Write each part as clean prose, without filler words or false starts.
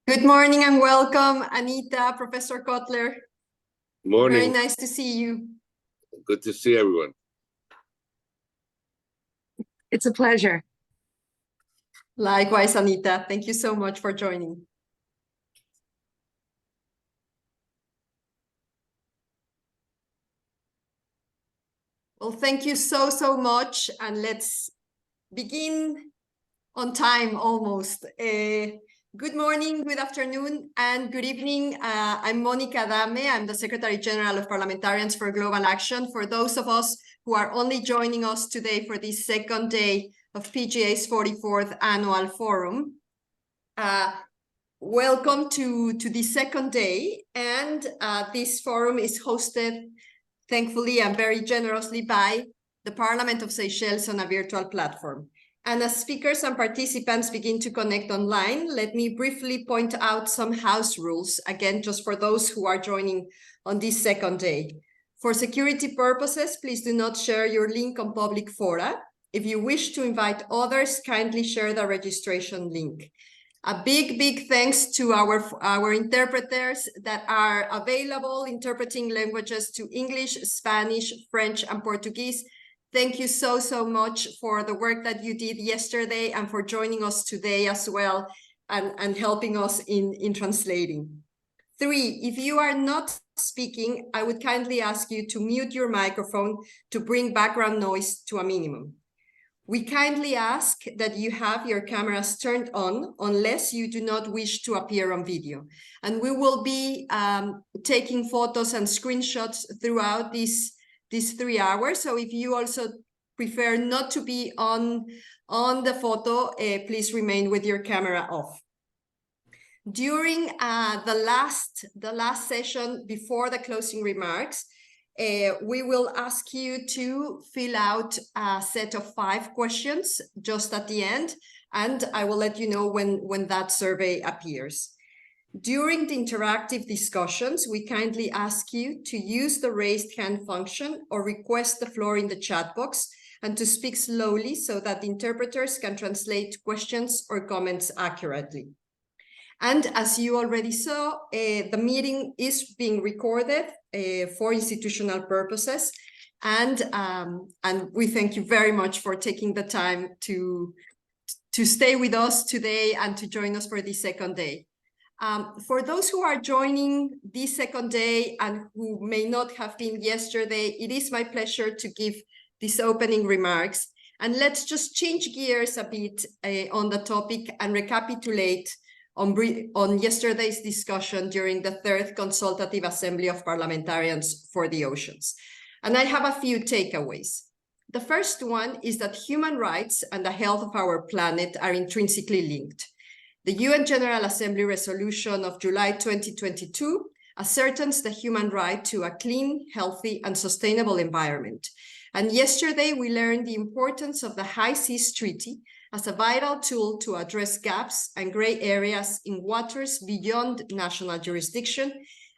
Good morning and welcome, Anita, Professor Kotler. Morning. Very nice to see you. Good to see everyone. It's a pleasure. Likewise, Anita. Thank you so much for joining. Well, thank you so much. And let's begin on time almost. Good morning, good afternoon, and good evening. I'm Monica Dame. I'm the Secretary General of Parliamentarians for Global Action. For those of us who are only joining us today for this second day of PGA's 44th Annual Forum, welcome to the second day. And this forum is hosted, thankfully and very generously, by the Parliament of Seychelles on a virtual platform. And as speakers and participants begin to connect online, let me briefly point out some house rules, again, just for those who are joining on this second day. For security purposes, please do not share your link on public fora. If you wish to invite others, kindly share the registration link. A big thanks to our interpreters that are available, interpreting languages to English, Spanish, French, and Portuguese. Thank you so much for the work that you did yesterday and for joining us today as well and helping us in translating. 3, if you are not speaking, I would kindly ask you to mute your microphone to bring background noise to a minimum. We kindly ask that you have your cameras turned on unless you do not wish to appear on video. And we will be taking photos and screenshots throughout these 3 hours. So if you also prefer not to be on the photo, please remain with your camera off. During the last session before the closing remarks, we will ask you to fill out a set of 5 questions just at the end, and I will let you know when that survey appears. During the interactive discussions, we kindly ask you to use the raised hand function or request the floor in the chat box and to speak slowly so that the interpreters can translate questions or comments accurately. And as you already saw, the meeting is being recorded for institutional purposes. And we thank you very much for taking the time to stay with us today and to join us for the second day. For those who are joining this second day and who may not have been yesterday, it is my pleasure to give these opening remarks. And let's just change gears a bit on the topic and recapitulate on yesterday's discussion during the 3rd Consultative Assembly of Parliamentarians for the Oceans. And I have a few takeaways. The first one is that human rights and the health of our planet are intrinsically linked. The UN General Assembly resolution of July 2022 ascertains the human right to a clean, healthy, and sustainable environment. And yesterday, we learned the importance of the High Seas Treaty as a vital tool to address gaps and gray areas in waters beyond national jurisdiction,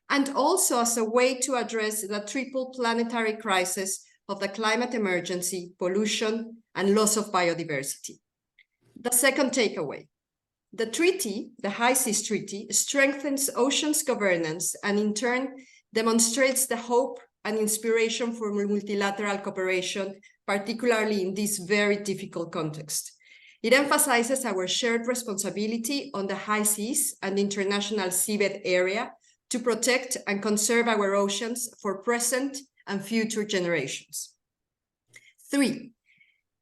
and also as a way to address the triple planetary crisis of the climate emergency, pollution, and loss of biodiversity. The second takeaway. The treaty, the High Seas Treaty, strengthens oceans governance and in turn demonstrates the hope and inspiration for multilateral cooperation, particularly in this very difficult context. It emphasizes our shared responsibility on the high seas and international seabed area to protect and conserve our oceans for present and future generations. 3.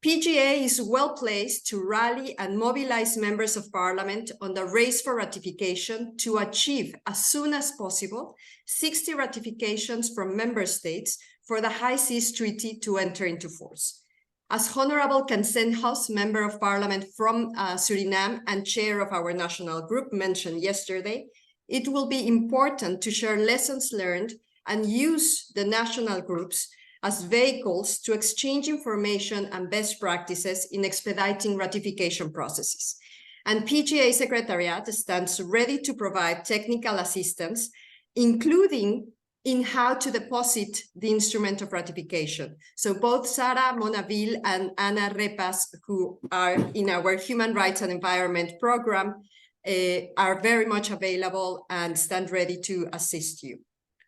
PGA is well placed to rally and mobilize members of parliament on the race for ratification to achieve, as soon as possible, 60 ratifications from member states for the High Seas Treaty to enter into force. As Honorable Kansenhaus, Member of Parliament from Suriname and chair of our national group, mentioned yesterday, it will be important to share lessons learned and use the national groups as vehicles to exchange information and best practices in expediting ratification processes. And PGA Secretariat stands ready to provide technical assistance, including in how to deposit the instrument of ratification. So both Sara Monaville and Ana Repas, who are in our Human Rights and Environment program, are very much available and stand ready to assist you.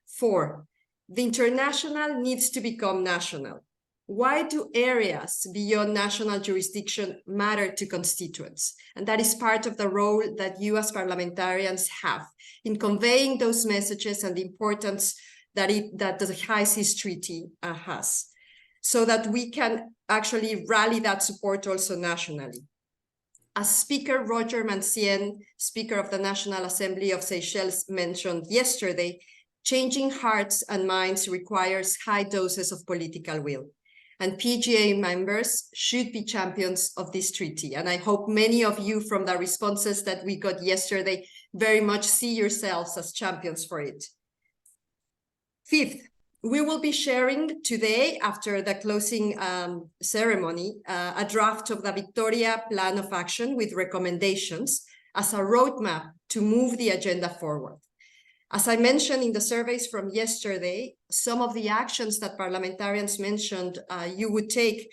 4, the international needs to become national. Why do areas beyond national jurisdiction matter to constituents? And that is part of the role that you as parliamentarians have in conveying those messages and the importance that the High Seas Treaty has, so that we can actually rally that support also nationally. As Speaker Roger Mancien, Speaker of the National Assembly of Seychelles, mentioned yesterday, changing hearts and minds requires high doses of political will. And PGA members should be champions of this treaty. And I hope many of you from the responses that we got yesterday very much see yourselves as champions for it. 5th, we will be sharing today, after the closing ceremony, a draft of the Victoria Plan of Action with recommendations as a roadmap to move the agenda forward. As I mentioned in the surveys from yesterday, some of the actions that parliamentarians mentioned you would take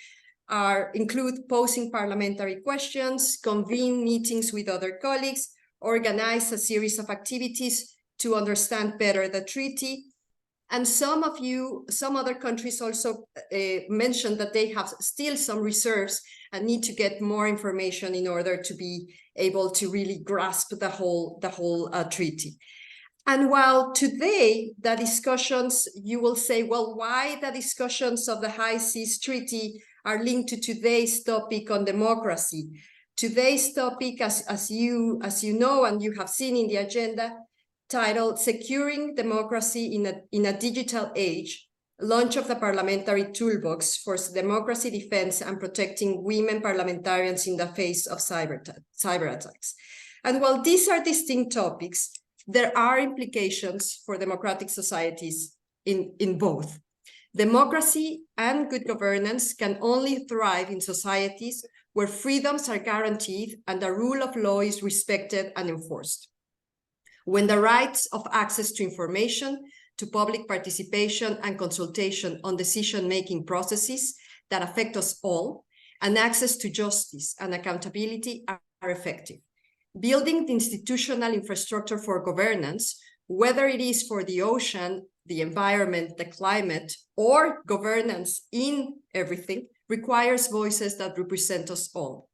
include posing parliamentary questions, convene meetings with other colleagues, organize a series of activities to understand better the treaty. And some other countries also mentioned that they have still some reserves and need to get more information in order to be able to really grasp the whole treaty. And while today the discussions, you will say, well, why the discussions of the High Seas Treaty are linked to today's topic on democracy? Today's topic, as you know and you have seen in the agenda, titled Securing Democracy in a Digital Age, launch of the Parliamentary Toolbox for Democracy Defense and Protecting Women Parliamentarians in the Face of Cyber Attacks. And while these are distinct topics, there are implications for democratic societies in both. Democracy and good governance can only thrive in societies where freedoms are guaranteed and the rule of law is respected and enforced. When the rights of access to information, to public participation and consultation on decision-making processes that affect us all, and access to justice and accountability are effective. Building the institutional infrastructure for governance, whether it is for the ocean, the environment, the climate, or governance in everything, requires voices that represent us all.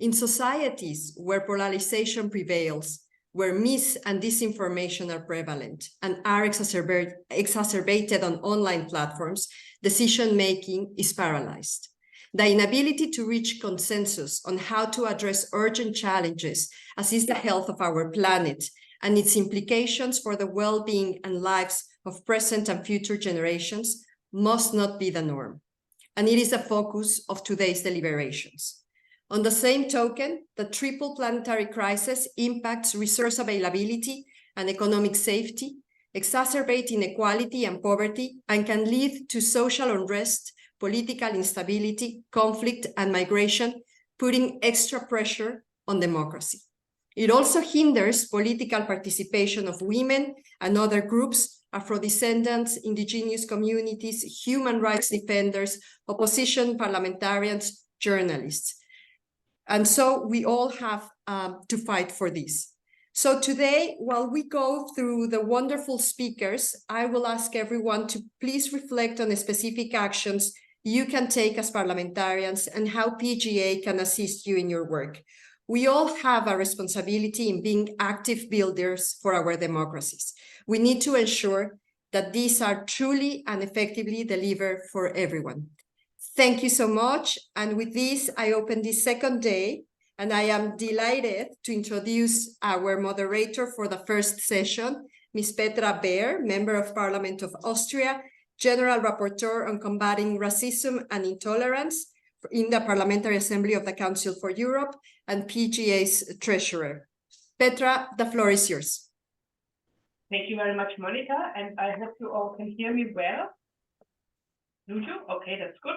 In societies where polarization prevails, where mis- and disinformation are prevalent and are exacerbated on online platforms, decision-making is paralyzed. The inability to reach consensus on how to address urgent challenges, as is the health of our planet and its implications for the well-being and lives of present and future generations, must not be the norm. And it is the focus of today's deliberations. On the same token, the triple planetary crisis impacts resource availability and economic safety, exacerbate inequality and poverty, and can lead to social unrest, political instability, conflict, and migration, putting extra pressure on democracy. It also hinders political participation of women and other groups, Afro-descendants, indigenous communities, human rights defenders, opposition parliamentarians, journalists. And so we all have to fight for this. So today, while we go through the wonderful speakers, I will ask everyone to please reflect on the specific actions you can take as parliamentarians and how PGA can assist you in your work. We all have a responsibility in being active builders for our democracies. We need to ensure that these are truly and effectively delivered for everyone. Thank you so much. And with this, I open this second day, and I am delighted to introduce our moderator for the first session, Ms. Petra Beer, Member of Parliament of Austria, General Rapporteur on Combating Racism and Intolerance in the Parliamentary Assembly of the Council for Europe, and PGA's Treasurer. Petra, the floor is yours. Thank you very much, Monica, and I hope you all can hear me well. Do you? Okay, that's good.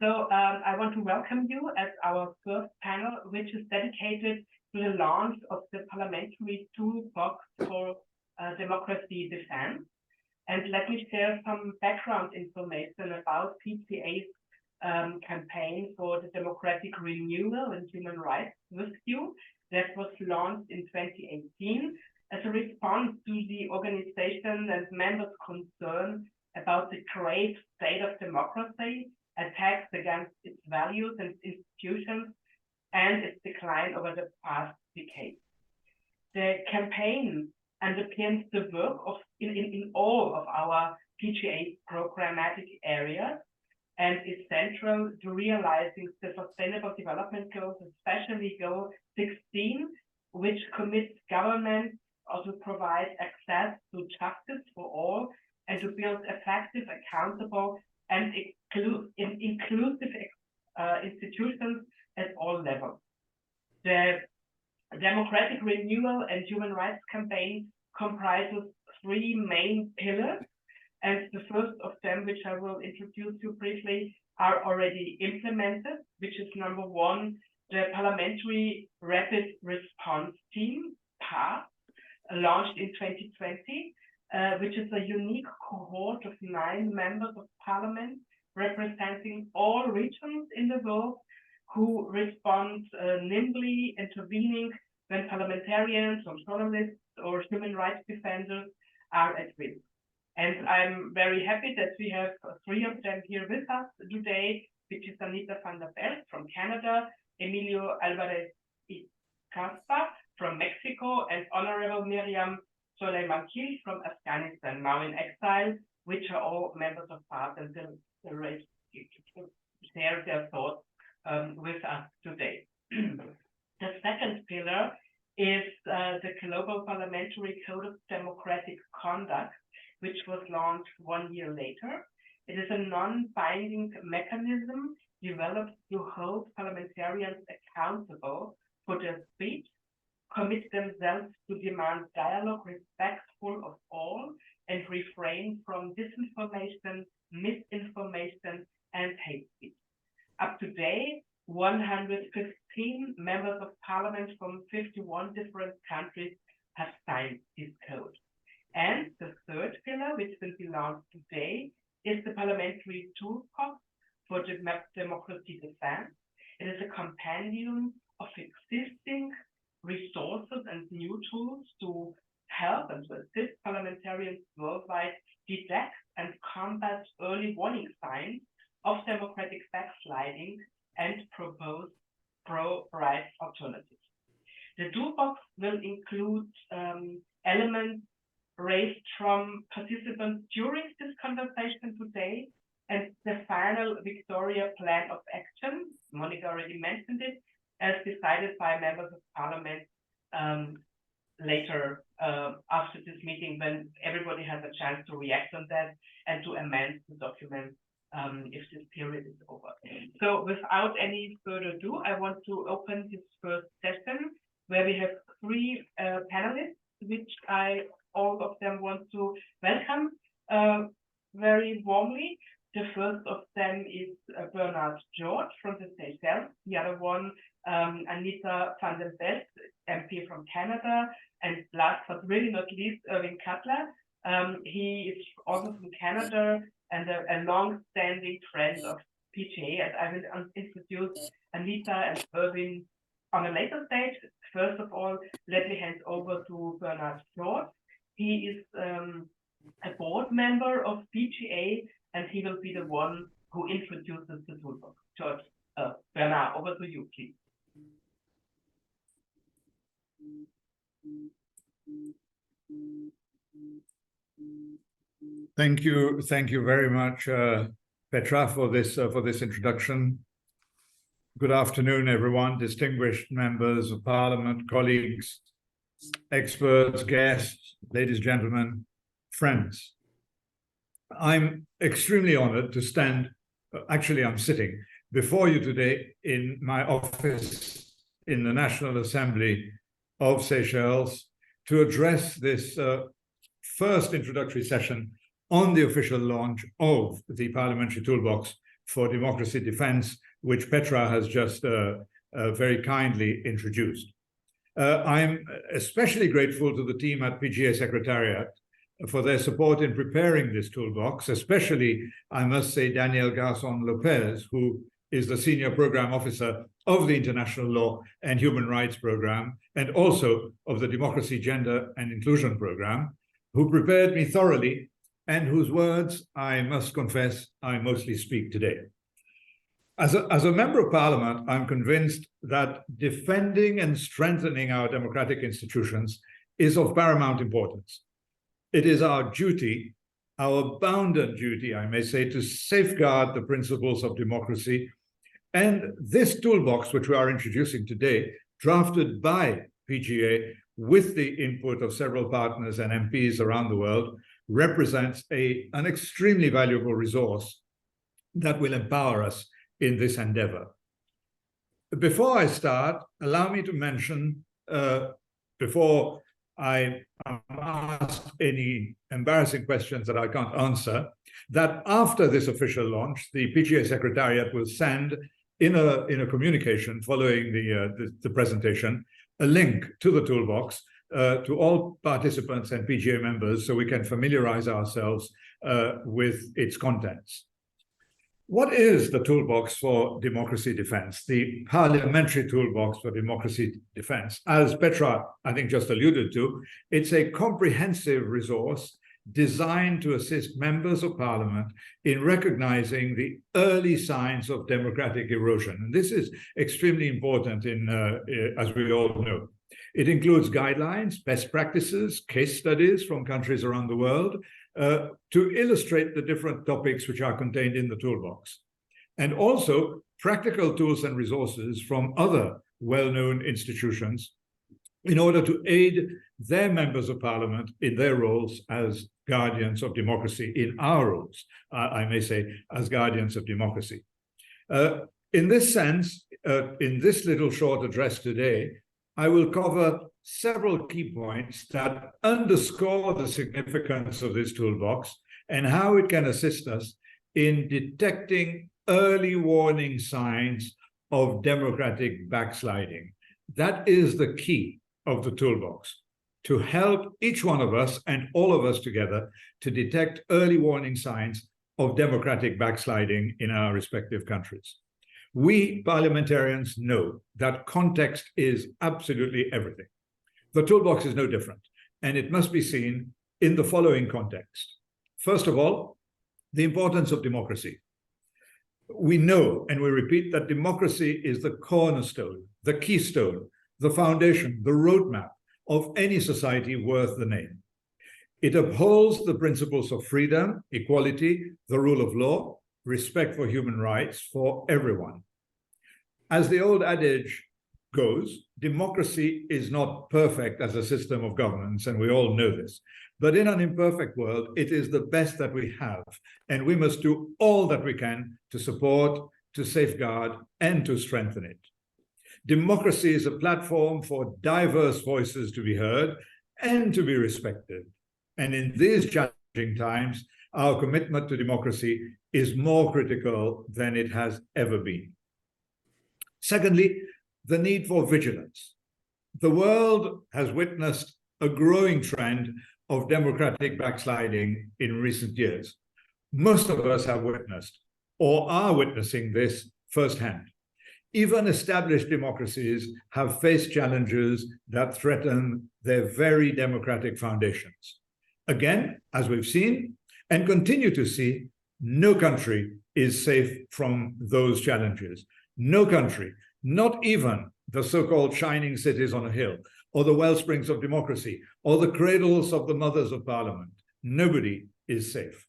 So I want to welcome you as our first panel, which is dedicated to the launch of the Parliamentary Toolbox for Democracy Defense. And let me share some background information about PGA's campaign for the democratic renewal and human rights with you. that was launched in 2018 as a response to the organization and members' concern about the great state of democracy, attacks against its values and institutions, and its decline over the past decade. The campaign underpins the work of in all of our PGA programmatic areas and is central to realizing the Sustainable Development Goals, especially Goal 16, which commits governments to provide access to justice for all and to build effective, accountable, and inclusive institutions at all levels. The Democratic Renewal and Human Rights Campaign comprises 3 main pillars, and the first of them, which I will introduce you briefly, are already implemented, which is number 1, the Parliamentary Rapid Response Team, PAR, launched in 2020, which is a unique cohort of 9 members of parliament representing all regions in the world who respond nimbly, intervening when parliamentarians or journalists or human rights defenders are at risk. And I'm very happy that we have 3 of them here with us today, which is Anita van der Veld from Canada, Emilio Alvarez Caspa from Mexico, and Honorable Miriam Soleiman-Kil from Afghanistan, now in exile, which are all members of PART and will share their thoughts with us today. The second pillar is the Global Parliamentary Code of Democratic Conduct, which was launched 1 year later. It is a non-binding mechanism developed to hold parliamentarians accountable for their speech, commit themselves to demand dialogue respectful of all, and refrain from disinformation, misinformation, and hate speech. Up to date, 115 members of parliament from 51 different countries have signed this code. And the third pillar, which will be launched today, is the Parliamentary Toolbox for Democracy Defense. It is a compendium of existing resources and new tools to help and to assist parliamentarians worldwide detect and combat early warning signs of democratic backsliding and propose pro-rights alternatives. The toolbox will include elements raised from participants during this conversation today, and the final Victoria Plan of Action, Monica already mentioned it, as decided by members of parliament later after this meeting, when everybody has a chance to react on that and to amend the document if this period is over. So without any further ado, I want to open this first session where we have 3 panelists, which all of them want to welcome very warmly. The first of them is Bernard George from the Seychelles. The other one, Anita van der Veld, MP from Canada. And last but really not least, Irving Cutler. He is also from Canada and a long-standing friend of PGA. And I will introduce Anita and Irving on a later stage. First of all, let me hand over to Bernard George. He is a board member of PGA, and he will be the one who introduces the toolbox. George, Bernard, over to you, please. Thank you very much, Petra, for this introduction. Good afternoon, everyone, distinguished members of Parliament, colleagues, experts, guests, ladies and gentlemen, friends. I'm extremely honored to stand, actually I'm sitting before you today in my office in the National Assembly of Seychelles to address this first introductory session on the official launch of the Parliamentary Toolbox for Democracy Defense, which Petra has just very kindly introduced. I'm especially grateful to the team at PGA Secretariat for their support in preparing this toolbox, especially, I must say, Daniel Garçon Lopez, who is the Senior Program Officer of the International Law and Human Rights Program, and also of the Democracy, Gender and Inclusion Program, who prepared me thoroughly and whose words, I must confess, I mostly speak today. As a member of Parliament, I'm convinced that defending and strengthening our democratic institutions is of paramount importance. It is our duty, our bounden duty, I may say, to safeguard the principles of democracy. And this toolbox, which we are introducing today, drafted by PGA with the input of several partners and MPs around the world, represents an extremely valuable resource that will empower us in this endeavor. Before I start, allow me to mention, before I am asked any embarrassing questions that I can't answer, that after this official launch, the PGA Secretariat will send in a communication following the presentation, a link to the toolbox to all participants and PGA members so we can familiarize ourselves with its contents. What is the toolbox for democracy defense, the parliamentary toolbox for democracy defense? As Petra, I think, just alluded to, it's a comprehensive resource designed to assist members of parliament in recognizing the early signs of democratic erosion. And this is extremely important as we all know. It includes guidelines, best practices, case studies from countries around the world to illustrate the different topics which are contained in the toolbox. And also practical tools and resources from other well-known institutions in order to aid their members of parliament in their roles as guardians of democracy, in our roles, I may say, as guardians of democracy. In this sense, in this little short address today, I will cover several key points that underscore the significance of this toolbox and how it can assist us in detecting early warning signs of democratic backsliding. That is the key of the toolbox, to help each one of us and all of us together to detect early warning signs of democratic backsliding in our respective countries. We parliamentarians know that context is absolutely everything. The toolbox is no different, and it must be seen in the following context. First of all, the importance of democracy. We know, and we repeat, that democracy is the cornerstone, the keystone, the foundation, the roadmap of any society worth the name. It upholds the principles of freedom, equality, the rule of law, respect for human rights for everyone. As the old adage goes, democracy is not perfect as a system of governance, and we all know this. But in an imperfect world, it is the best that we have, and we must do all that we can to support, to safeguard, and to strengthen it. Democracy is a platform for diverse voices to be heard and to be respected. And in these challenging times, our commitment to democracy is more critical than it has ever been. Secondly, the need for vigilance. The world has witnessed a growing trend of democratic backsliding in recent years. Most of us have witnessed or are witnessing this firsthand. Even established democracies have faced challenges that threaten their very democratic foundations. Again, as we've seen and continue to see, no country is safe from those challenges. No country, not even the so-called shining cities on a hill, or the wellsprings of democracy, or the cradles of the mothers of parliament. Nobody is safe.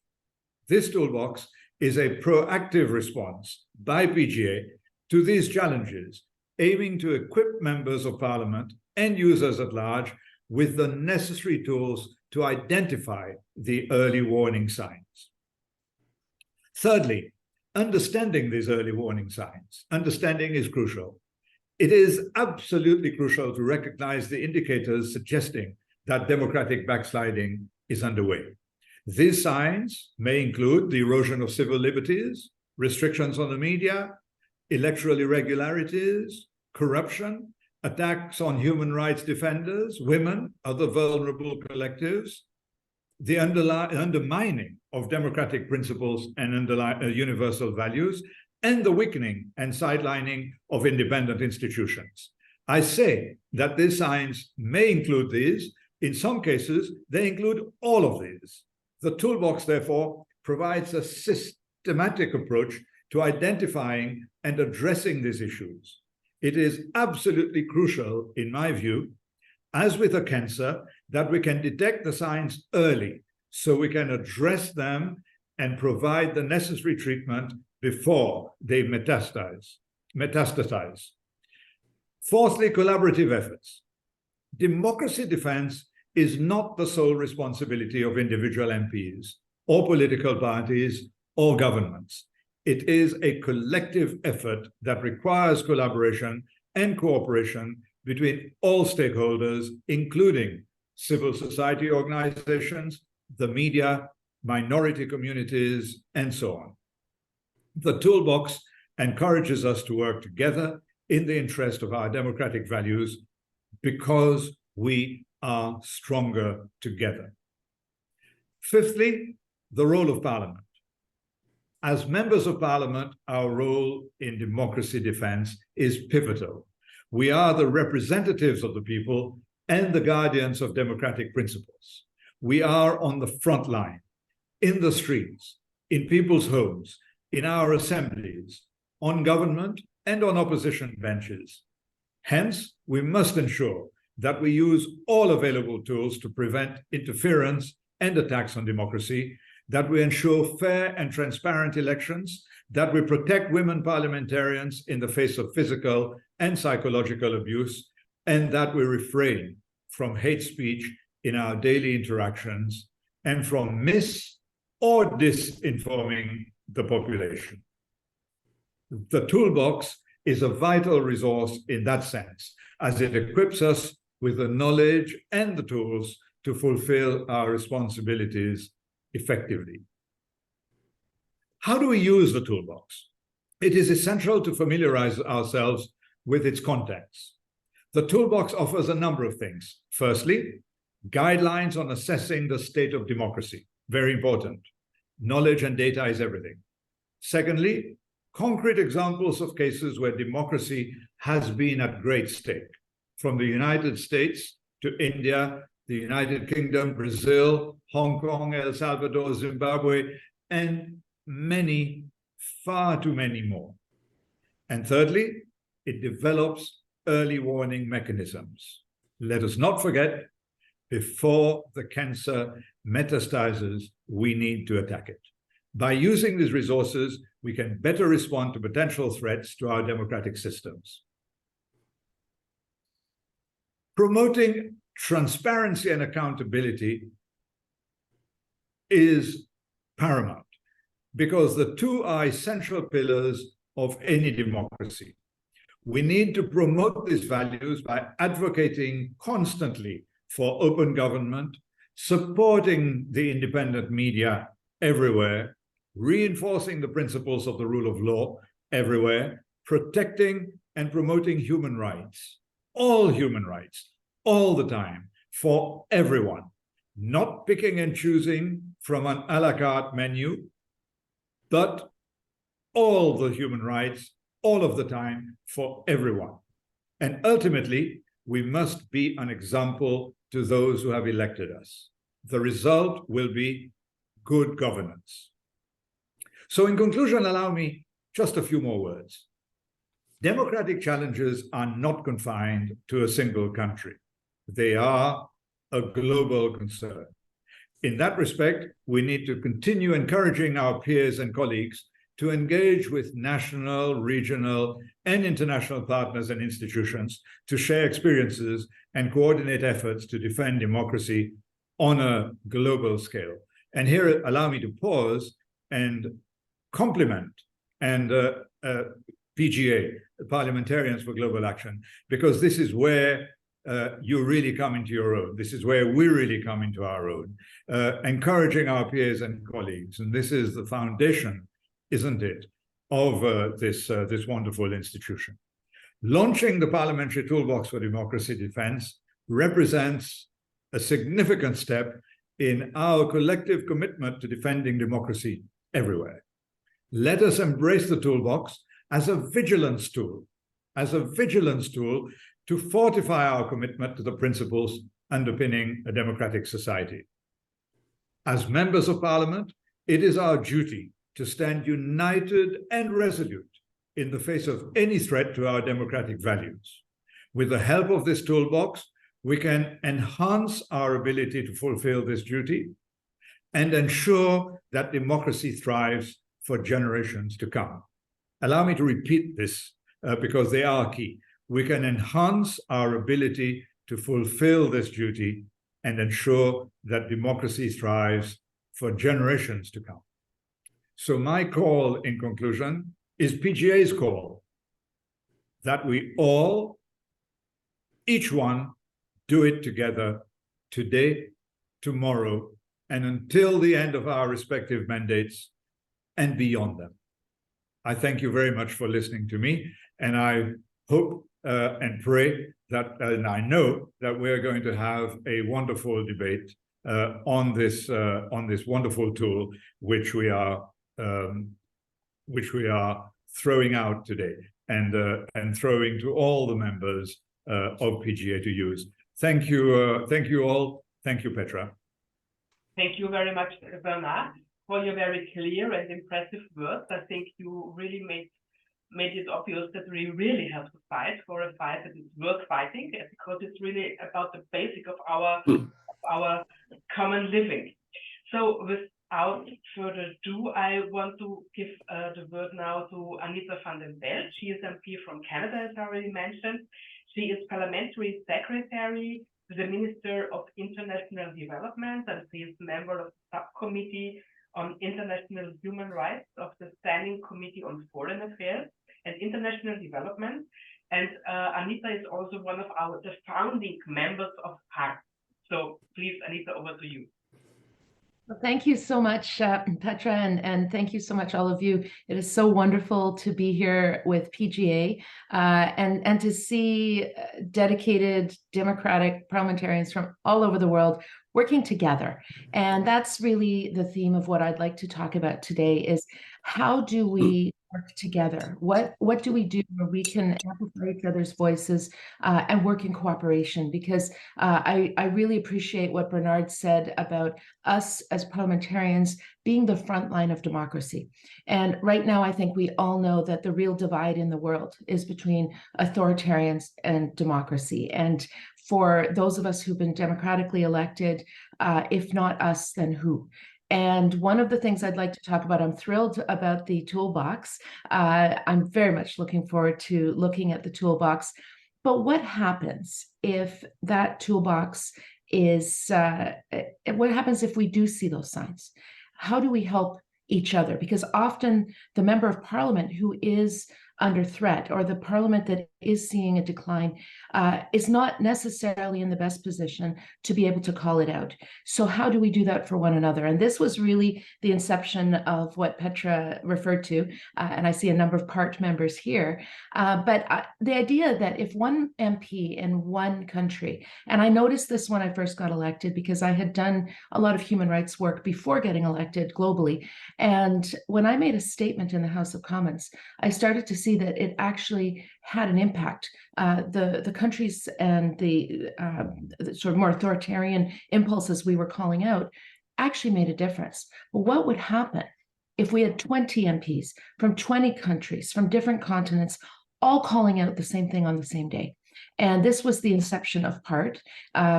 This toolbox is a proactive response by PGA to these challenges, aiming to equip members of parliament and users at large with the necessary tools to identify the early warning signs. Thirdly, understanding these early warning signs. Understanding is crucial. It is absolutely crucial to recognize the indicators suggesting that democratic backsliding is underway. These signs may include the erosion of civil liberties, restrictions on the media, electoral irregularities, corruption, attacks on human rights defenders, women, other vulnerable collectives, the undermining of democratic principles and universal values, and the weakening and sidelining of independent institutions. I say that these signs may include these. In some cases, they include all of these. The toolbox, therefore, provides a systematic approach to identifying and addressing these issues. It is absolutely crucial, in my view, as with a cancer, that we can detect the signs early so we can address them and provide the necessary treatment before they metastasize. Fourthly, collaborative efforts. Democracy defense is not the sole responsibility of individual MPs or political parties or governments. It is a collective effort that requires collaboration and cooperation between all stakeholders, including civil society organizations, the media, minority communities, and so on. The toolbox encourages us to work together in the interest of our democratic values because we are stronger together. Fifthly, the role of Parliament. As members of Parliament, our role in democracy defense is pivotal. We are the representatives of the people and the guardians of democratic principles. We are on the front line, in the streets, in people's homes, in our assemblies, on government and on opposition benches. Hence, we must ensure that we use all available tools to prevent interference and attacks on democracy, that we ensure fair and transparent elections, that we protect women parliamentarians in the face of physical and psychological abuse, and that we refrain from hate speech in our daily interactions and from mis- or disinforming the population. The toolbox is a vital resource in that sense, as it equips us with the knowledge and the tools to fulfill our responsibilities effectively. How do we use the toolbox? It is essential to familiarize ourselves with its contents. The toolbox offers a number of things. Firstly, guidelines on assessing the state of democracy. Very important. Knowledge and data is everything. Secondly, concrete examples of cases where democracy has been at great stake, from the United States to India, the United Kingdom, Brazil, Hong Kong, El Salvador, Zimbabwe, and many, far too many more. And thirdly, it develops early warning mechanisms. Let us not forget, before the cancer metastasizes, we need to attack it. By using these resources, we can better respond to potential threats to our democratic systems. Promoting transparency and accountability is paramount because the two are essential pillars of any democracy. We need to promote these values by advocating constantly for open government, supporting the independent media everywhere, reinforcing the principles of the rule of law everywhere, protecting and promoting human rights, all the time, for everyone, not picking and choosing from an a la carte menu, but all the human rights, all of the time, for everyone. And ultimately, we must be an example to those who have elected us. The result will be good governance. So in conclusion, allow me just a few more words. Democratic challenges are not confined to a single country. They are a global concern. In that respect, we need to continue encouraging our peers and colleagues to engage with national, regional, and international partners and institutions to share experiences and coordinate efforts to defend democracy on a global scale. And here, allow me to pause and compliment and PGA, Parliamentarians for Global Action, because this is where you really come into your own. This is where we really come into our own, encouraging our peers and colleagues. And this is the foundation, isn't it, of this wonderful institution. Launching the Parliamentary Toolbox for Democracy Defense represents a significant step in our collective commitment to defending democracy everywhere. Let us embrace the toolbox as a vigilance tool, to fortify our commitment to the principles underpinning a democratic society. As members of Parliament, it is our duty to stand united and resolute in the face of any threat to our democratic values. With the help of this toolbox, we can enhance our ability to fulfill this duty and ensure that democracy thrives for generations to come. Allow me to repeat this because they are key. We can enhance our ability to fulfill this duty and ensure that democracy thrives for generations to come. So my call, in conclusion, is PGA's call, that we all, each one, do it together today, tomorrow, and until the end of our respective mandates and beyond them. I thank you very much for listening to me, and I hope and pray that, and I know that we're going to have a wonderful debate on this wonderful tool which we are throwing out today and throwing to all the members of PGA to use. Thank you all. Thank you, Petra. Thank you very much, Bernard, for your very clear and impressive words. I think you really made it obvious that we really have to fight for a fight that is worth fighting, because it's really about the basic of our common living. So without further ado, I want to give the word now to Anita van den Belt. She is MP from Canada, as I already mentioned. She is Parliamentary Secretary to the Minister of International Development, and she is member of the Subcommittee on International Human Rights of the Standing Committee on Foreign Affairs and International Development. And Anita is also one of the founding members of PARC. So please, Anita, over to you. Well, thank you so much, Petra, and thank you so much, all of you. It is so wonderful to be here with PGA and to see dedicated democratic parliamentarians from all over the world working together. And that's really the theme of what I'd like to talk about today is how do we work together? What do we do where we can amplify each other's voices and work in cooperation? Because I really appreciate what Bernard said about us as parliamentarians being the front line of democracy. And right now, I think we all know that the real divide in the world is between authoritarians and democracy. And for those of us who've been democratically elected, if not us, then who? And one of the things I'd like to talk about, I'm thrilled about the toolbox. I'm very much looking forward to looking at the toolbox. But what happens if that toolbox is, what happens if we do see those signs? How do we help each other? Because often the member of parliament who is under threat, or the parliament that is seeing a decline, is not necessarily in the best position to be able to call it out. So how do we do that for one another? And this was really the inception of what Petra referred to, and I see a number of PART members here, but the idea that if one MP in one country, and I noticed this when I first got elected because I had done a lot of human rights work before getting elected globally, and when I made a statement in the House of Commons, I started to see that it actually had an impact. The countries and the sort of more authoritarian impulses we were calling out actually made a difference. But what would happen if we had 20 MPs from 20 countries, from different continents, all calling out the same thing on the same day? And this was the inception of PART,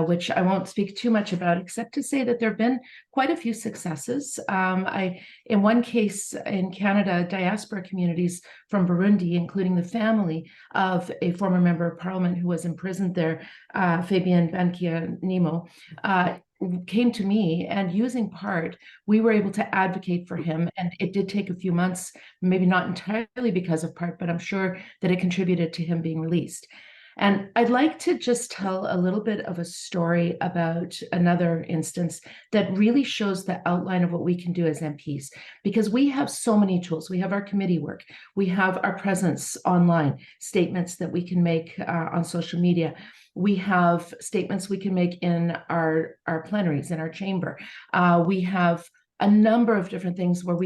which I won't speak too much about, except to say that there have been quite a few successes. In one case in Canada, diaspora communities from Burundi, including the family of a former member of parliament who was imprisoned there, Fabien Bankia-Nimo, came to me, and using PART, we were able to advocate for him. And it did take a few months, maybe not entirely because of PART, but I'm sure that it contributed to him being released. And I'd like to just tell a little bit of a story about another instance that really shows the outline of what we can do as MPs, because we have so many tools. We have our committee work, we have our presence online, statements that we can make on social media. We have statements we can make in our plenaries, in our chamber. We have a number of different things where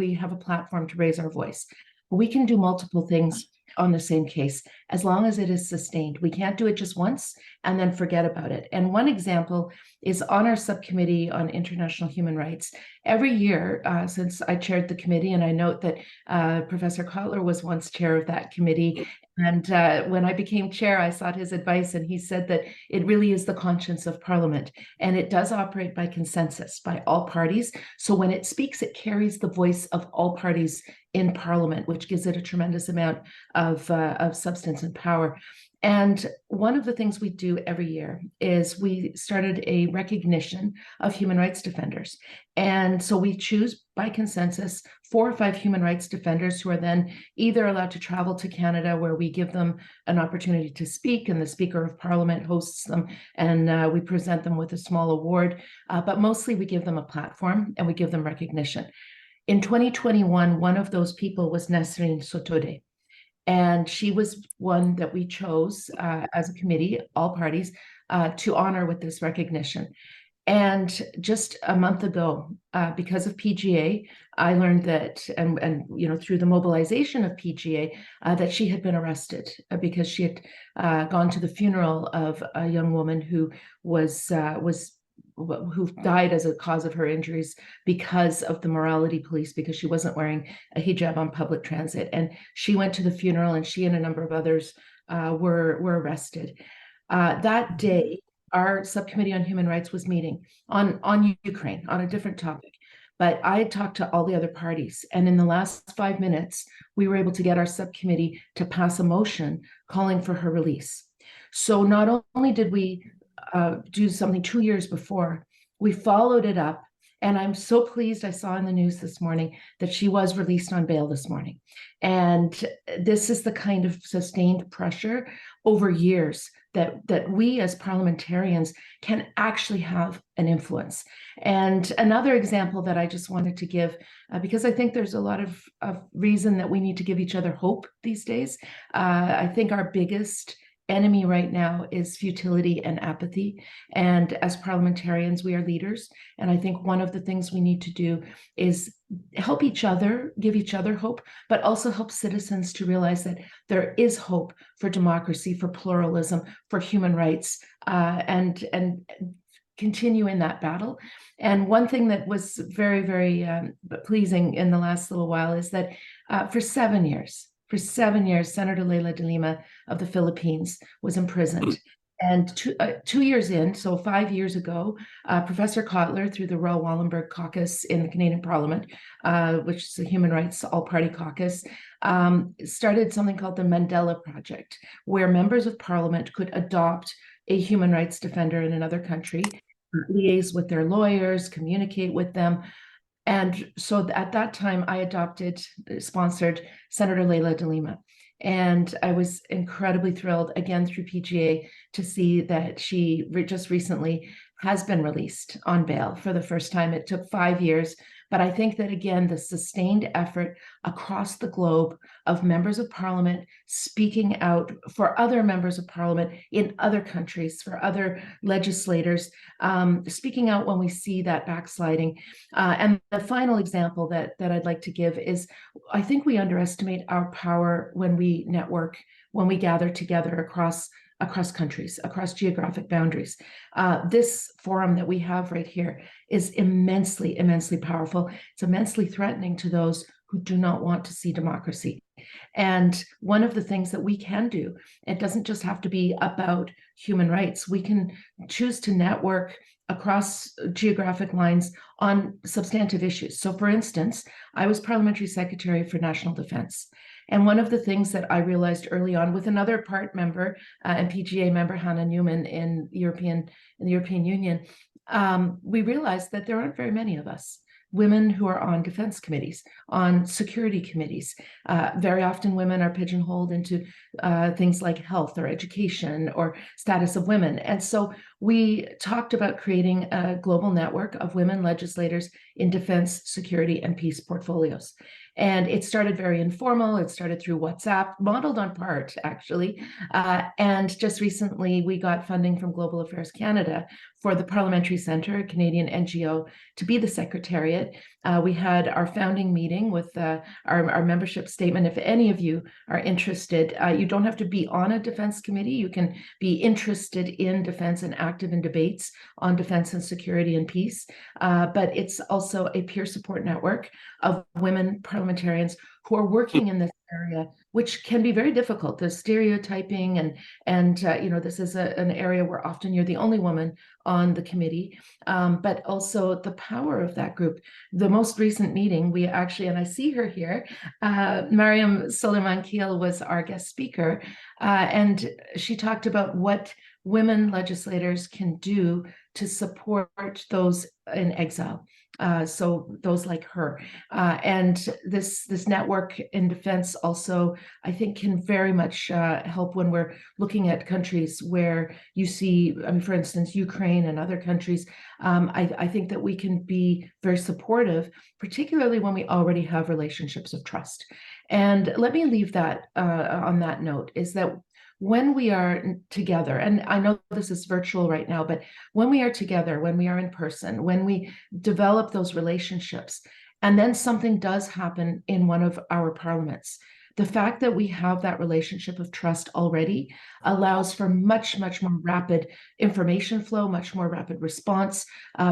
we have a platform to raise our voice. We can do multiple things on the same case, as long as it is sustained. We can't do it just once and then forget about it. And one example is on our subcommittee on international human rights. Every year, since I chaired the committee, and I note that Professor Kotler was once chair of that committee, and when I became chair, I sought his advice, and he said that it really is the conscience of Parliament, and it does operate by consensus, by all parties. So when it speaks, it carries the voice of all parties in Parliament, which gives it a tremendous amount of substance and power. And one of the things we do every year is we started a recognition of human rights defenders. And so we choose by consensus 4 or 5 human rights defenders who are then either allowed to travel to Canada, where we give them an opportunity to speak, and the Speaker of Parliament hosts them, and we present them with a small award. But mostly we give them a platform and we give them recognition. In 2021, one of those people was Nesrine Sotoudeh. And she was one that we chose as a committee, all parties, to honor with this recognition. And just a month ago, because of PGA, I learned that, and through the mobilization of PGA, that she had been arrested because she had gone to the funeral of a young woman who who died as a cause of her injuries because of the morality police, because she wasn't wearing a hijab on public transit. And she went to the funeral, and she and a number of others were arrested. That day, our subcommittee on human rights was meeting on Ukraine, on a different topic. But I had talked to all the other parties, and in the last 5 minutes, we were able to get our subcommittee to pass a motion calling for her release. So not only did we do something 2 years before, we followed it up, and I'm so pleased. I saw in the news this morning that she was released on bail this morning. And this is the kind of sustained pressure over years that we as parliamentarians can actually have an influence. And another example that I just wanted to give, because I think there's a lot of reason that we need to give each other hope these days. I think our biggest enemy right now is futility and apathy. And as parliamentarians, we are leaders. And I think one of the things we need to do is help each other, give each other hope, but also help citizens to realize that there is hope for democracy, for pluralism, for human rights, and continue in that battle. And one thing that was very, very pleasing in the last little while is that for 7 years, Senator Leila de Lima of the Philippines was imprisoned. And 2 years in, so 5 years ago, Professor Kotler, through the Royal Wallenberg Caucus in the Canadian Parliament, which is a human rights all-party caucus, started something called the Mandela Project, where members of Parliament could adopt a human rights defender in another country, liaise with their lawyers, communicate with them. And so at that time, I sponsored Senator Leila de Lima. And I was incredibly thrilled, again, through PGA, to see that she just recently has been released on bail for the first time. It took 5 years. But I think that, again, the sustained effort across the globe of members of Parliament speaking out for other members of Parliament in other countries, for other legislators, speaking out when we see that backsliding. And the final example that I'd like to give is, I think we underestimate our power when we network, when we gather together across countries, across geographic boundaries. This forum that we have right here is immensely, immensely powerful. It's immensely threatening to those who do not want to see democracy. And one of the things that we can do, it doesn't just have to be about human rights. We can choose to network across geographic lines on substantive issues. So for instance, I was Parliamentary Secretary for National Defense. And one of the things that I realized early on with another part member and PGA member, Hannah Newman, in the European Union, we realized that there aren't very many of us, women who are on defense committees, on security committees. Very often women are pigeonholed into things like health or education or status of women. And so we talked about creating a global network of women legislators in defense, security, and peace portfolios. And it started very informal. It started through WhatsApp, modeled on PART, actually. And just recently, we got funding from Global Affairs Canada for the Parliamentary Centre, a Canadian NGO, to be the secretariat. We had our founding meeting with our membership statement. If any of you are interested, you don't have to be on a defense committee. You can be interested in defense and active in debates on defense and security and peace. But it's also a peer support network of women parliamentarians who are working in this area, which can be very difficult. The stereotyping and you know, this is an area where often you're the only woman on the committee, but also the power of that group. The most recent meeting, we actually, and I see her here, Mariam Soleiman-Keel was our guest speaker, and she talked about what women legislators can do to support those in exile. So those like her, and this network in defense also, I think, can very much help when we're looking at countries where you see, I mean, for instance, Ukraine and other countries. I think that we can be very supportive, particularly when we already have relationships of trust. And let me leave that on that note, is that when we are together, and I know this is virtual right now, but when we are together, when we are in person, when we develop those relationships, and then something does happen in one of our parliaments, the fact that we have that relationship of trust already allows for much, much more rapid information flow, much more rapid response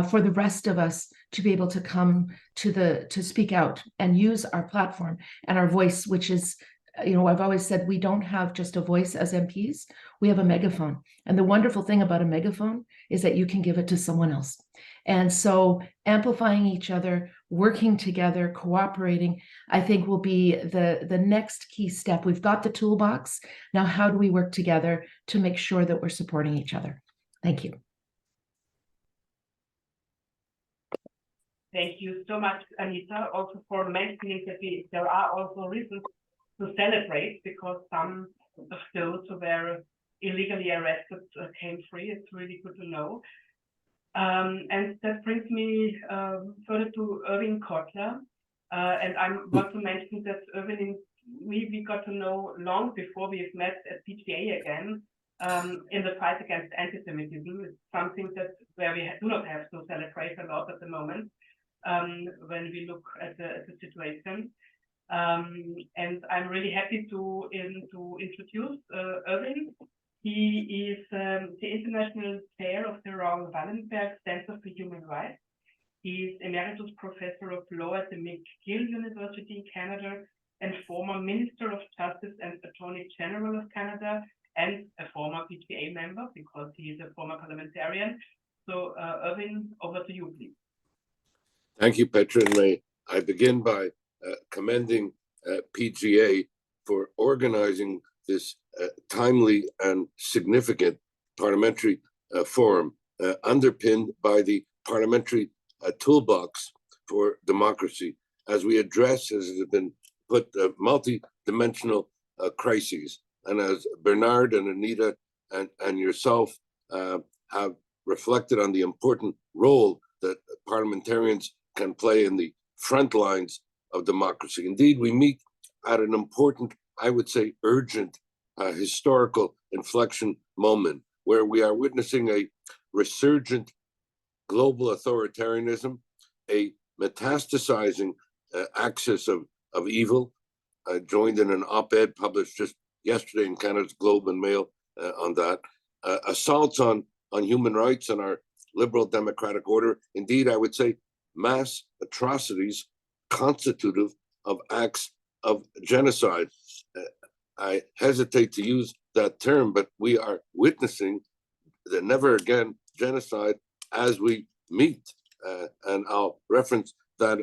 for the rest of us to be able to come to speak out and use our platform and our voice, which is, you know, I've always said we don't have just a voice as MPs, we have a megaphone. And the wonderful thing about a megaphone is that you can give it to someone else. And so amplifying each other, working together, cooperating, I think will be the next key step. We've got the toolbox. Now, how do we work together to make sure that we're supporting each other? Thank you. Thank you so much, Anita, also for mentioning that there are also reasons to celebrate, because some of those who were illegally arrested came free. It's really good to know. And that brings me further to Irvin Kotler. And I want to mention that Irvin, we got to know long before we've met at PGA again, in the fight against anti-Semitism. It's something that where we do not have to celebrate a lot at the moment when we look at the situation. And I'm really happy to introduce Irvin. He is the International Chair of the Raoul Wallenberg Center for Human Rights. He is Emeritus Professor of Law at the McGill University in Canada and former Minister of Justice and Attorney General of Canada, and a former PGA member because he is a former parliamentarian. So Irvin, over to you, please. Thank you, Petra. And may I begin by commending PGA for organizing this timely and significant parliamentary forum underpinned by the Parliamentary Toolbox for Democracy, as we address, as has been put, multi-dimensional crises. And as Bernard and Anita and yourself have reflected on the important role that parliamentarians can play in the front lines of democracy. Indeed, we meet at an important, I would say, urgent historical inflection moment where we are witnessing a resurgent global authoritarianism, a metastasizing axis of evil. I joined in an op-ed published just yesterday in Canada's Globe and Mail on that. Assaults on human rights and our liberal democratic order. Indeed, I would say mass atrocities constitutive of acts of genocide. I hesitate to use that term, but we are witnessing the never again genocide as we meet. And I'll reference that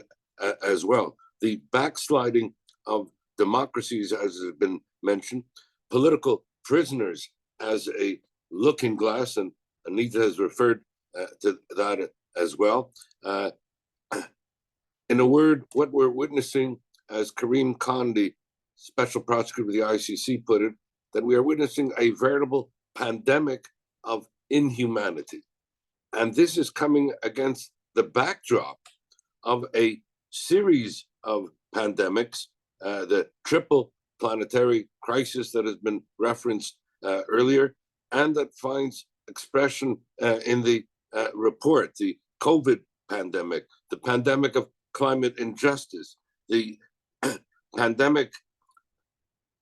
as well. The backsliding of democracies, as has been mentioned, political prisoners as a looking glass, and Anita has referred to that as well. In a word, what we're witnessing, as Karim Khan, the special prosecutor of the ICC, put it, that we are witnessing a veritable pandemic of inhumanity. And this is coming against the backdrop of a series of pandemics, the triple planetary crisis that has been referenced earlier, and that finds expression in the report, the COVID pandemic, the pandemic of climate injustice, the pandemic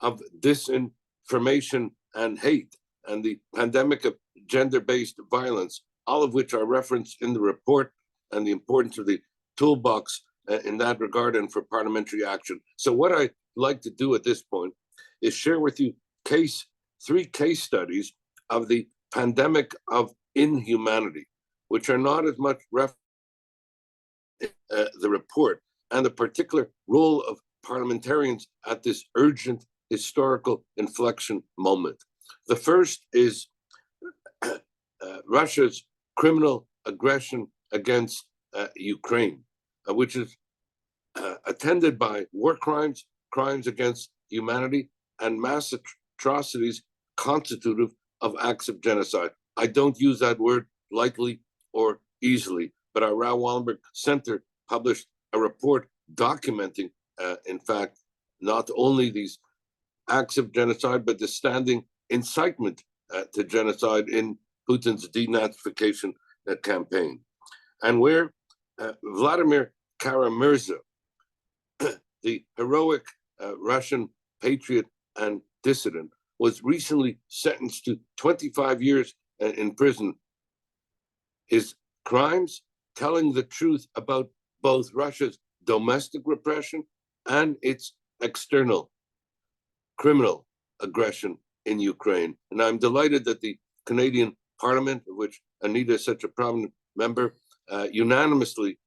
of disinformation and hate, and the pandemic of gender-based violence, all of which are referenced in the report, and the importance of the toolbox in that regard and for parliamentary action. So what I'd like to do at this point is share with you three case studies of the pandemic of inhumanity, which are not as much referenced in the report, and the particular role of parliamentarians at this urgent historical inflection moment. The first is Russia's criminal aggression against Ukraine, which is attended by war crimes, crimes against humanity, and mass atrocities constitutive of acts of genocide. I don't use that word lightly or easily, but our Raoul Wallenberg Center published a report documenting, in fact, not only these acts of genocide, but the standing incitement to genocide in Putin's denazification campaign. And where Vladimir Kara-Murza, the heroic Russian patriot and dissident, was recently sentenced to 25 years in prison. His crimes telling the truth about both Russia's domestic repression and its external criminal aggression in Ukraine. And I'm delighted that the Canadian Parliament, of which Anita is such a prominent member, unanimously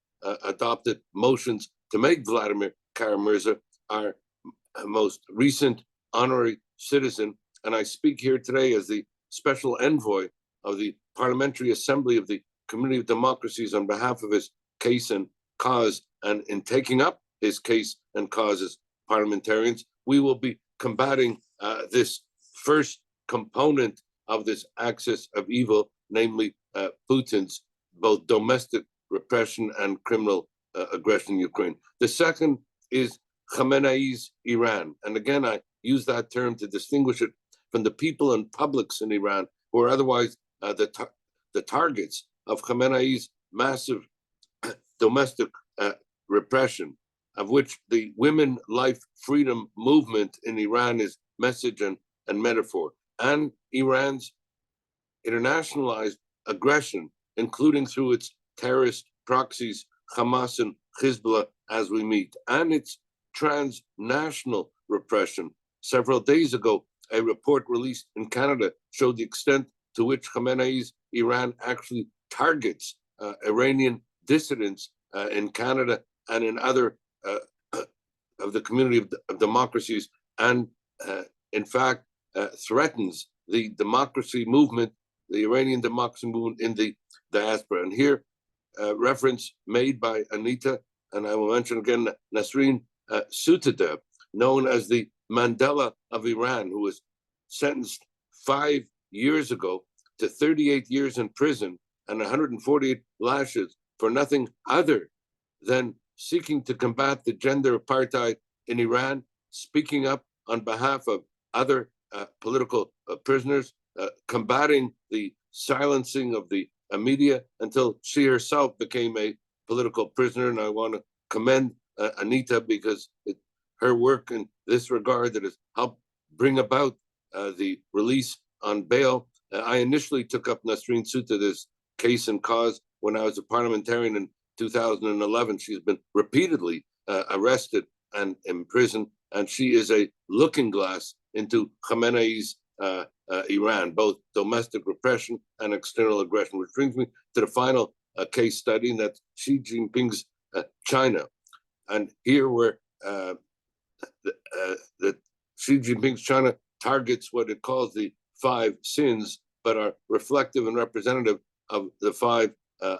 adopted motions to make Vladimir Kara-Murza our most recent honorary citizen. And I speak here today as the special envoy of the Parliamentary Assembly of the Community of Democracies on behalf of his case and cause. And in taking up his case and cause as parliamentarians, we will be combating this first component of this axis of evil, namely Putin's both domestic repression and criminal aggression in Ukraine. The second is Khamenei's Iran. And again, I use that term to distinguish it from the people and publics in Iran who are otherwise the targets of Khamenei's massive domestic repression, of which the Women, Life, Freedom movement in Iran is message and metaphor, and Iran's internationalized aggression, including through its terrorist proxies, Hamas and Hezbollah, as we meet, and its transnational repression. Several days ago, a report released in Canada showed the extent to which Khamenei's Iran actually targets Iranian dissidents in Canada and in other of the community of democracies, and in fact threatens the democracy movement, the Iranian democracy movement in the diaspora. And here, reference made by Anita, and I will mention again Nasrin Sotoudeh, known as the Mandela of Iran, who was sentenced 5 years ago to 38 years in prison and 148 lashes for nothing other than seeking to combat the gender apartheid in Iran, speaking up on behalf of other political prisoners, combating the silencing of the media until she herself became a political prisoner. And I want to commend Anita, because her work in this regard that has helped bring about the release on bail. I initially took up Nasrin Sotoudeh's case and cause when I was a parliamentarian in 2011. She's been repeatedly arrested and imprisoned, and she is a looking glass into Khamenei's Iran, both domestic repression and external aggression, which brings me to the final case study, and that's Xi Jinping's China. And here where Xi Jinping's China targets what it calls the 5 sins, but are reflective and representative of the 5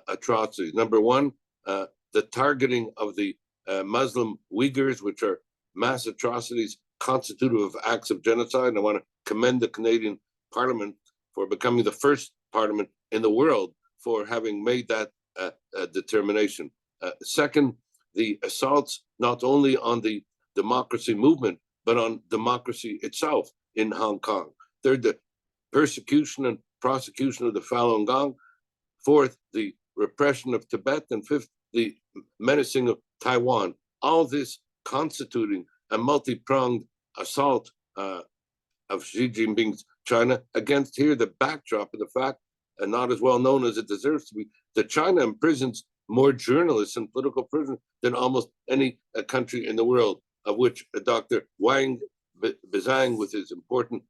atrocities. Number 1, the targeting of the Muslim Uyghurs, which are mass atrocities constitutive of acts of genocide. And I want to commend the Canadian Parliament for becoming the first parliament in the world for having made that determination. Second, the assaults not only on the democracy movement, but on democracy itself in Hong Kong. Third, the persecution and prosecution of the Falun Gong. Fourth, the repression of Tibet. And fifth, the menacing of Taiwan. All this constituting a multi-pronged assault of Xi Jinping's China against here the backdrop of the fact, and not as well known as it deserves to be, that China imprisons more journalists and political prisoners than almost any country in the world, of which Dr. Wang Bizhang, with his important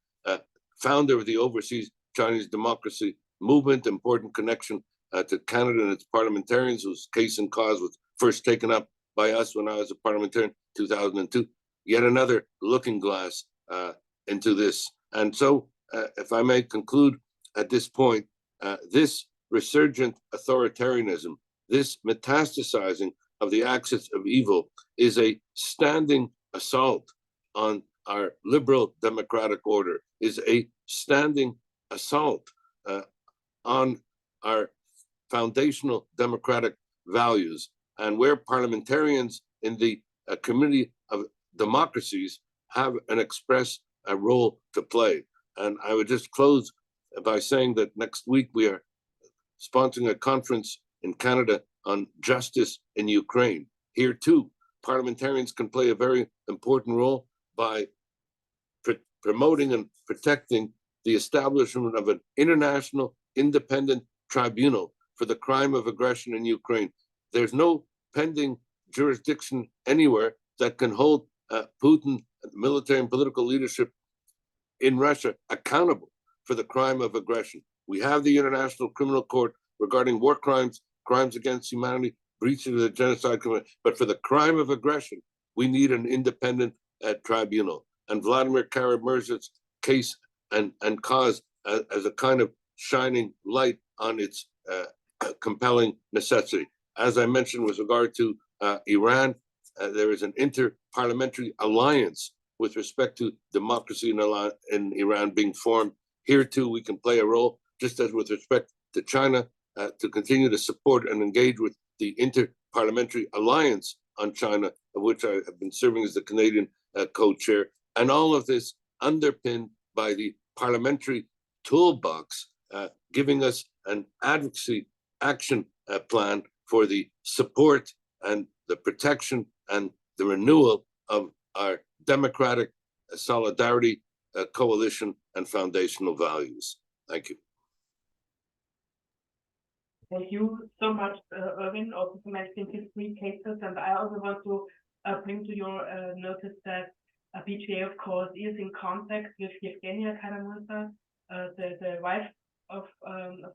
founder of the Overseas Chinese Democracy Movement, important connection to Canada and its parliamentarians, whose case and cause was first taken up by us when I was a parliamentarian in 2002. Yet another looking glass into this. And so, if I may conclude at this point, this resurgent authoritarianism, this metastasizing of the axis of evil is a standing assault on our liberal democratic order, is a standing assault on our foundational democratic values. And where parliamentarians in the community of democracies have an express role to play. And I would just close by saying that next week we are sponsoring a conference in Canada on justice in Ukraine. Here too, parliamentarians can play a very important role by promoting and protecting the establishment of an international independent tribunal for the crime of aggression in Ukraine. There's no pending jurisdiction anywhere that can hold Putin, military and political leadership in Russia accountable for the crime of aggression. We have the International Criminal Court regarding war crimes, crimes against humanity, breaches of the Genocide Convention, but for the crime of aggression, we need an independent tribunal. And Vladimir Kara-Murzov's case and cause as a kind of shining light on its compelling necessity. As I mentioned with regard to Iran, there is an inter-parliamentary alliance with respect to democracy in Iran being formed. Here too, we can play a role, just as with respect to China, to continue to support and engage with the inter-parliamentary alliance on China, of which I have been serving as the Canadian co-chair. And all of this underpinned by the parliamentary toolbox, giving us an advocacy action plan for the support and the protection and the renewal of our democratic solidarity coalition and foundational values. Thank you. Thank you so much, Erwin, also for mentioning his 3 cases. And I also want to bring to your notice that PGA, of course, is in contact with Yevgenia Kara-Murza, the wife of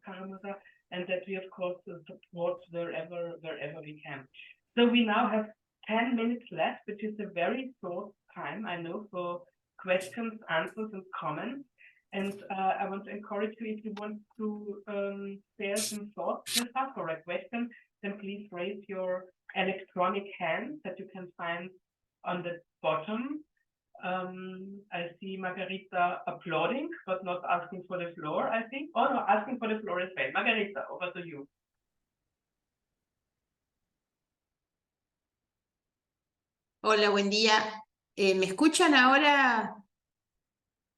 Kara-Murza, and that we, of course, support wherever we can. So we now have 10 minutes left, which is a very short time, I know, for questions, answers, and comments. And I want to encourage you, if you want to share some thoughts with us or a question, then please raise your electronic hand that you can find on the bottom. I see Margarita applauding, but not asking for the floor, I think. Oh, no, asking for the floor as well. Margarita, over to you. Hola, buen día. ¿Me escuchan ahora?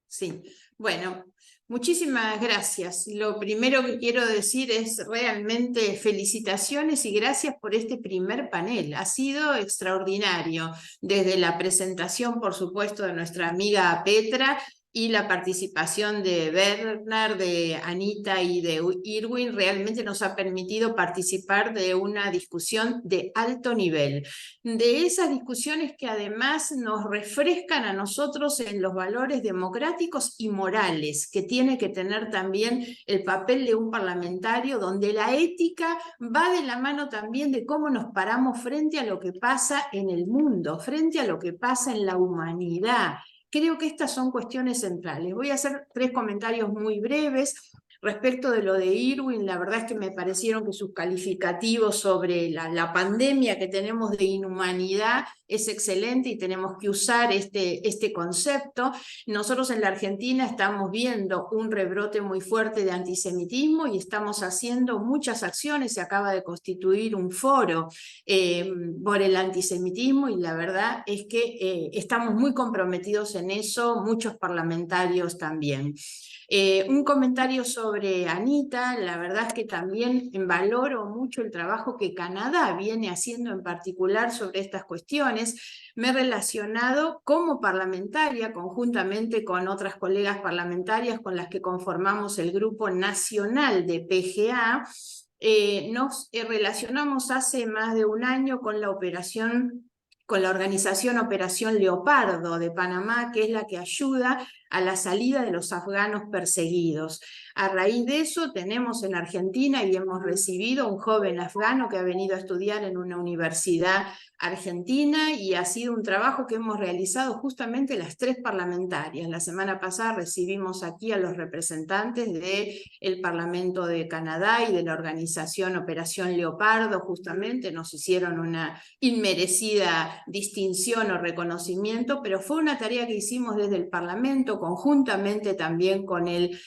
Sí. Bueno, muchísimas gracias. Lo primero que quiero decir es realmente felicitaciones y gracias por este primer panel. Ha sido extraordinario. Desde la presentación, por supuesto, de nuestra amiga Petra y la participación de Bernard, de Anita y de Irwin, realmente nos ha permitido participar de una discusión de alto nivel. De esas discusiones que además nos refrescan a nosotros en los valores democráticos y morales que tiene que tener también el papel de un parlamentario, donde la ética va de la mano también de cómo nos paramos frente a lo que pasa en el mundo, frente a lo que pasa en la humanidad. Creo que estas son cuestiones centrales. Voy a hacer 3 comentarios muy breves. Respecto de lo de Irwin, la verdad es que me parecieron que sus calificativos sobre la pandemia que tenemos de inhumanidad es excelente y tenemos que usar este concepto. Nosotros en la Argentina estamos viendo un rebrote muy fuerte de antisemitismo y estamos haciendo muchas acciones. Se acaba de constituir un foro por el antisemitismo y la verdad es que estamos muy comprometidos en eso, muchos parlamentarios también. Un comentario sobre Anita, la verdad es que también valoro mucho el trabajo que Canadá viene haciendo en particular sobre estas cuestiones. Me he relacionado como parlamentaria, conjuntamente con otras colegas parlamentarias con las que conformamos el Grupo Nacional de PGA. Nos relacionamos hace más de un año con la organización Operación Leopardo de Panamá, que es la que ayuda a la salida de los afganos perseguidos. A raíz de eso tenemos en Argentina y hemos recibido un joven afgano que ha venido a estudiar en una universidad argentina y ha sido un trabajo que hemos realizado justamente las 3 parlamentarias. La semana pasada recibimos aquí a los representantes del Parlamento de Canadá y de la organización Operación Leopardo, justamente nos hicieron una inmerecida distinción o reconocimiento, pero fue una tarea que hicimos desde el Parlamento, conjuntamente también con el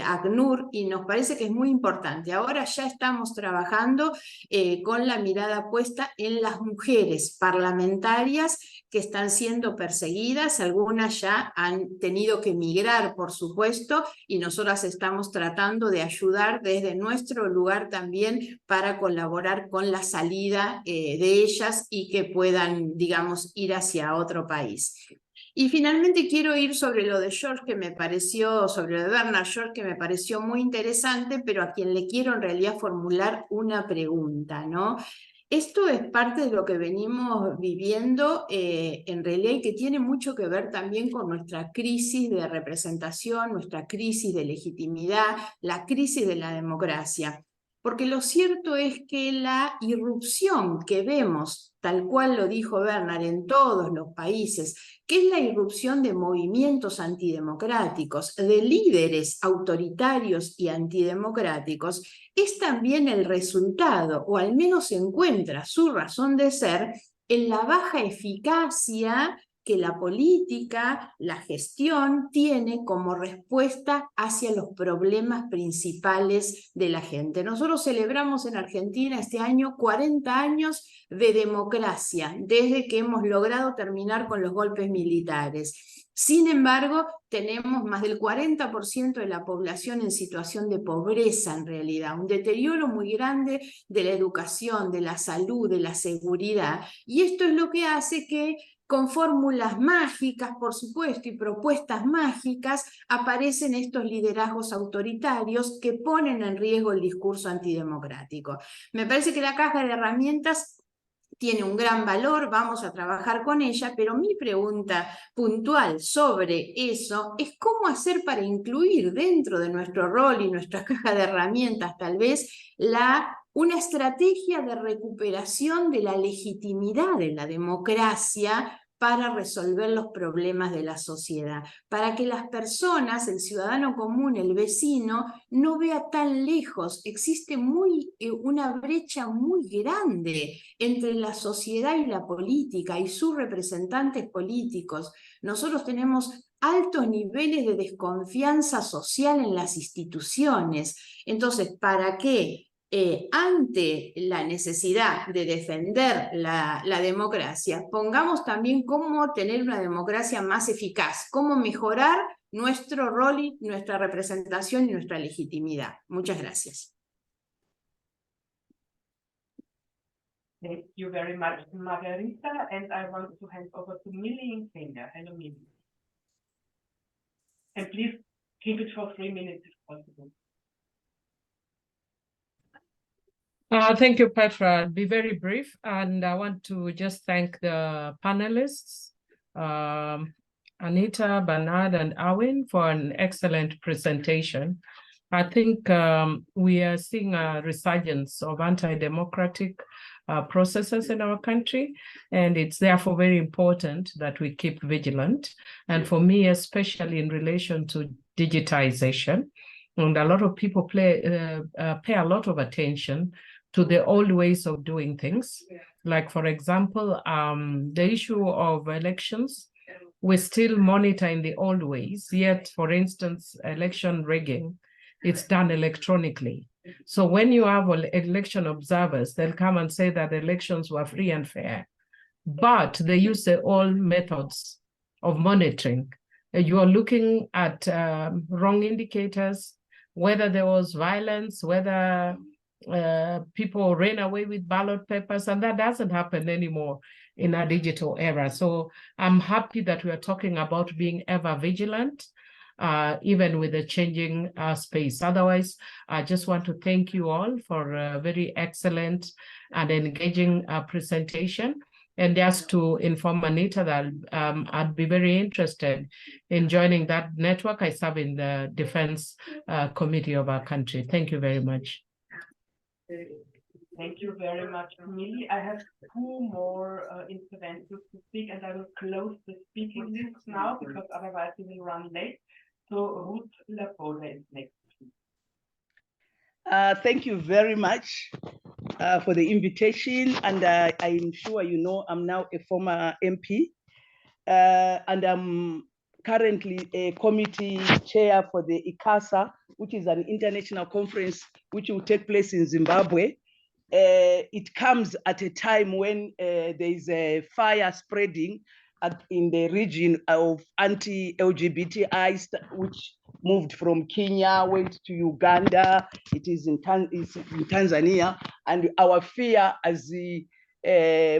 ACNUR, y nos parece que es muy importante. Ahora ya estamos trabajando con la mirada puesta en las mujeres parlamentarias que están siendo perseguidas, algunas ya han tenido que emigrar, por supuesto, y nosotras estamos tratando de ayudar desde nuestro lugar también para colaborar con la salida de ellas y que puedan, digamos, ir hacia otro país. Y finalmente quiero ir sobre lo de George, que me pareció, sobre lo de Bernard George, que me pareció muy interesante, pero a quien le quiero en realidad formular una pregunta, ¿no? Esto es parte de lo que venimos viviendo en realidad y que tiene mucho que ver también con nuestra crisis de representación, nuestra crisis de legitimidad, la crisis de la democracia. Porque lo cierto es que la irrupción que vemos, tal cual lo dijo Bernard, en todos los países, que es la irrupción de movimientos antidemocráticos, de líderes autoritarios y antidemocráticos, es también el resultado, o al menos encuentra su razón de ser, en la baja eficacia que la política, la gestión tiene como respuesta hacia los problemas principales de la gente. Nosotros celebramos en Argentina este año 40 años de democracia, desde que hemos logrado terminar con los golpes militares. Sin embargo, tenemos más del 40% de la población en situación de pobreza en realidad, un deterioro muy grande de la educación, de la salud, de la seguridad, y esto es lo que hace que con fórmulas mágicas, por supuesto, y propuestas mágicas, aparecen estos liderazgos autoritarios que ponen en riesgo el discurso antidemocrático. Me parece que la caja de herramientas tiene un gran valor, vamos a trabajar con ella, pero mi pregunta puntual sobre eso es cómo hacer para incluir dentro de nuestro rol y nuestra caja de herramientas, tal vez, una estrategia de recuperación de la legitimidad de la democracia para resolver los problemas de la sociedad, para que las personas, el ciudadano común, el vecino, no vea tan lejos. Existe una brecha muy grande entre la sociedad y la política y sus representantes políticos. Nosotros tenemos altos niveles de desconfianza social en las instituciones. Entonces, ¿para qué? Ante la necesidad de defender la democracia, pongamos también cómo tener una democracia más eficaz, cómo mejorar nuestro rol y nuestra representación y nuestra legitimidad. Muchas gracias. Thank you very much, Margarita, and I want to hand over to Millie in Kenya. Hello, Millie. And please keep it for 3 minutes if possible. Thank you, Petra. I'll be very brief, and I want to just thank the panelists, Anita, Bernard, and Arwin, for an excellent presentation. I think we are seeing a resurgence of anti-democratic processes in our country, and it's therefore very important that we keep vigilant. And for me, especially in relation to digitization, And a lot of people pay a lot of attention to the old ways of doing things. Like, for example, the issue of elections, we still monitor in the old ways, yet, for instance, election rigging, it's done electronically. So when you have election observers, they'll come and say that elections were free and fair, but they use the old methods of monitoring. You are looking at wrong indicators, whether there was violence, whether people ran away with ballot papers, and that doesn't happen anymore in a digital era. So I'm happy that we are talking about being ever vigilant, even with the changing space. Otherwise, I just want to thank you all for a very excellent and engaging presentation. And just to inform Anita that I'd be very interested in joining that network. I serve in the Defense Committee of our country. Thank you very much. Thank you very much, Millie. I have 2 more interventions to speak, and I will close the speaking list now because otherwise we will run late. So Ruth Lapone is next. Thank you very much for the invitation, and I'm sure you know I'm now a former MP, and I'm currently a committee chair for the ICASA, which is an international conference which will take place in Zimbabwe. It comes at a time when there is a fire spreading in the region of anti-LGBTI, which moved from Kenya, went to Uganda, it is in Tanzania, and our fear as the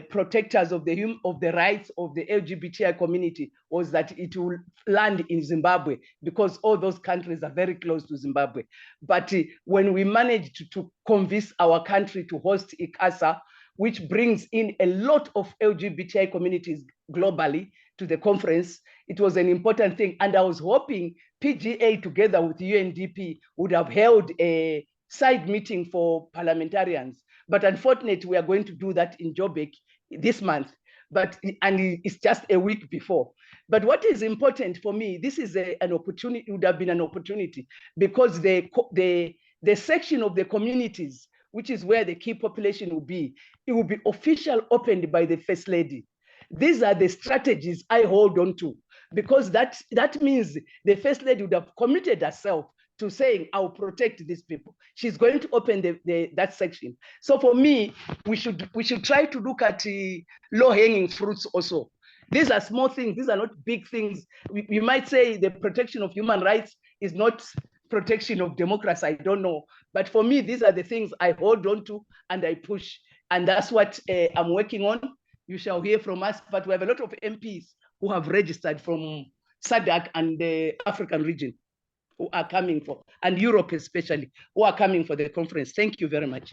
protectors of the rights of the LGBTI community was that it will land in Zimbabwe because all those countries are very close to Zimbabwe. But when we managed to convince our country to host ICASA, which brings in a lot of LGBTI communities globally to the conference, it was an important thing. And I was hoping PGA together with UNDP would have held a side meeting for parliamentarians. But unfortunately, we are going to do that in Joburg this month, and it's just a week before. But what is important for me, this is an opportunity, it would have been an opportunity, because the section of the communities, which is where the key population will be, it will be officially opened by the First Lady. These are the strategies I hold on to, because that means the First Lady would have committed herself to saying, I'll protect these people. She's going to open that section. So for me, we should try to look at low-hanging fruits also. These are small things, these are not big things. We might say the protection of human rights is not protection of democracy, I don't know. But for me, these are the things I hold on to and I push. And that's what I'm working on. You shall hear from us, but we have a lot of MPs who have registered from SADC and the African region who are coming for, and Europe especially, who are coming for the conference. Thank you very much.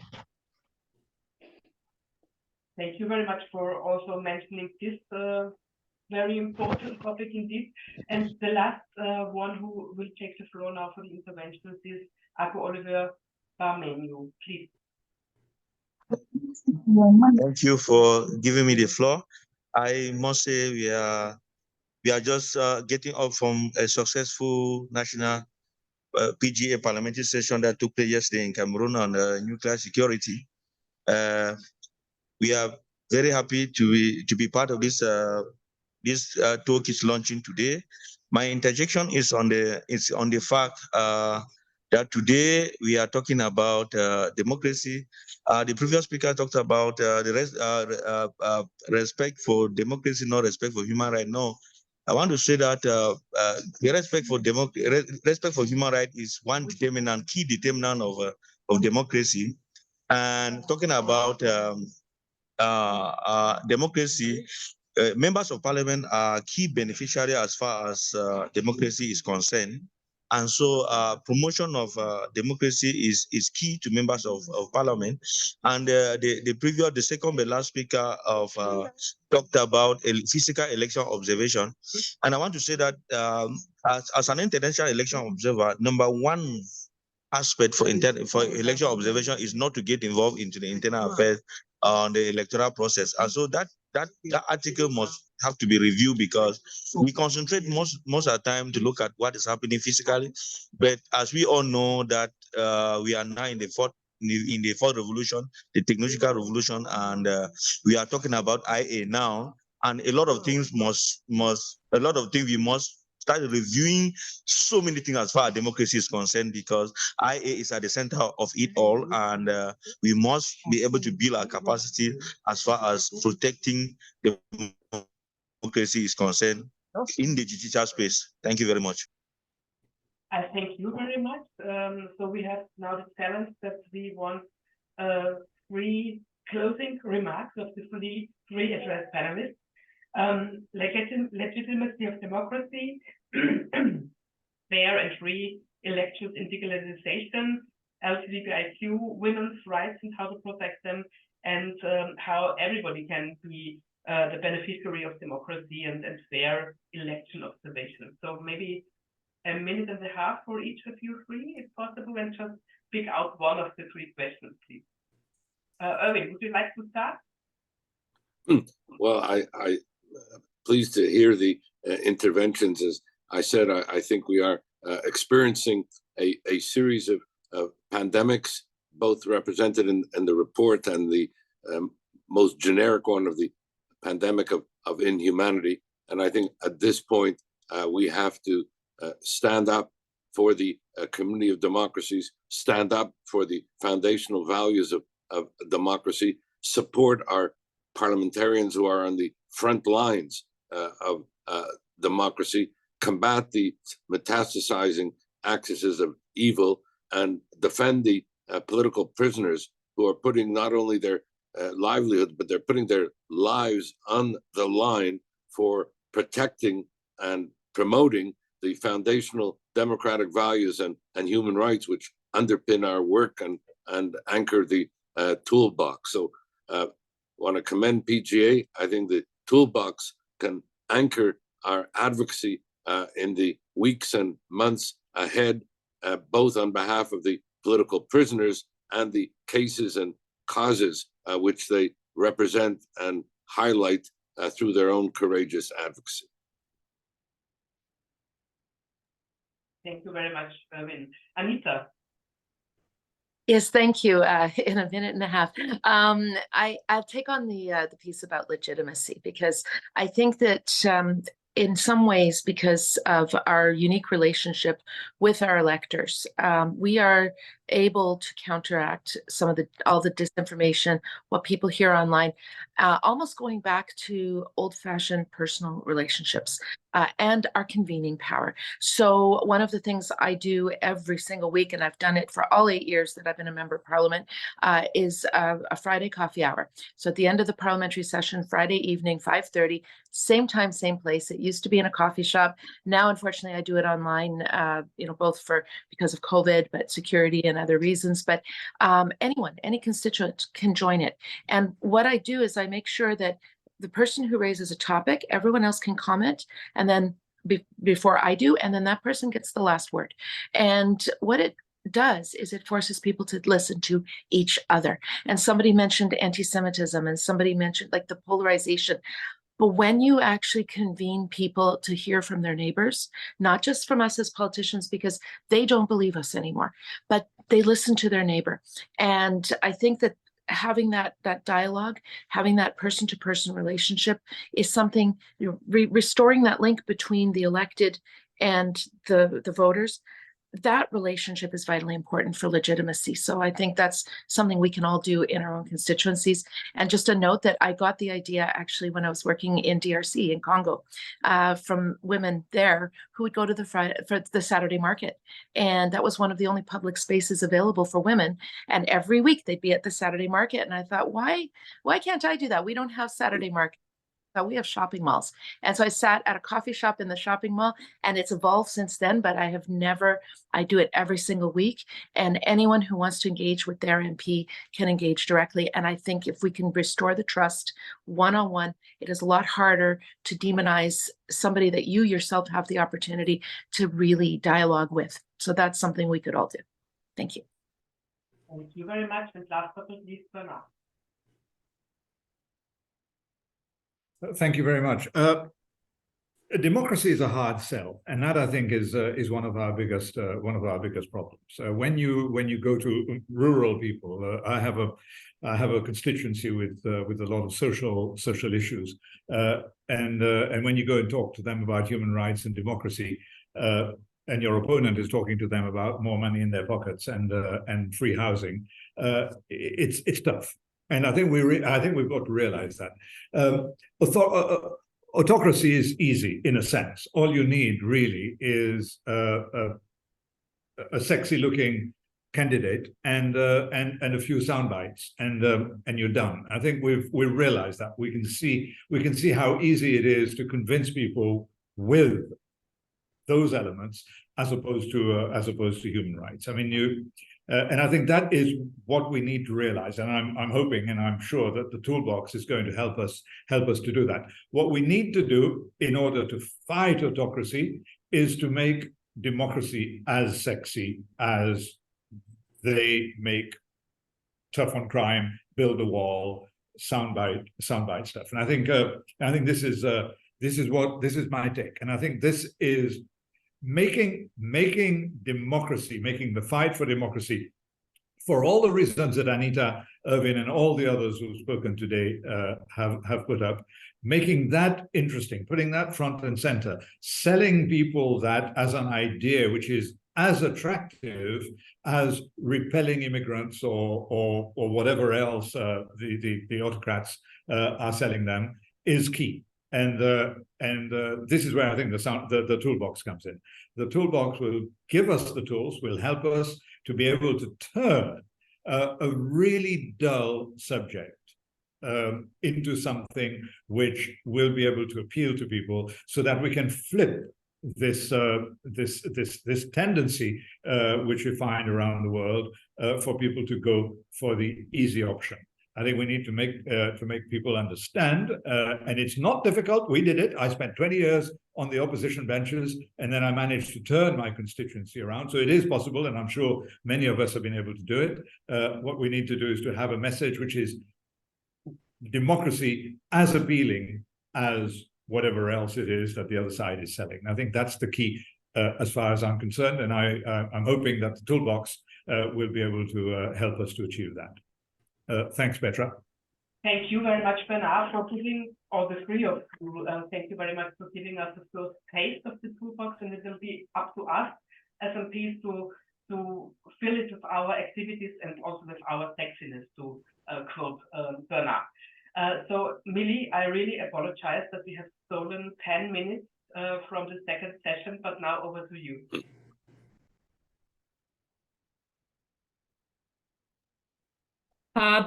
Thank you very much for also mentioning this very important topic indeed. And the last one who will take the floor now for the interventions is Ako Oliver Barmenu. Please. Thank you for giving me the floor. I must say we are just getting up from a successful national PGA parliamentary session that took place yesterday in Cameroon on nuclear security. We are very happy to be part of this talk is launching today. My interjection is on the fact that today we are talking about democracy. The previous speaker talked about respect for democracy, not respect for human rights. No, I want to say that the respect for human rights is one key determinant of democracy. And talking about democracy, members of parliament are key beneficiaries as far as democracy is concerned. And so promotion of democracy is key to members of parliament. And the second to last speaker talked about physical election observation. And I want to say that as an international election observer, number one aspect for election observation is not to get involved into the internal affairs on the electoral process. And so that that article must have to be reviewed because we concentrate most of the time to look at what is happening physically. But as we all know that we are now in the fourth revolution, the technological revolution, and we are talking about IA now, and a lot of things we must start reviewing so many things as far as democracy is concerned, because IA is at the center of it all, and we must be able to build our capacity as far as protecting democracy is concerned in the digital space. Thank you very much. I thank you very much. So we have now the challenge that we want 3 closing remarks of the 3 address panelists. Legitimacy of democracy, fair and free elections in digitalization, LGBTIQ, women's rights and how to protect them, and how everybody can be the beneficiary of democracy and fair election observation. So maybe a minute and a half for each of you 3, if possible, and just pick out one of the 3 questions, please. Erwin, would you like to start? Well, I pleased to hear the interventions. As I said, I think we are experiencing a series of pandemics, both represented in the report, and the most generic one of the pandemic of inhumanity. And I think at this point, we have to stand up for the community of democracies, stand up for the foundational values of democracy, support our parliamentarians who are on the front lines of democracy, combat the metastasizing axes of evil, and defend the political prisoners who are putting not only their livelihoods, but they're putting their lives on the line for protecting and promoting the foundational democratic values and human rights which underpin our work and anchor the toolbox. So want to commend PGA. I think the toolbox can anchor our advocacy in the weeks and months ahead, both on behalf of the political prisoners and the cases and causes which they represent and highlight through their own courageous advocacy. Thank you very much, Erwin. Anita. Yes, thank you. In a minute and a half, I'll take on the piece about legitimacy, because I think that in some ways, because of our unique relationship with our electors, we are able to counteract some of all the disinformation, what people hear online, almost going back to old-fashioned personal relationships and our convening power. So one of the things I do every single week, and I've done it for all 8 years that I've been a member of Parliament, is a Friday coffee hour. So at the end of the parliamentary session, Friday evening, 5:30, same time, same place. It used to be in a coffee shop. Now, unfortunately, I do it online, both because of COVID, but security and other reasons. But anyone, any constituent can join it. And what I do is I make sure that the person who raises a topic, everyone else can comment, and then before I do, and then that person gets the last word. And what it does is it forces people to listen to each other. And somebody mentioned anti-Semitism, and somebody mentioned like the polarization. But when you actually convene people to hear from their neighbors, not just from us as politicians, because they don't believe us anymore, but they listen to their neighbor. And I think that having that dialogue, having that person-to-person relationship is something, restoring that link between the elected and the voters. That relationship is vitally important for legitimacy. So I think that's something we can all do in our own constituencies. And just a note that I got the idea actually when I was working in DRC in Congo from women there who would go to the Saturday market. And that was one of the only public spaces available for women. And every week they'd be at the Saturday market. And I thought, why can't I do that? We don't have Saturday market. We have shopping malls. And so I sat at a coffee shop in the shopping mall, and it's evolved since then, but I do it every single week. And anyone who wants to engage with their MP can engage directly. And I think if we can restore the trust one-on-one, it is a lot harder to demonize somebody that you yourself have the opportunity to really dialogue with. So that's something we could all do. Thank you. Thank you very much. And last but not least, Bernard. Thank you very much. Democracy is a hard sell, and that I think is one of our biggest problems. When you go to rural people, I have a constituency with a lot of social issues, and when you go and talk to them about human rights and democracy, and your opponent is talking to them about more money in their pockets and free housing, it's tough. And I think we've got to realize that. Autocracy is easy in a sense. All you need really is a sexy-looking candidate and a few sound bites, and you're done. I think we've realized that. We can see how easy it is to convince people with those elements as opposed to human rights. I mean, and I think that is what we need to realize, and I'm hoping and I'm sure that the toolbox is going to help us to do that. What we need to do in order to fight autocracy is to make democracy as sexy as they make tough on crime, build a wall, soundbite stuff. And I think this is my take, and I think this is making democracy, making the fight for democracy, for all the reasons that Anita, Irvin, and all the others who've spoken today have put up, making that interesting, putting that front and center, selling people that as an idea which is as attractive as repelling immigrants or whatever else the autocrats are selling them, is key. And this is where I think the toolbox comes in. The toolbox will give us the tools, will help us to be able to turn a really dull subject into something which will be able to appeal to people, so that we can flip this tendency which we find around the world for people to go for the easy option. I think we need to make people understand, and it's not difficult. We did it. I spent 20 years on the opposition benches, and then I managed to turn my constituency around. So it is possible, and I'm sure many of us have been able to do it. What we need to do is to have a message which is democracy as appealing as whatever else it is that the other side is selling. I think that's the key as far as I'm concerned, and I'm hoping that the toolbox will be able to help us to achieve that. Thanks, Petra. Thank you very much, Bernard, for giving, all the three of you, thank you very much for giving us the first taste of the toolbox, and it will be up to us as MPs to fill it with our activities and also with our sexiness, to quote Bernard. So, Millie, I really apologize that we have stolen 10 minutes from the second session, but now over to you.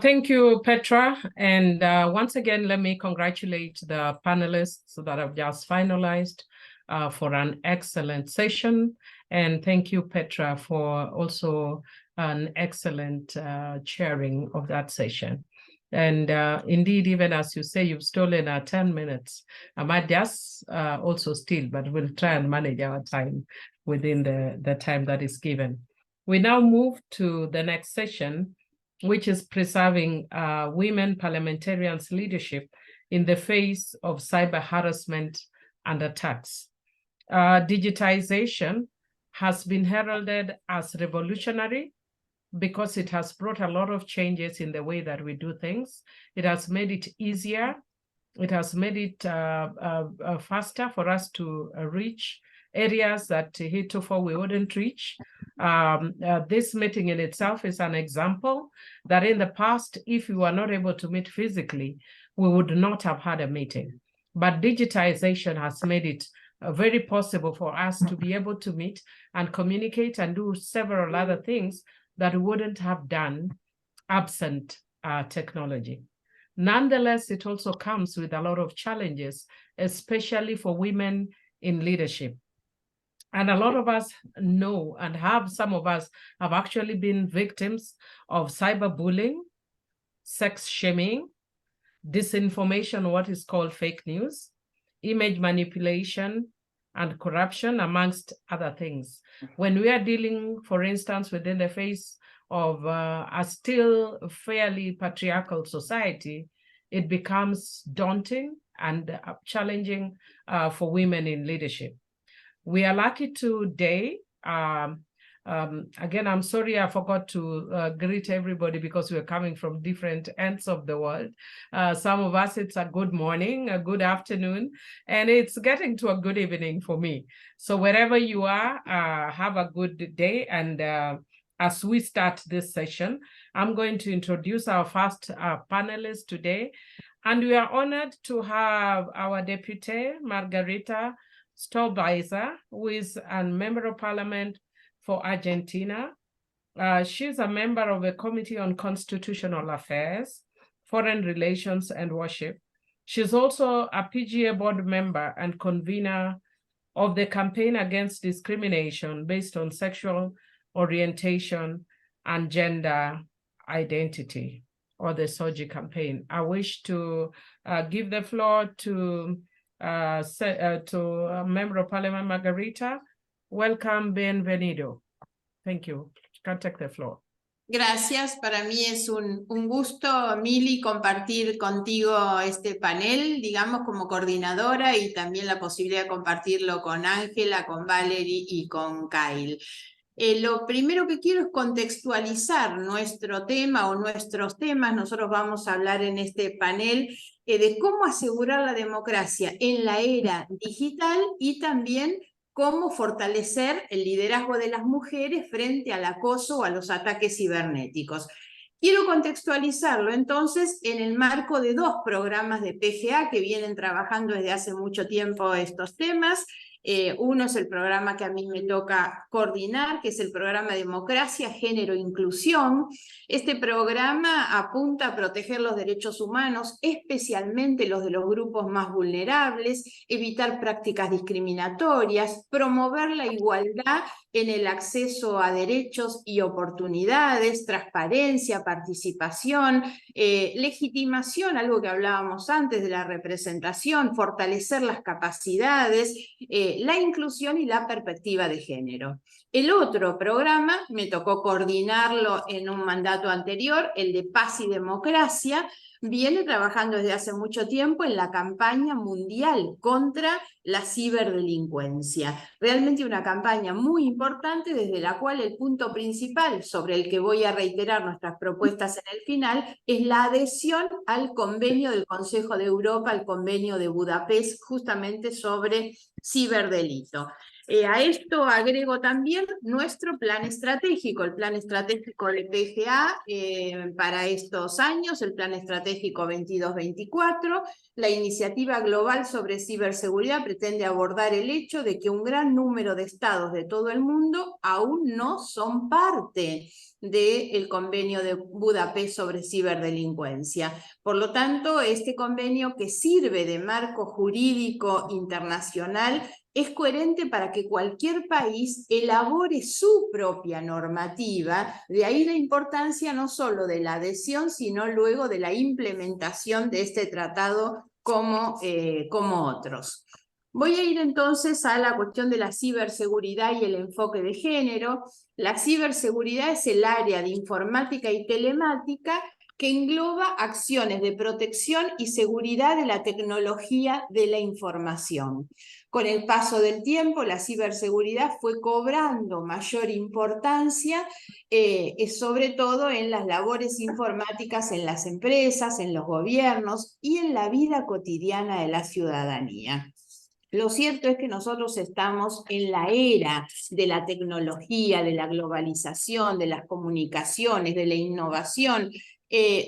Thank you, Petra. And once again, let me congratulate the panelists that have just finalized for an excellent session. And thank you, Petra, for also an excellent chairing of that session. And indeed, even as you say, you've stolen our 10 minutes. I might just also steal, but we'll try and manage our time within the time that is given. We now move to the next session, which is preserving women parliamentarians' leadership in the face of cyber harassment and attacks. Digitization has been heralded as revolutionary because it has brought a lot of changes in the way that we do things. It has made it easier. It has made it faster for us to reach areas that heretofore we wouldn't reach. This meeting in itself is an example that in the past, if we were not able to meet physically, we would not have had a meeting. But digitization has made it very possible for us to be able to meet and communicate and do several other things that we wouldn't have done absent technology. Nonetheless, it also comes with a lot of challenges, especially for women in leadership. And a lot of us know, and some of us have actually been victims of cyberbullying, sex shaming, disinformation, what is called fake news, image manipulation, and corruption, amongst other things. When we are dealing, for instance, within the face of a still fairly patriarchal society, it becomes daunting and challenging for women in leadership. We are lucky today. Again, I'm sorry I forgot to greet everybody because we're coming from different ends of the world. Some of us, it's a good morning, a good afternoon, and it's getting to a good evening for me. So wherever you are, have a good day. And as we start this session, I'm going to introduce our first panelist today. And we are honored to have our Deputy, Margarita Stolbizer, who is a member of parliament for Argentina. She's a member of the Committee on Constitutional Affairs, Foreign Relations and Worship. She's also a PGA board member and convener of the Campaign Against Discrimination Based on Sexual Orientation and Gender Identity, or the SOGI campaign. I wish to give the floor to a member of Parliament, Margarita. Welcome, bienvenido. Thank you. You can take the floor. Gracias, para mí es un gusto, Mili, compartir contigo este panel, digamos, como coordinadora, y también la posibilidad de compartirlo con Ángela, con Valerie y con Kyle. Lo primero que quiero es contextualizar nuestro tema o nuestros temas. Nosotros vamos a hablar en este panel de cómo asegurar la democracia en la era digital y también cómo fortalecer el liderazgo de las mujeres frente al acoso o a los ataques cibernéticos. Quiero contextualizarlo entonces en el marco de dos programas de PGA que vienen trabajando desde hace mucho tiempo estos temas. Uno es el programa que a mí me toca coordinar, que es el programa Democracia, Género e Inclusión. Este programa apunta a proteger los derechos humanos, especialmente los de los grupos más vulnerables, evitar prácticas discriminatorias, promover la igualdad en el acceso a derechos y oportunidades, transparencia, participación, legitimación, algo que hablábamos antes de la representación, fortalecer las capacidades, la inclusión y la perspectiva de género. El otro programa, me tocó coordinarlo en un mandato anterior, el de Paz y Democracia, viene trabajando desde hace mucho tiempo en la campaña mundial contra la ciberdelincuencia. Realmente una campaña muy importante desde la cual el punto principal sobre el que voy a reiterar nuestras propuestas en el final es la adhesión al convenio del Consejo de Europa, al convenio de Budapest, justamente sobre ciberdelito. A esto agrego también nuestro plan estratégico, el plan estratégico de PGA para estos años, el plan estratégico 22-24. La iniciativa global sobre ciberseguridad pretende abordar el hecho de que un gran número de estados de todo el mundo aún no son parte del convenio de Budapest sobre ciberdelincuencia. Por lo tanto, este convenio, que sirve de marco jurídico internacional, es coherente para que cualquier país elabore su propia normativa. De ahí la importancia no solo de la adhesión, sino luego de la implementación de este tratado como otros. Voy a ir entonces a la cuestión de la ciberseguridad y el enfoque de género. La ciberseguridad es el área de informática y telemática que engloba acciones de protección y seguridad de la tecnología de la información. Con el paso del tiempo, la ciberseguridad fue cobrando mayor importancia, sobre todo en las labores informáticas en las empresas, en los gobiernos y en la vida cotidiana de la ciudadanía. Lo cierto es que nosotros estamos en la era de la tecnología, de la globalización, de las comunicaciones, de la innovación,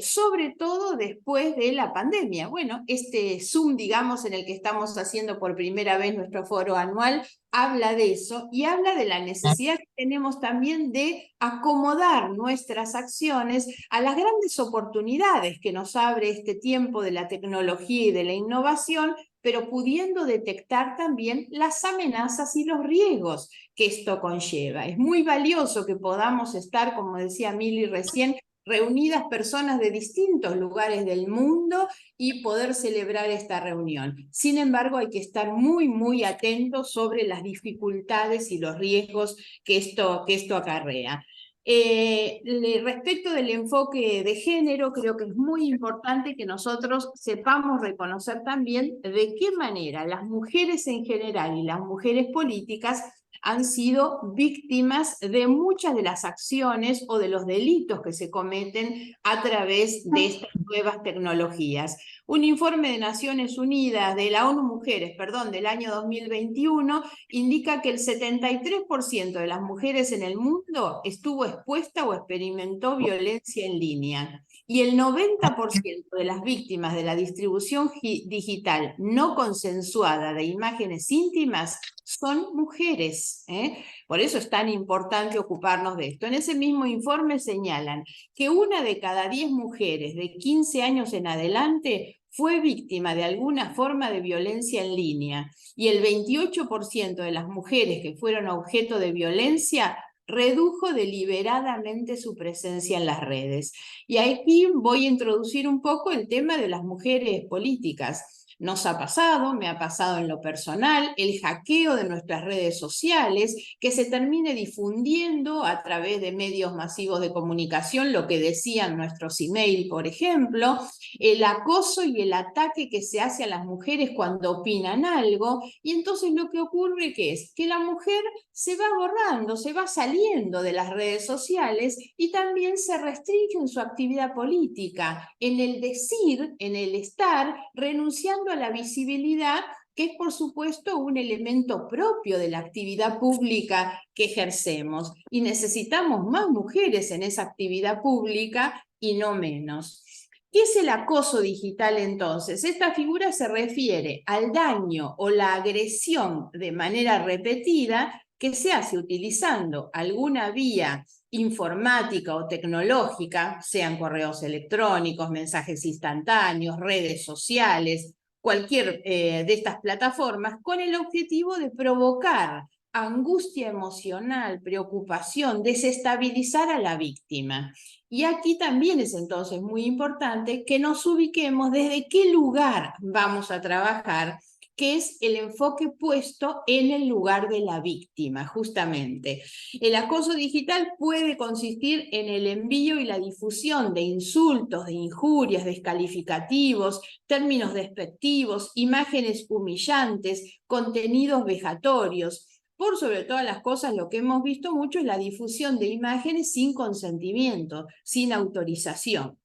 sobre todo después de la pandemia. Bueno, este Zoom, digamos, en el que estamos haciendo por primera vez nuestro foro anual, habla de eso y habla de la necesidad que tenemos también de acomodar nuestras acciones a las grandes oportunidades que nos abre este tiempo de la tecnología y de la innovación, pero pudiendo detectar también las amenazas y los riesgos que esto conlleva. Es muy valioso que podamos estar, como decía Mili recién, reunidas personas de distintos lugares del mundo y poder celebrar esta reunión. Sin embargo, hay que estar muy, muy atentos sobre las dificultades y los riesgos que esto acarrea. Respecto del enfoque de género, creo que es muy importante que nosotros sepamos reconocer también de qué manera las mujeres en general y las mujeres políticas han sido víctimas de muchas de las acciones o de los delitos que se cometen a través de estas nuevas tecnologías. Un informe de Naciones Unidas, de la ONU Mujeres, perdón, del año 2021, indica que el 73% de las mujeres en el mundo estuvo expuesta o experimentó violencia en línea. Y el 90% de las víctimas de la distribución digital no consensuada de imágenes íntimas son mujeres, ¿eh? Por eso es tan importante ocuparnos de esto. En ese mismo informe señalan que 1 de cada 10 mujeres de 15 años en adelante fue víctima de alguna forma de violencia en línea, y el 28% de las mujeres que fueron objeto de violencia redujo deliberadamente su presencia en las redes. Y aquí voy a introducir un poco el tema de las mujeres políticas. Nos ha pasado, me ha pasado en lo personal, el hackeo de nuestras redes sociales, que se termine difundiendo a través de medios masivos de comunicación, lo que decían nuestros email, por ejemplo, el acoso y el ataque que se hace a las mujeres cuando opinan algo, y entonces lo que ocurre que es que la mujer se va borrando, se va saliendo de las redes sociales y también se restringe en su actividad política, en el decir, en el estar, renunciando a la visibilidad, que es por supuesto un elemento propio de la actividad pública que ejercemos. Y necesitamos más mujeres en esa actividad pública y no menos. ¿Qué es el acoso digital entonces? Esta figura se refiere al daño o la agresión de manera repetida que se hace utilizando alguna vía informática o tecnológica, sean correos electrónicos, mensajes instantáneos, redes sociales, cualquier de estas plataformas, con el objetivo de provocar angustia emocional, preocupación, desestabilizar a la víctima. Y aquí también es entonces muy importante que nos ubiquemos desde qué lugar vamos a trabajar, que es el enfoque puesto en el lugar de la víctima, justamente. El acoso digital puede consistir en el envío y la difusión de insultos, de injurias, descalificativos, términos despectivos, imágenes humillantes, contenidos vejatorios. Por sobre todas las cosas, lo que hemos visto mucho es la difusión de imágenes sin consentimiento, sin autorización.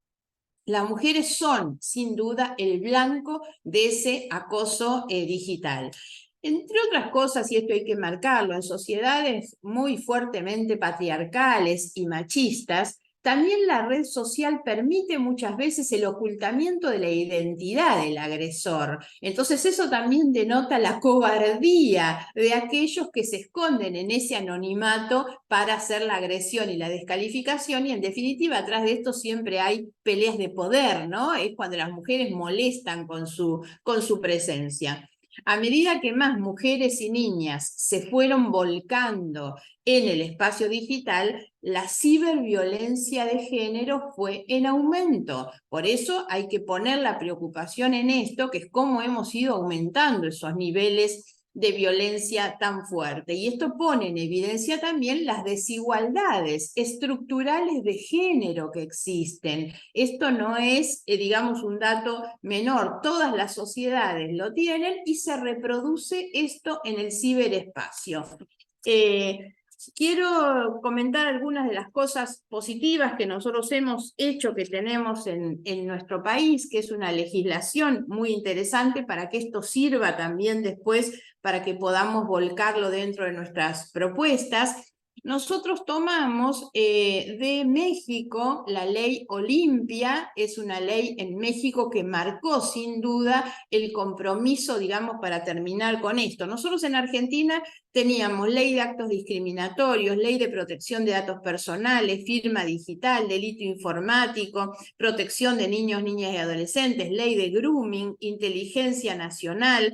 Las mujeres son, sin duda, el blanco de ese acoso digital. Entre otras cosas, y esto hay que marcarlo, en sociedades muy fuertemente patriarcales y machistas, también la red social permite muchas veces el ocultamiento de la identidad del agresor. Entonces eso también denota la cobardía de aquellos que se esconden en ese anonimato para hacer la agresión y la descalificación, y en definitiva atrás de esto siempre hay peleas de poder, ¿no? Es cuando las mujeres molestan con su presencia. A medida que más mujeres y niñas se fueron volcando en el espacio digital, la ciberviolencia de género fue en aumento. Por eso hay que poner la preocupación en esto, que es cómo hemos ido aumentando esos niveles de violencia tan fuerte. Y esto pone en evidencia también las desigualdades estructurales de género que existen. Esto no es, digamos, un dato menor. Todas las sociedades lo tienen y se reproduce esto en el ciberespacio. Quiero comentar algunas de las cosas positivas que nosotros hemos hecho, que tenemos en nuestro país, que es una legislación muy interesante para que esto sirva también después para que podamos volcarlo dentro de nuestras propuestas. Nosotros tomamos de México la ley Olimpia, es una ley en México que marcó sin duda el compromiso, digamos, para terminar con esto. Nosotros en Argentina teníamos ley de actos discriminatorios, ley de protección de datos personales, firma digital, delito informático, protección de niños, niñas y adolescentes, ley de grooming, inteligencia nacional.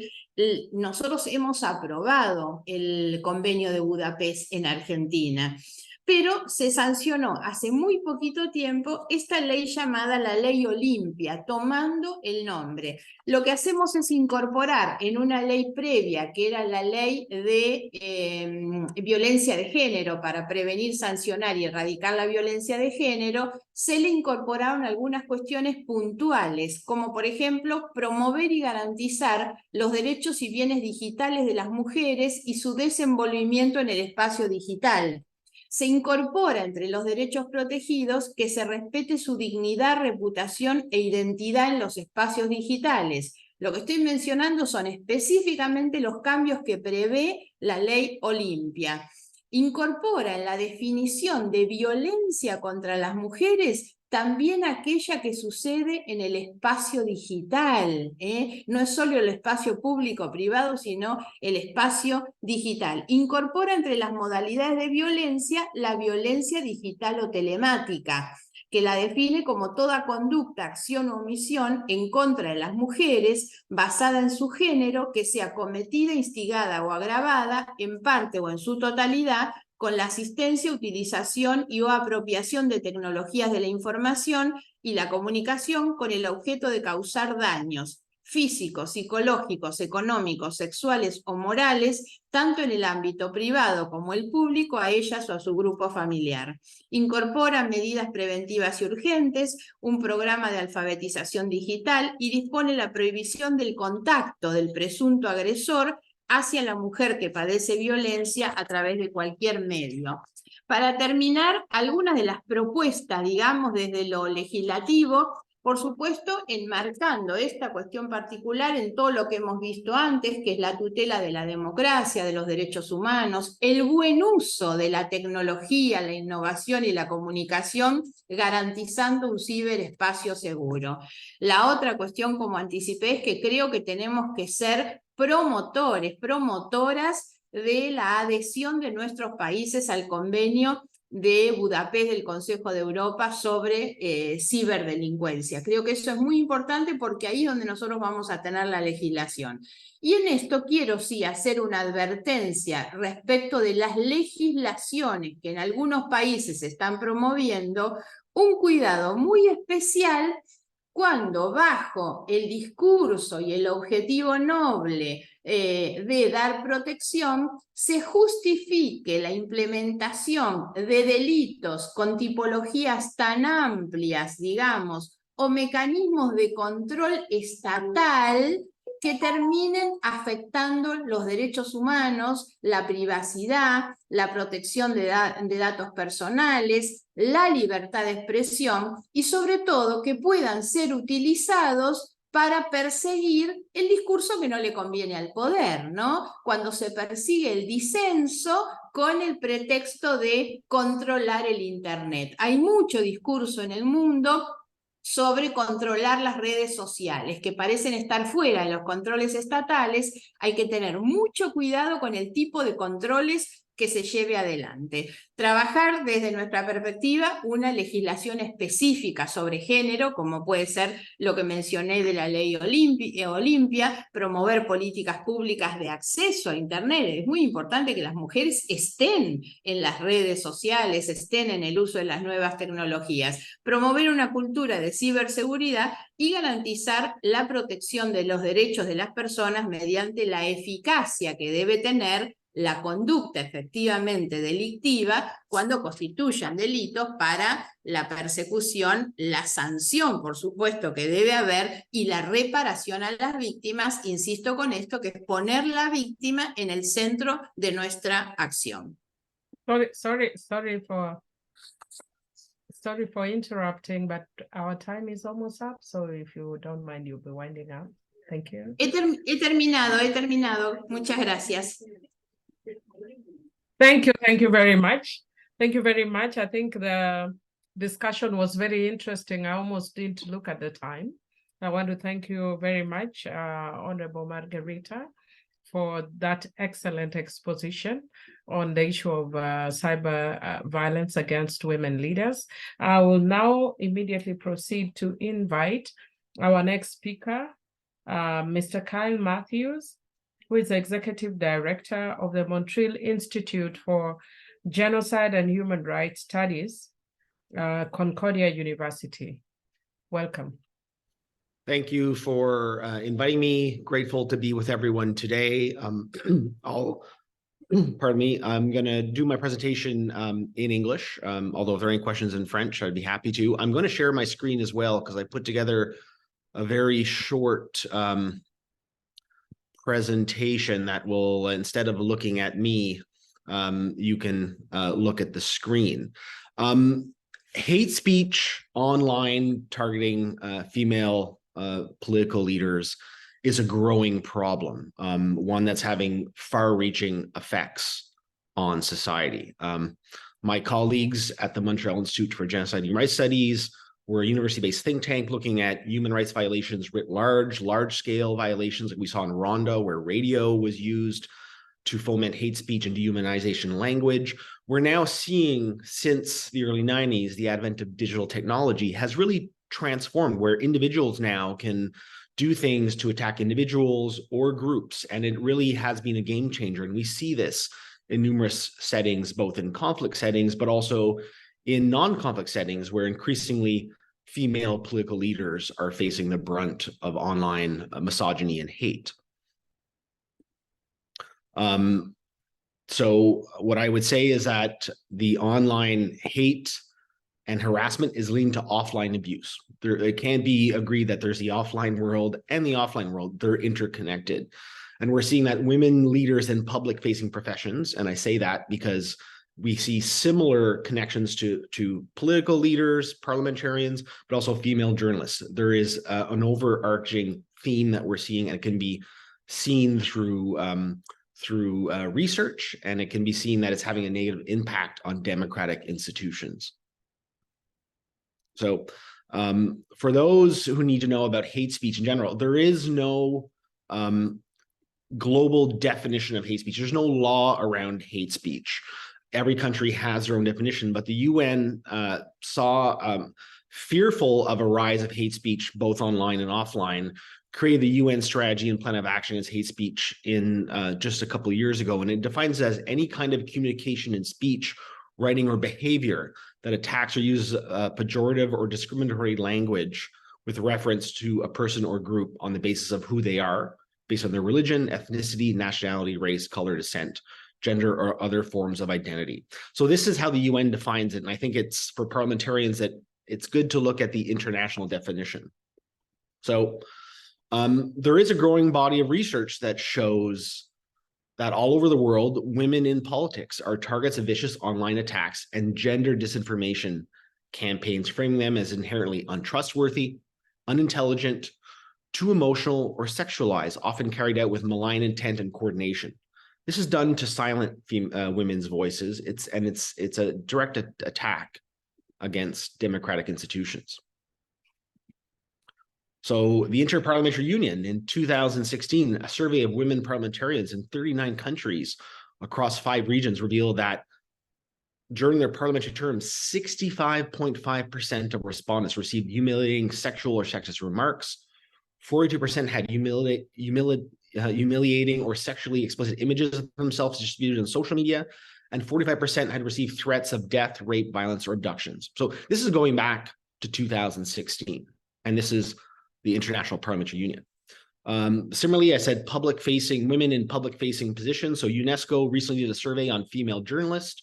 Nosotros hemos aprobado el convenio de Budapest en Argentina. pero se sancionó hace muy poquito tiempo esta ley llamada la Ley Olimpia, tomando el nombre. Lo que hacemos es incorporar en una ley previa, que era la ley de violencia de género, para prevenir, sancionar y erradicar la violencia de género, se le incorporaron algunas cuestiones puntuales, como por ejemplo promover y garantizar los derechos y bienes digitales de las mujeres y su desenvolvimiento en el espacio digital. Se incorpora entre los derechos protegidos que se respete su dignidad, reputación e identidad en los espacios digitales. Lo que estoy mencionando son específicamente los cambios que prevé la Ley Olimpia. Incorpora en la definición de violencia contra las mujeres también aquella que sucede en el espacio digital, ¿eh? No es solo el espacio público-privado, sino el espacio digital. Incorpora entre las modalidades de violencia la violencia digital o telemática, que la define como toda conducta, acción o omisión en contra de las mujeres basada en su género que sea cometida, instigada o agravada en parte o en su totalidad con la asistencia, utilización y o apropiación de tecnologías de la información y la comunicación con el objeto de causar daños físicos, psicológicos, económicos, sexuales o morales, tanto en el ámbito privado como el público, a ellas o a su grupo familiar. Incorpora medidas preventivas y urgentes, un programa de alfabetización digital y dispone la prohibición del contacto del presunto agresor hacia la mujer que padece violencia a través de cualquier medio. Para terminar, algunas de las propuestas, digamos, desde lo legislativo, por supuesto, enmarcando esta cuestión particular en todo lo que hemos visto antes, que es la tutela de la democracia, de los derechos humanos, el buen uso de la tecnología, la innovación y la comunicación, garantizando un ciberespacio seguro. La otra cuestión, como anticipé, es que creo que tenemos que ser promotores, promotoras de la adhesión de nuestros países al convenio de Budapest del Consejo de Europa sobre ciberdelincuencia. Creo que eso es muy importante porque ahí es donde nosotros vamos a tener la legislación. Y en esto quiero sí hacer una advertencia respecto de las legislaciones que en algunos países se están promoviendo, un cuidado muy especial cuando bajo el discurso y el objetivo noble de dar protección, se justifique la implementación de delitos con tipologías tan amplias, digamos, o mecanismos de control estatal que terminen afectando los derechos humanos, la privacidad, la protección de datos personales, la libertad de expresión y sobre todo que puedan ser utilizados para perseguir el discurso que no le conviene al poder, ¿no? Cuando se persigue el disenso con el pretexto de controlar el Internet. Hay mucho discurso en el mundo sobre controlar las redes sociales, que parecen estar fuera de los controles estatales. Hay que tener mucho cuidado con el tipo de controles que se lleve adelante. Trabajar desde nuestra perspectiva una legislación específica sobre género, como puede ser lo que mencioné de la Ley Olimpia, promover políticas públicas de acceso a Internet. Es muy importante que las mujeres estén en las redes sociales, estén en el uso de las nuevas tecnologías. Promover una cultura de ciberseguridad y garantizar la protección de los derechos de las personas mediante la eficacia que debe tener la conducta efectivamente delictiva cuando constituyan delitos para la persecución, la sanción, por supuesto, que debe haber, y la reparación a las víctimas, insisto con esto, que es poner la víctima en el centro de nuestra acción. Sorry for interrupting, but our time is almost up, so if you don't mind, you'll be winding up. Thank you. He terminado. Muchas gracias. Thank you very much. Thank you very much. I think the discussion was very interesting. I almost didn't look at the time. I want to thank you very much, Honorable Margarita, for that excellent exposition on the issue of cyber violence against women leaders. I will now immediately proceed to invite our next speaker, Mr. Kyle Matthews, who is Executive Director of the Montreal Institute for Genocide and Human Rights Studies, Concordia University. Welcome. Thank you for inviting me. Grateful to be with everyone today. Pardon me, I'm going to do my presentation in English, although if there are any questions in French, I'd be happy to. I'm going to share my screen as well because I put together a very short presentation that will, instead of looking at me, you can look at the screen. Hate speech online targeting female political leaders is a growing problem, one that's having far-reaching effects on society. My colleagues at the Montreal Institute for Genocide and Human Rights Studies were a university-based think tank looking at human rights violations writ large, large-scale violations like we saw in Rwanda, where radio was used to foment hate speech and dehumanization language. We're now seeing, since the early 90s, the advent of digital technology has really transformed, where individuals now can do things to attack individuals or groups, and it really has been a game changer. And we see this in numerous settings, both in conflict settings, but also in non-conflict settings, where increasingly female political leaders are facing the brunt of online misogyny and hate. So what I would say is that the online hate and harassment is leading to offline abuse. It can be agreed that there's the offline world and the offline world. They're interconnected. And we're seeing that women leaders in public-facing professions, and I say that because we see similar connections to political leaders, parliamentarians, but also female journalists. There is an overarching theme that we're seeing, and it can be seen through research, and it can be seen that it's having a negative impact on democratic institutions. So for those who need to know about hate speech in general, there is no global definition of hate speech. There's no law around hate speech. Every country has their own definition, but the UN saw, fearful of a rise of hate speech, both online and offline, created the UN strategy and plan of action against hate speech in just a couple of years ago. And it defines it as any kind of communication in speech, writing, or behavior that attacks or uses pejorative or discriminatory language with reference to a person or group on the basis of who they are, based on their religion, ethnicity, nationality, race, color, descent, gender, or other forms of identity. So this is how the UN defines it. And I think it's, for parliamentarians, that it's good to look at the international definition. So there is a growing body of research that shows that all over the world, women in politics are targets of vicious online attacks and gender disinformation campaigns, framing them as inherently untrustworthy, unintelligent, too emotional, or sexualized, often carried out with malign intent and coordination. This is done to silent women's voices. It's a direct attack against democratic institutions. So the Inter-Parliamentary Union in 2016, a survey of women parliamentarians in 39 countries across 5 regions revealed that during their parliamentary terms, 65.5% of respondents received humiliating sexual or sexist remarks. 42% had humiliating or sexually explicit images of themselves distributed on social media, and 45% had received threats of death, rape, violence, or abductions. So this is going back to 2016, and this is the International Parliamentary Union. Similarly, I said women in public-facing positions. So UNESCO recently did a survey on female journalists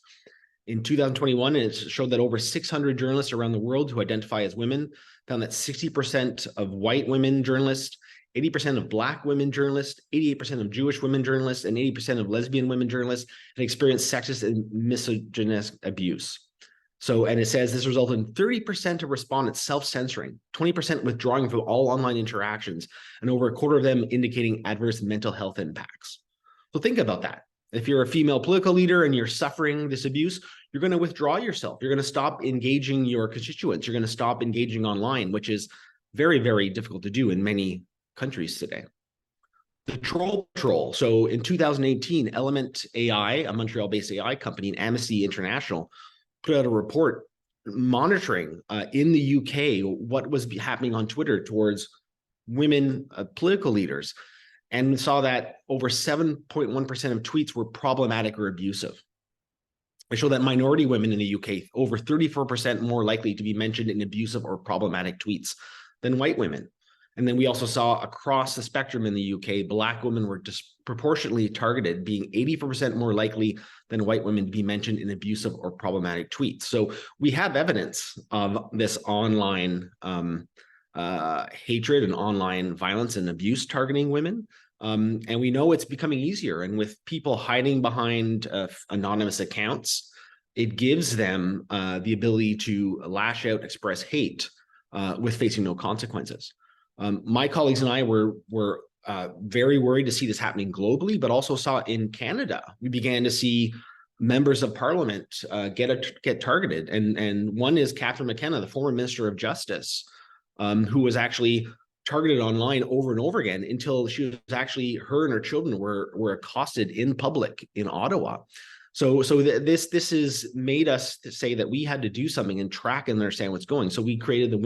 in 2021, and it showed that over 600 journalists around the world who identify as women found that 60% of white women journalists, 80% of Black women journalists, 88% of Jewish women journalists, and 80% of lesbian women journalists had experienced sexist and misogynist abuse. So, and it says this resulted in 30% of respondents self-censoring, 20% withdrawing from all online interactions, and over a quarter of them indicating adverse mental health impacts. So think about that. If you're a female political leader and you're suffering this abuse, you're going to withdraw yourself. You're going to stop engaging your constituents. You're going to stop engaging online, which is very, very difficult to do in many countries today. The troll patrol. So in 2018, Element AI, a Montreal-based AI company, and Amnesty International put out a report monitoring in the UK what was happening on Twitter towards women political leaders, and saw that over 7.1% of tweets were problematic or abusive. They show that minority women in the UK, over 34% more likely to be mentioned in abusive or problematic tweets than white women. And then we also saw across the spectrum in the UK, Black women were disproportionately targeted, being 84% more likely than white women to be mentioned in abusive or problematic tweets. So we have evidence of this online hatred and online violence and abuse targeting women. And we know it's becoming easier. And with people hiding behind anonymous accounts, it gives them the ability to lash out, express hate with facing no consequences. My colleagues and I were very worried to see this happening globally, but also saw it in Canada. We began to see members of parliament get targeted. And one is Catherine McKenna, the former Minister of Justice, who was actually targeted online over and over again until she was actually, her and her children were accosted in public in Ottawa. So this has made us say that we had to do something and track and understand what's going. So we created the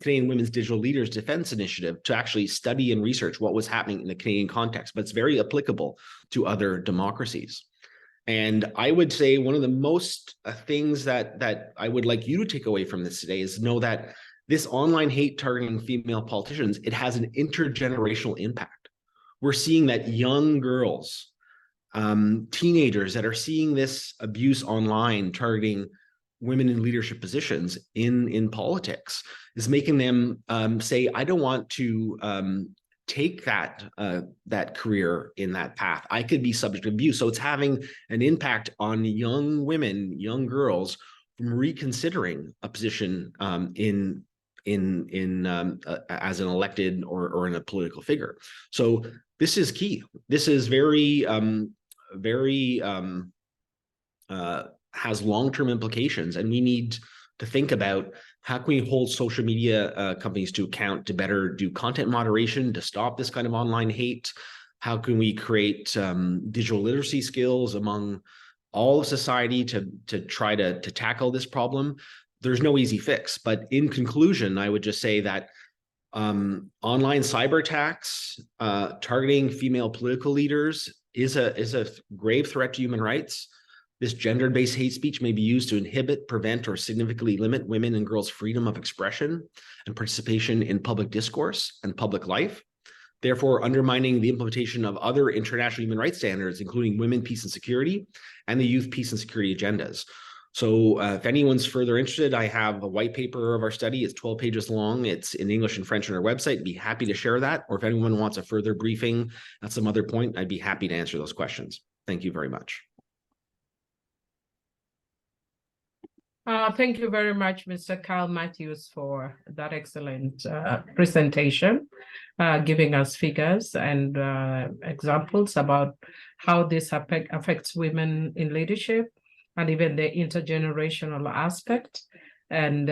Canadian Women's Digital Leaders Defense Initiative to actually study and research what was happening in the Canadian context, but it's very applicable to other democracies. And I would say one of the most things that I would like you to take away from this today is know that this online hate targeting female politicians, it has an intergenerational impact. We're seeing that young girls, teenagers that are seeing this abuse online targeting women in leadership positions in politics is making them say, I don't want to take that career in that path. I could be subject to abuse. So it's having an impact on young women, young girls from reconsidering a position as an elected or in a political figure. So this is key. This is very has long-term implications, and we need to think about how can we hold social media companies to account to better do content moderation to stop this kind of online hate? How can we create digital literacy skills among all of society to try to tackle this problem? There's no easy fix, but in conclusion, I would just say that online cyber attacks targeting female political leaders is a grave threat to human rights. This gender-based hate speech may be used to inhibit, prevent, or significantly limit women and girls' freedom of expression and participation in public discourse and public life, therefore undermining the implementation of other international human rights standards, including women, peace, and security, and the youth, peace, and security agendas. So if anyone's further interested, I have a white paper of our study. It's 12 pages long. It's in English and French on our website. I'd be happy to share that. Or if anyone wants a further briefing at some other point, I'd be happy to answer those questions. Thank you very much. Thank you very much, Mr. Carl Matthews, for that excellent presentation, giving us figures and examples about how this affects women in leadership and even the intergenerational aspect, and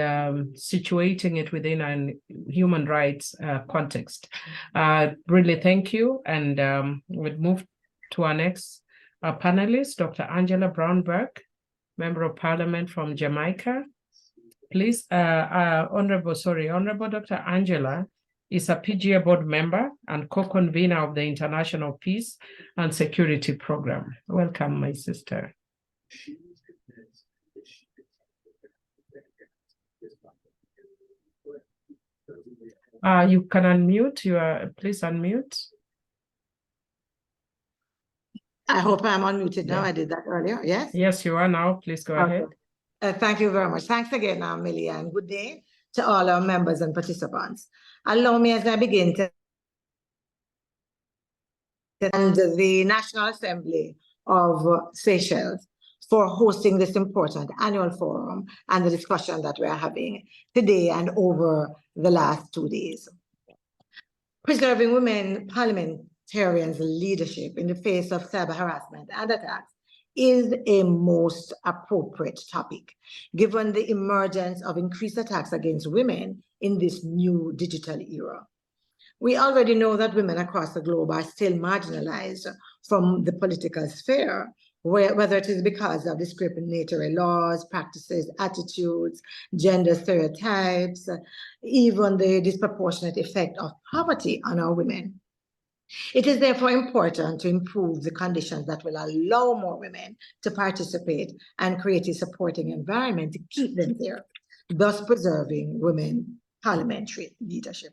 situating it within a human rights context. Really thank you. And we'll move to our next panelist, Dr. Angela Brownberg, Member of Parliament from Jamaica. Please, Honorable Dr. Angela is a PGA board member and co-convener of the International Peace and Security Program. Welcome, my sister. You can unmute, please unmute. I hope I'm unmuted now. I did that earlier. Yes? Yes, you are now. Please go ahead. Thank you very much. Thanks again, Millie, and good day to all our members and participants. Allow me as I begin to thank the National Assembly of Seychelles for hosting this important annual forum and the discussion that we are having today and over the last 2 days. Preserving women parliamentarians' leadership in the face of cyber harassment and attacks is a most appropriate topic, given the emergence of increased attacks against women in this new digital era. We already know that women across the globe are still marginalized from the political sphere, whether it is because of discriminatory laws, practices, attitudes, gender stereotypes, even the disproportionate effect of poverty on our women. It is therefore important to improve the conditions that will allow more women to participate and create a supporting environment to keep them there, thus preserving women parliamentary leadership.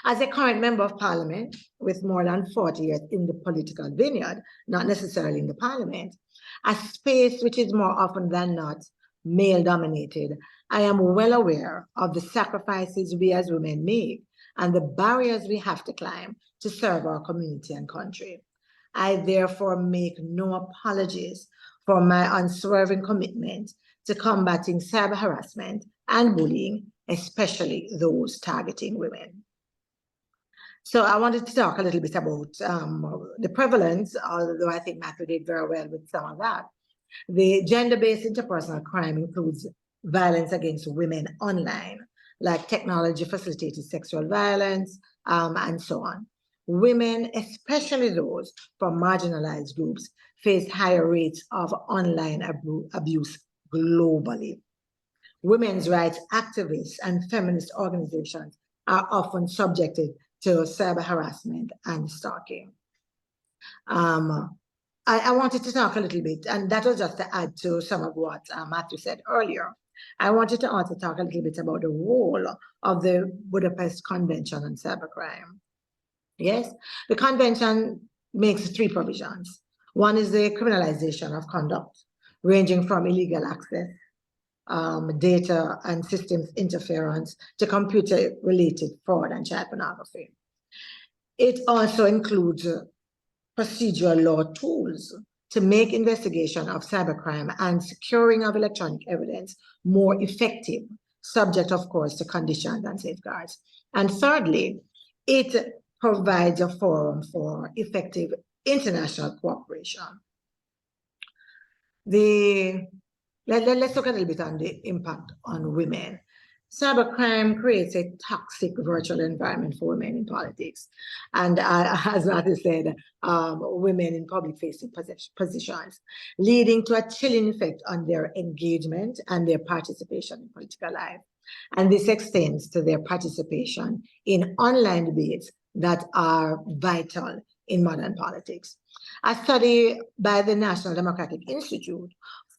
As a current member of parliament with more than 40 years in the political vineyard, not necessarily in the parliament, a space which is more often than not male dominated, I am well aware of the sacrifices we as women make and the barriers we have to climb to serve our community and country. I therefore make no apologies for my unswerving commitment to combating cyber harassment and bullying, especially those targeting women. So I wanted to talk a little bit about the prevalence, although I think Matthew did very well with some of that. The gender-based interpersonal crime includes violence against women online, like technology-facilitated sexual violence, and so on. Women, especially those from marginalized groups, face higher rates of online abuse globally. Women's rights activists and feminist organizations are often subjected to cyber harassment and stalking. I wanted to talk a little bit, and that was just to add to some of what Matthew said earlier. I wanted to also talk a little bit about the role of the Budapest Convention on Cybercrime. Yes, the convention makes 3 provisions. One is the criminalization of conduct, ranging from illegal access, data and systems interference to computer-related fraud and child pornography. It also includes procedural law tools to make investigation of cybercrime and securing of electronic evidence more effective, subject, of course, to conditions and safeguards. And thirdly, it provides a forum for effective international cooperation. Let's look a little bit on the impact on women. Cybercrime creates a toxic virtual environment for women in politics. And as Matthew said, women in public-facing positions, leading to a chilling effect on their engagement and their participation in political life. And this extends to their participation in online debates that are vital in modern politics. A study by the National Democratic Institute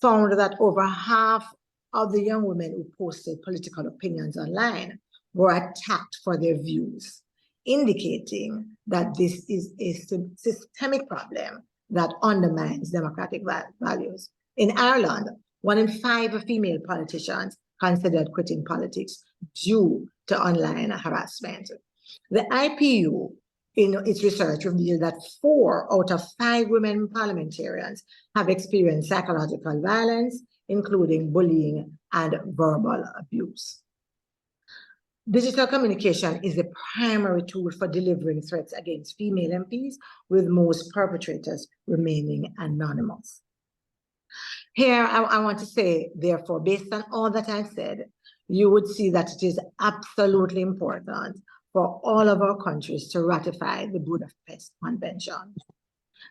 found that over half of the young women who posted political opinions online were attacked for their views, indicating that this is a systemic problem that undermines democratic values. In Ireland, 1 in 5 female politicians considered quitting politics due to online harassment. The IPU, in its research, revealed that 4 out of 5 women parliamentarians have experienced psychological violence, including bullying and verbal abuse. Digital communication is the primary tool for delivering threats against female MPs, with most perpetrators remaining anonymous. Here, I want to say, therefore, based on all that I've said, you would see that it is absolutely important for all of our countries to ratify the Budapest Convention.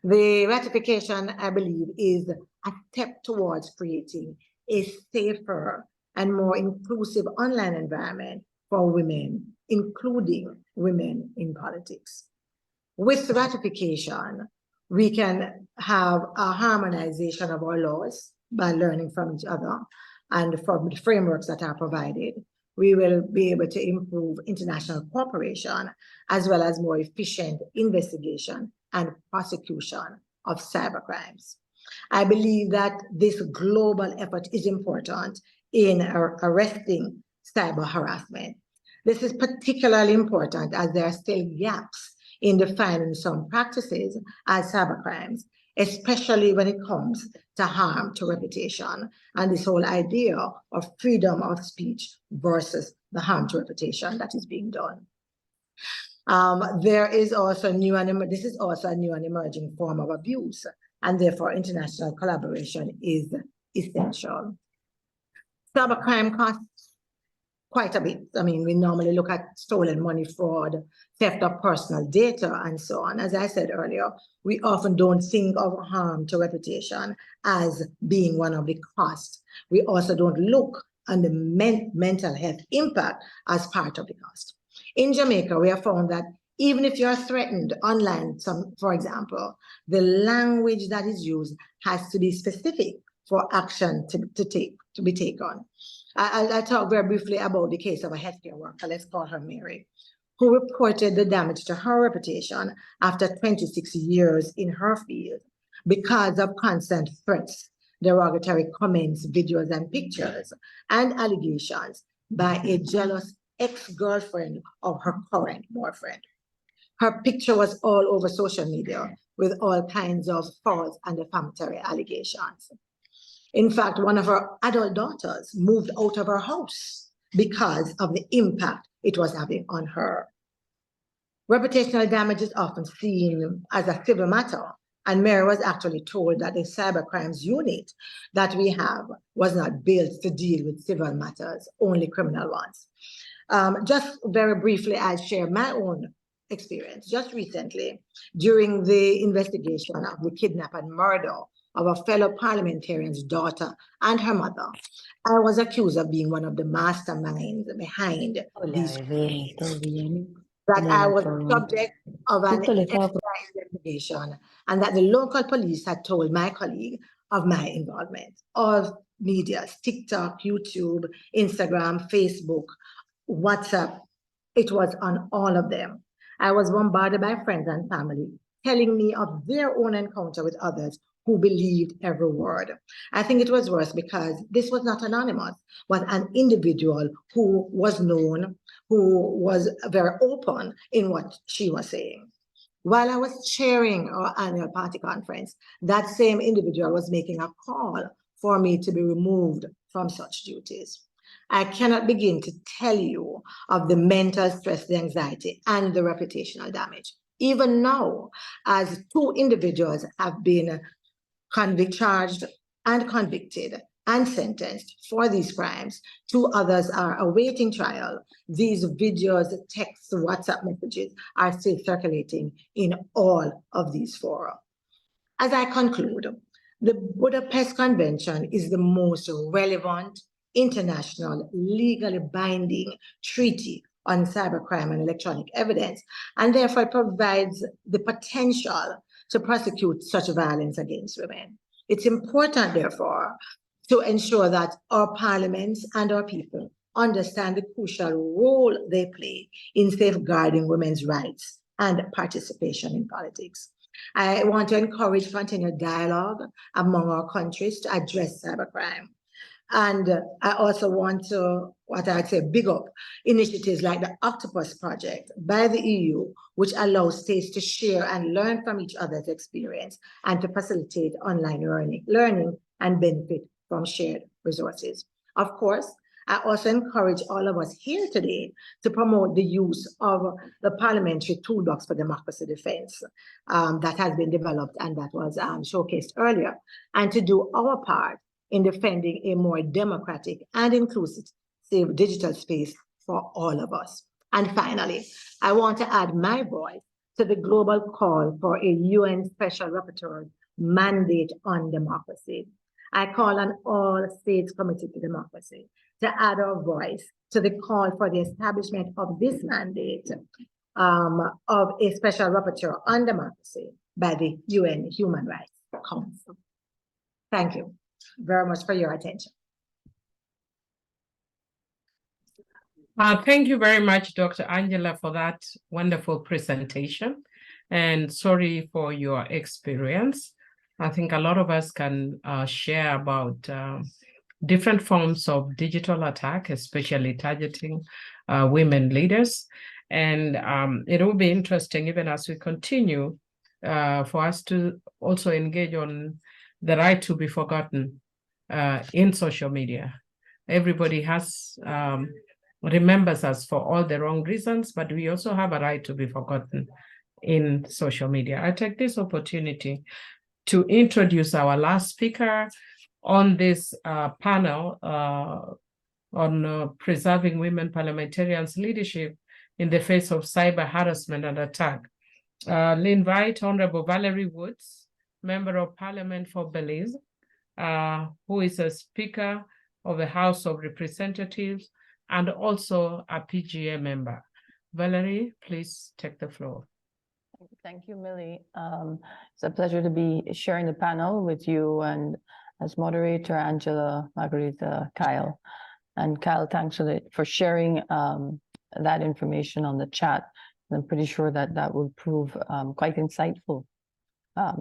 The ratification, I believe, is a step towards creating a safer and more inclusive online environment for women, including women in politics. With ratification, we can have a harmonization of our laws by learning from each other and from the frameworks that are provided. We will be able to improve international cooperation as well as more efficient investigation and prosecution of cybercrimes. I believe that this global effort is important in arresting cyber harassment. This is particularly important as there are still gaps in defining some practices as cybercrimes, especially when it comes to harm to reputation and this whole idea of freedom of speech versus the harm to reputation that is being done. There is also this is also a new and emerging form of abuse, and therefore international collaboration is essential. Cybercrime costs quite a bit. I mean, we normally look at stolen money, fraud, theft of personal data, and so on. As I said earlier, we often don't think of harm to reputation as being one of the costs. We also don't look at the mental health impact as part of the cost. In Jamaica, we have found that Even if you're threatened online, for example, the language that is used has to be specific for action to be taken. I'll talk very briefly about the case of a healthcare worker, let's call her Mary, who reported the damage to her reputation after 26 years in her field because of constant threats, derogatory comments, videos, and pictures, and allegations by a jealous ex-girlfriend of her current boyfriend. Her picture was all over social media with all kinds of false and defamatory allegations. In fact, one of her adult daughters moved out of her house because of the impact it was having on her. Reputational damage is often seen as a civil matter, and Mary was actually told that the cybercrimes unit that we have was not built to deal with civil matters, only criminal ones. Just very briefly, I'll share my own experience. Just recently, during the investigation of the kidnap and murder of a fellow parliamentarian's daughter and her mother, I was accused of being one of the masterminds behind these crimes, that I was subject of an FBI investigation, and that the local police had told my colleague of my involvement. All medias, TikTok, YouTube, Instagram, Facebook, WhatsApp, it was on all of them. I was bombarded by friends and family telling me of their own encounter with others who believed every word. I think it was worse because this was not anonymous, but an individual who was known, who was very open in what she was saying. While I was chairing our annual party conference, that same individual was making a call for me to be removed from such duties. I cannot begin to tell you of the mental stress, the anxiety, and the reputational damage. Even now, as 2 individuals have been charged and convicted and sentenced for these crimes, 2 others are awaiting trial. These videos, texts, WhatsApp messages are still circulating in all of these fora. As I conclude, the Budapest Convention is the most relevant international, legally binding treaty on cybercrime and electronic evidence, and therefore provides the potential to prosecute such violence against women. It's important, therefore, to ensure that our parliaments and our people understand the crucial role they play in safeguarding women's rights and participation in politics. I want to encourage continued dialogue among our countries to address cybercrime. And I also want to, what I'd say, big up initiatives like the Octopus Project by the EU, which allows states to share and learn from each other's experience and to facilitate online learning and benefit from shared resources. Of course, I also encourage all of us here today to promote the use of the Parliamentary Toolbox for Democracy Defense that has been developed and that was showcased earlier, and to do our part in defending a more democratic and inclusive digital space for all of us. And finally, I want to add my voice to the global call for a UN Special Rapporteur mandate on democracy. I call on all states committed to democracy to add our voice to the call for the establishment of this mandate of a Special Rapporteur on democracy by the UN Human Rights Council. Thank you very much for your attention. Thank you very much, Dr. Angela, for that wonderful presentation. And sorry for your experience. I think a lot of us can share about different forms of digital attack, especially targeting women leaders. And it will be interesting, even as we continue, for us to also engage on the right to be forgotten in social media. Everybody has remembers us for all the wrong reasons, but we also have a right to be forgotten in social media. I take this opportunity to introduce our last speaker on this panel on preserving women parliamentarians' leadership in the face of cyber harassment and attack. We invite Honorable Valerie Woods, Member of Parliament for Belize, who is a Speaker of the House of Representatives and also a PGA member. Valerie, please take the floor. Thank you, Millie. It's a pleasure to be sharing the panel with you and as moderator, Angela, Margarita, Kyle. And Kyle, thanks for sharing that information on the chat. I'm pretty sure that that will prove quite insightful,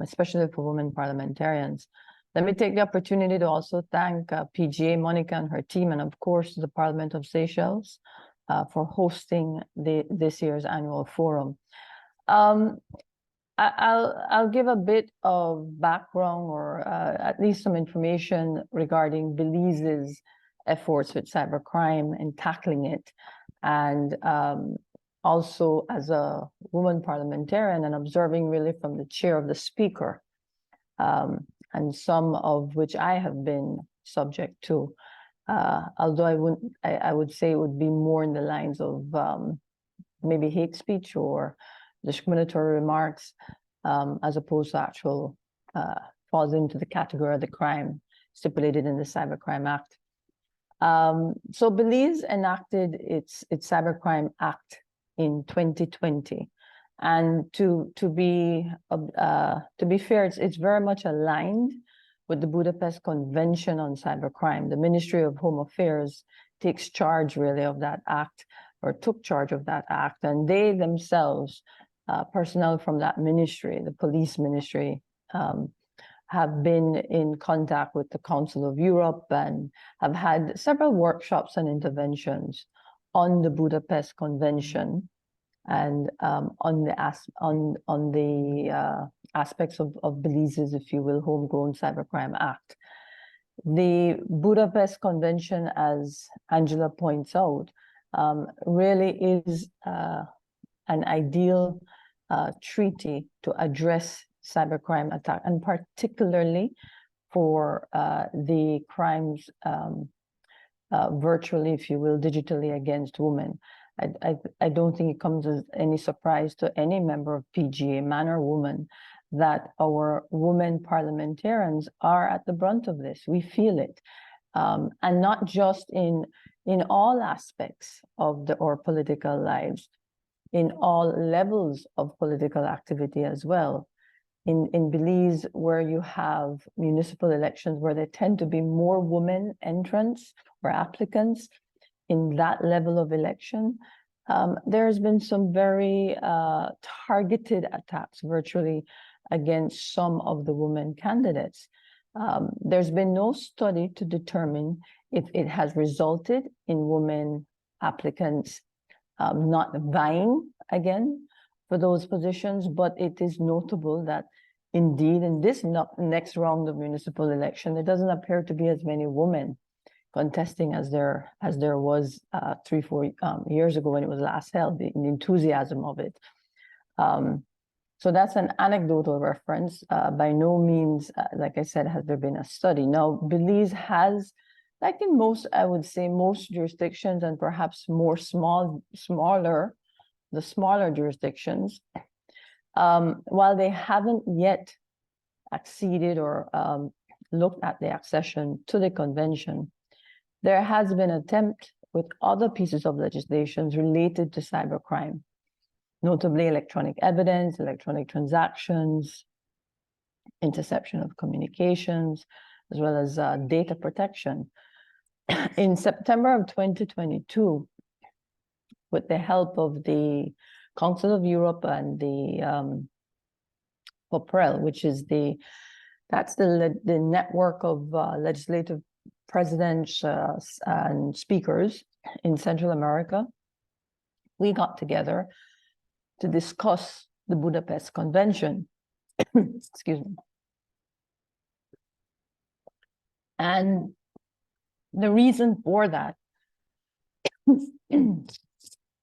especially for women parliamentarians. Let me take the opportunity to also thank PGA, Monica and her team, and of course, the Parliament of Seychelles for hosting this year's annual forum. I'll give a bit of background or at least some information regarding Belize's efforts with cybercrime and tackling it. And also as a woman parliamentarian and observing really from the chair of the speaker, and some of which I have been subject to, although I would say it would be more in the lines of maybe hate speech or discriminatory remarks, as opposed to actual falls into the category of the crime stipulated in the Cybercrime Act. So Belize enacted its Cybercrime Act in 2020, and to be fair, it's very much aligned with the Budapest Convention on Cybercrime. The Ministry of Home Affairs takes charge really of that act, or took charge of that act, and they themselves, personnel from that ministry, the police ministry, have been in contact with the Council of Europe and have had several workshops and interventions on the Budapest Convention and on the aspects of Belize's, if you will, homegrown Cybercrime Act. The Budapest Convention, as Angela points out, really is an ideal treaty to address cybercrime attack, and particularly for the crimes virtually, if you will, digitally against women. I don't think it comes as any surprise to any member of PGA, man or woman, that our women parliamentarians are at the brunt of this. We feel it, and not just in all aspects of our political lives, in all levels of political activity as well. In Belize, where you have municipal elections where there tend to be more women entrants or applicants in that level of election, there's been some very targeted attacks virtually against some of the women candidates. There's been no study to determine if it has resulted in women applicants not vying again for those positions, but it is notable that indeed in this next round of municipal election, there doesn't appear to be as many women contesting as there was 3-4 years ago when it was last held, the enthusiasm of it. So that's an anecdotal reference. By no means, like I said, has there been a study. Now, Belize has, like in most, I would say most jurisdictions, and perhaps the smaller jurisdictions, while they haven't yet acceded or looked at the accession to the convention, there has been an attempt with other pieces of legislation related to cybercrime, notably electronic evidence, electronic transactions, interception of communications, as well as data protection. In September of 2022, with the help of the Council of Europe and the POPREL, which is the network of legislative presidents and speakers in Central America, we got together to discuss the Budapest Convention. Excuse me. And the reason for that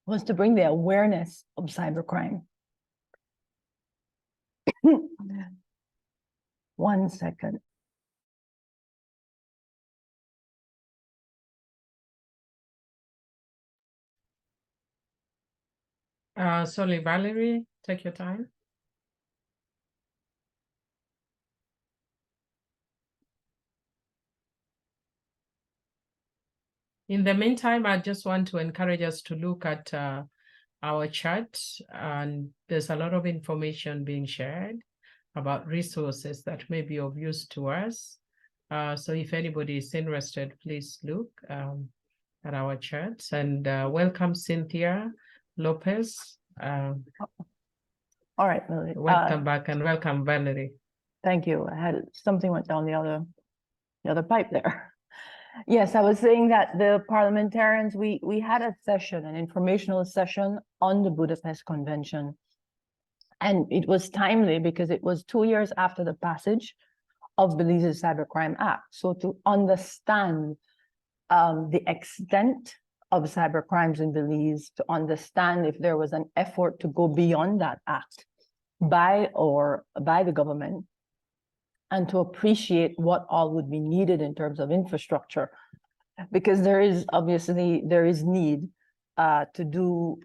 was to bring the awareness of cybercrime. One second. Sorry, Valerie, take your time. In the meantime, I just want to encourage us to look at our chat, and there's a lot of information being shared about resources that may be of use to us. So if anybody is interested, please look at our chats. And welcome, Cynthia Lopez. All right, Lily. Welcome back, and welcome, Valerie. Thank you. I had something went down the other pipe there. Yes, I was saying that the parliamentarians, we had a session, an informational session on the Budapest Convention. And it was timely because it was 2 years after the passage of Belize's Cybercrime Act. So to understand the extent of cybercrimes in Belize, to understand if there was an effort to go beyond that act by the government, and to appreciate what all would be needed in terms of infrastructure, because there is need to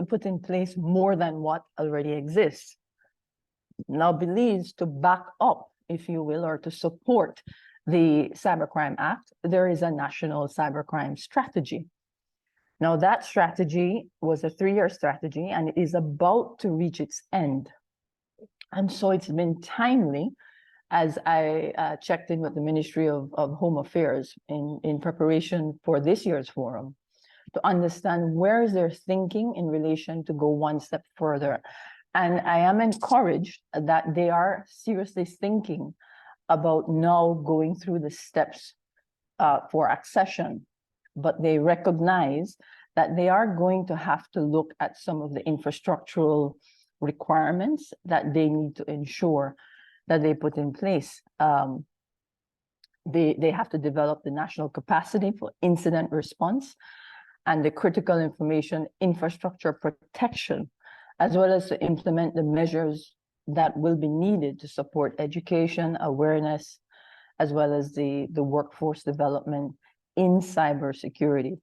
put in place more than what already exists. Now, Belize, to back up, if you will, or to support the Cybercrime Act, there is a national cybercrime strategy. Now, that strategy was a 3-year strategy, and it is about to reach its end. And so it's been timely, as I checked in with the Ministry of Home Affairs in preparation for this year's forum, to understand where is their thinking in relation to go one step further. And I am encouraged that they are seriously thinking about now going through the steps for accession, but they recognize that they are going to have to look at some of the infrastructural requirements that they need to ensure that they put in place. They have to develop the national capacity for incident response and the critical information infrastructure protection, as well as to implement the measures that will be needed to support education, awareness, as well as the workforce development in cybersecurity.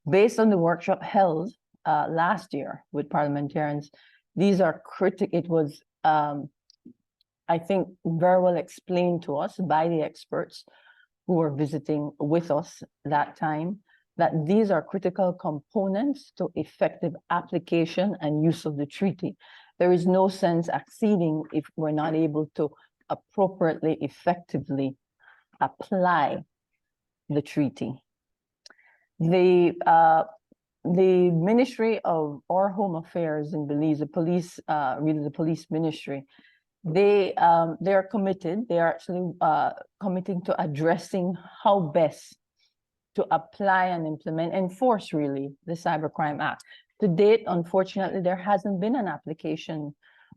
Based on the workshop held last year with parliamentarians, these are critical. It was, I think, very well explained to us by the experts who were visiting with us that time, that these are critical components to effective application and use of the treaty. There is no sense acceding if we're not able to appropriately, effectively apply the treaty. The Ministry of Home Affairs in Belize, the police, really the police ministry, they are committed. They are actually committing to addressing how best to apply and enforce really the Cybercrime Act. To date, unfortunately, there hasn't been an application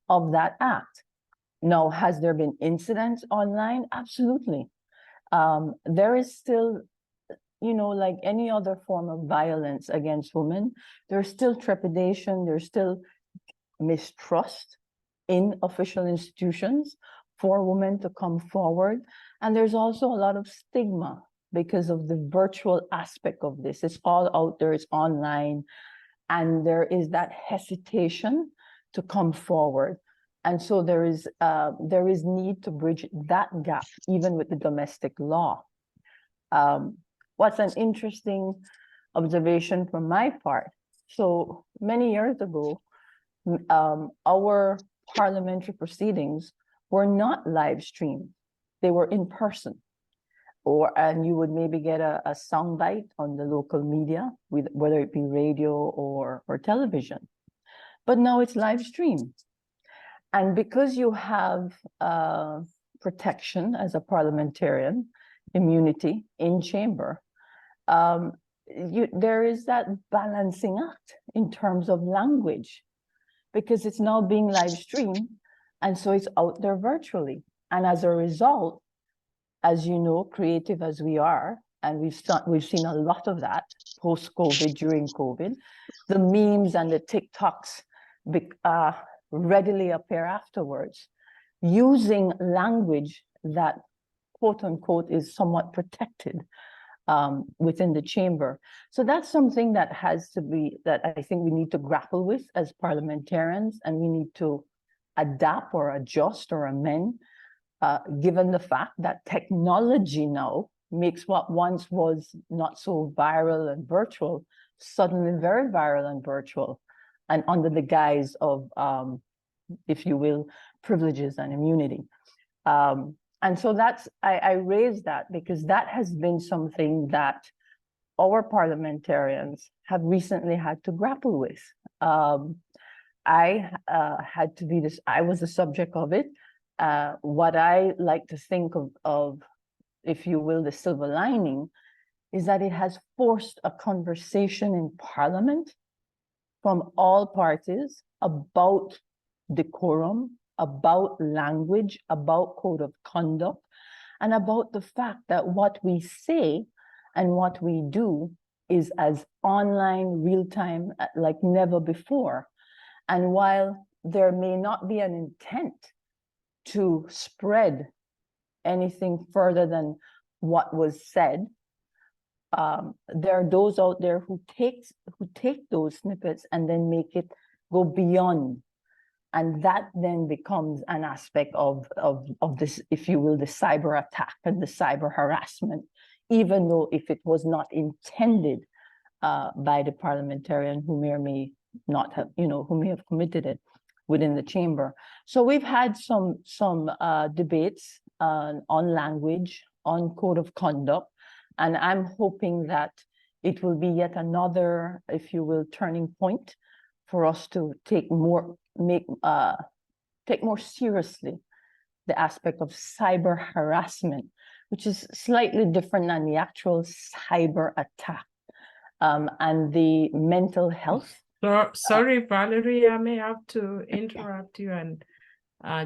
of that act. Now, has there been incidents online? Absolutely. There is still, you know, like any other form of violence against women, there's still trepidation, there's still mistrust in official institutions for women to come forward. And there's also a lot of stigma because of the virtual aspect of this. It's all out there, it's online, and there is that hesitation to come forward. And so there is need to bridge that gap, even with the domestic law. What's an interesting observation from my part? So many years ago, our parliamentary proceedings were not live streamed. They were in person. And you would maybe get a soundbite on the local media, whether it be radio or television. But now it's live streamed. And because you have protection as a parliamentarian, immunity in chamber, there is that balancing act in terms of language, because it's now being live streamed, and so it's out there virtually. And as a result, as you know, creative as we are, and we've seen a lot of that post-COVID, during COVID, the memes and the TikToks readily appear afterwards, using language that, quote unquote, is somewhat protected within the chamber. So that's something that that I think we need to grapple with as parliamentarians, and we need to adapt or adjust or amend, given the fact that technology now makes what once was not so viral and virtual suddenly very viral and virtual. and under the guise of, if you will, privileges and immunity. And so I raise that because that has been something that our parliamentarians have recently had to grapple with. I had to be this, I was the subject of it. What I like to think of, if you will, the silver lining is that it has forced a conversation in Parliament from all parties about decorum, about language, about code of conduct, and about the fact that what we say and what we do is as online, real-time, like never before. And while there may not be an intent to spread anything further than what was said, there are those out there who take those snippets and then make it go beyond. And that then becomes an aspect of this, if you will, the cyber attack and the cyber harassment, even though if it was not intended by the parliamentarian who may or may not have, who may have committed it within the chamber. So we've had some debates on language, on code of conduct, and I'm hoping that it will be yet another, if you will, turning point for us to take more seriously the aspect of cyber harassment, which is slightly different than the actual cyber attack, and the mental health. Sorry, Valerie, I may have to interrupt you and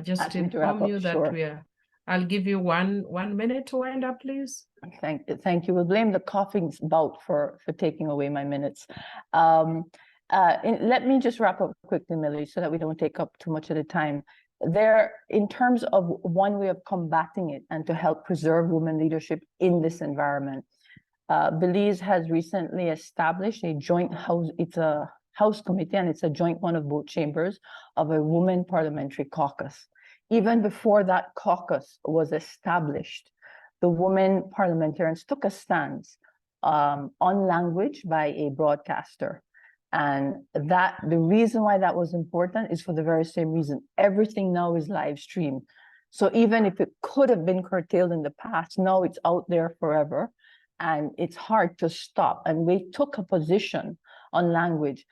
just inform you that I'll give you one minute to wind up, please. Thank you. We'll blame the coughing bout for taking away my minutes. Let me just wrap up quickly, Millie, so that we don't take up too much of the time. In terms of one way of combating it and to help preserve women leadership in this environment, Belize has recently established a joint house, it's a House committee, and it's a joint one of both chambers, of a women parliamentary caucus. Even before that caucus was established, the women parliamentarians took a stance on language by a broadcaster. And the reason why that was important is for the very same reason. Everything now is live streamed. So even if it could have been curtailed in the past, now it's out there forever, and it's hard to stop. And we took a position on language.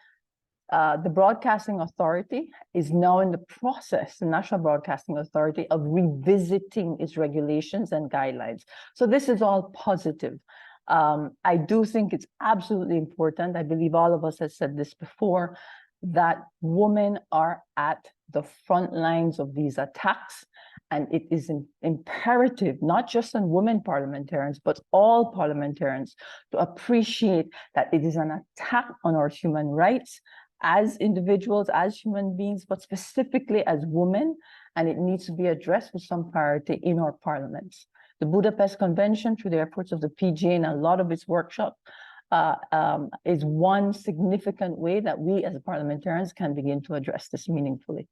The Broadcasting Authority is now in the process, the National Broadcasting Authority, of revisiting its regulations and guidelines. So this is all positive. I do think it's absolutely important, I believe all of us have said this before, that women are at the front lines of these attacks. And it is imperative, not just on women parliamentarians, but all parliamentarians, to appreciate that it is an attack on our human rights as individuals, as human beings, but specifically as women, and it needs to be addressed with some priority in our parliaments. The Budapest Convention, through the efforts of the PGA and a lot of its workshops, is one significant way that we as parliamentarians can begin to address this meaningfully.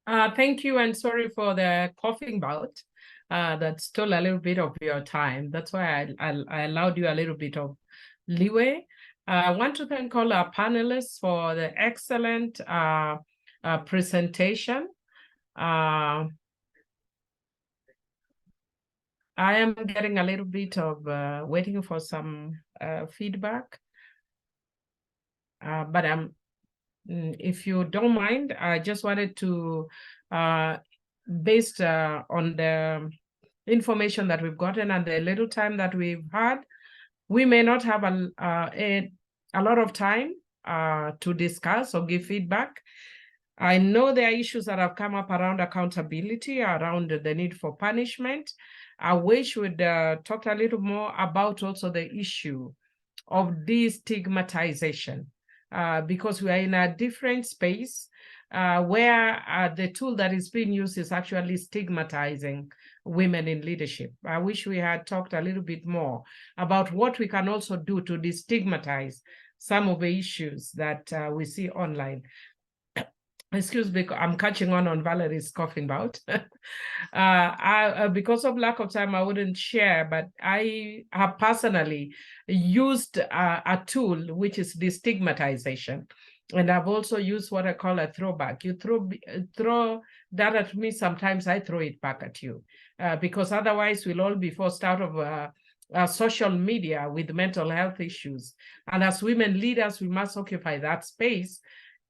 Thank you, and sorry for the coughing bout. That stole a little bit of your time. That's why I allowed you a little bit of leeway. I want to thank all our panelists for the excellent presentation. I am getting a little bit of waiting for some feedback, but if you don't mind, I just wanted to, based on the information that we've gotten and the little time that we've had, we may not have a lot of time to discuss or give feedback. I know there are issues that have come up around accountability, around the need for punishment. I wish we'd talk a little more about also the issue of destigmatization. Because we are in a different space where the tool that is being used is actually stigmatizing women in leadership. I wish we had talked a little bit more about what we can also do to destigmatize some of the issues that we see online. Excuse me, I'm catching on Valerie's coughing bout. Because of lack of time, I wouldn't share, but I have personally used a tool, which is destigmatization. And I've also used what I call a throwback. You throw that at me, sometimes I throw it back at you, because otherwise we'll all be forced out of social media with mental health issues. And as women leaders, we must occupy that space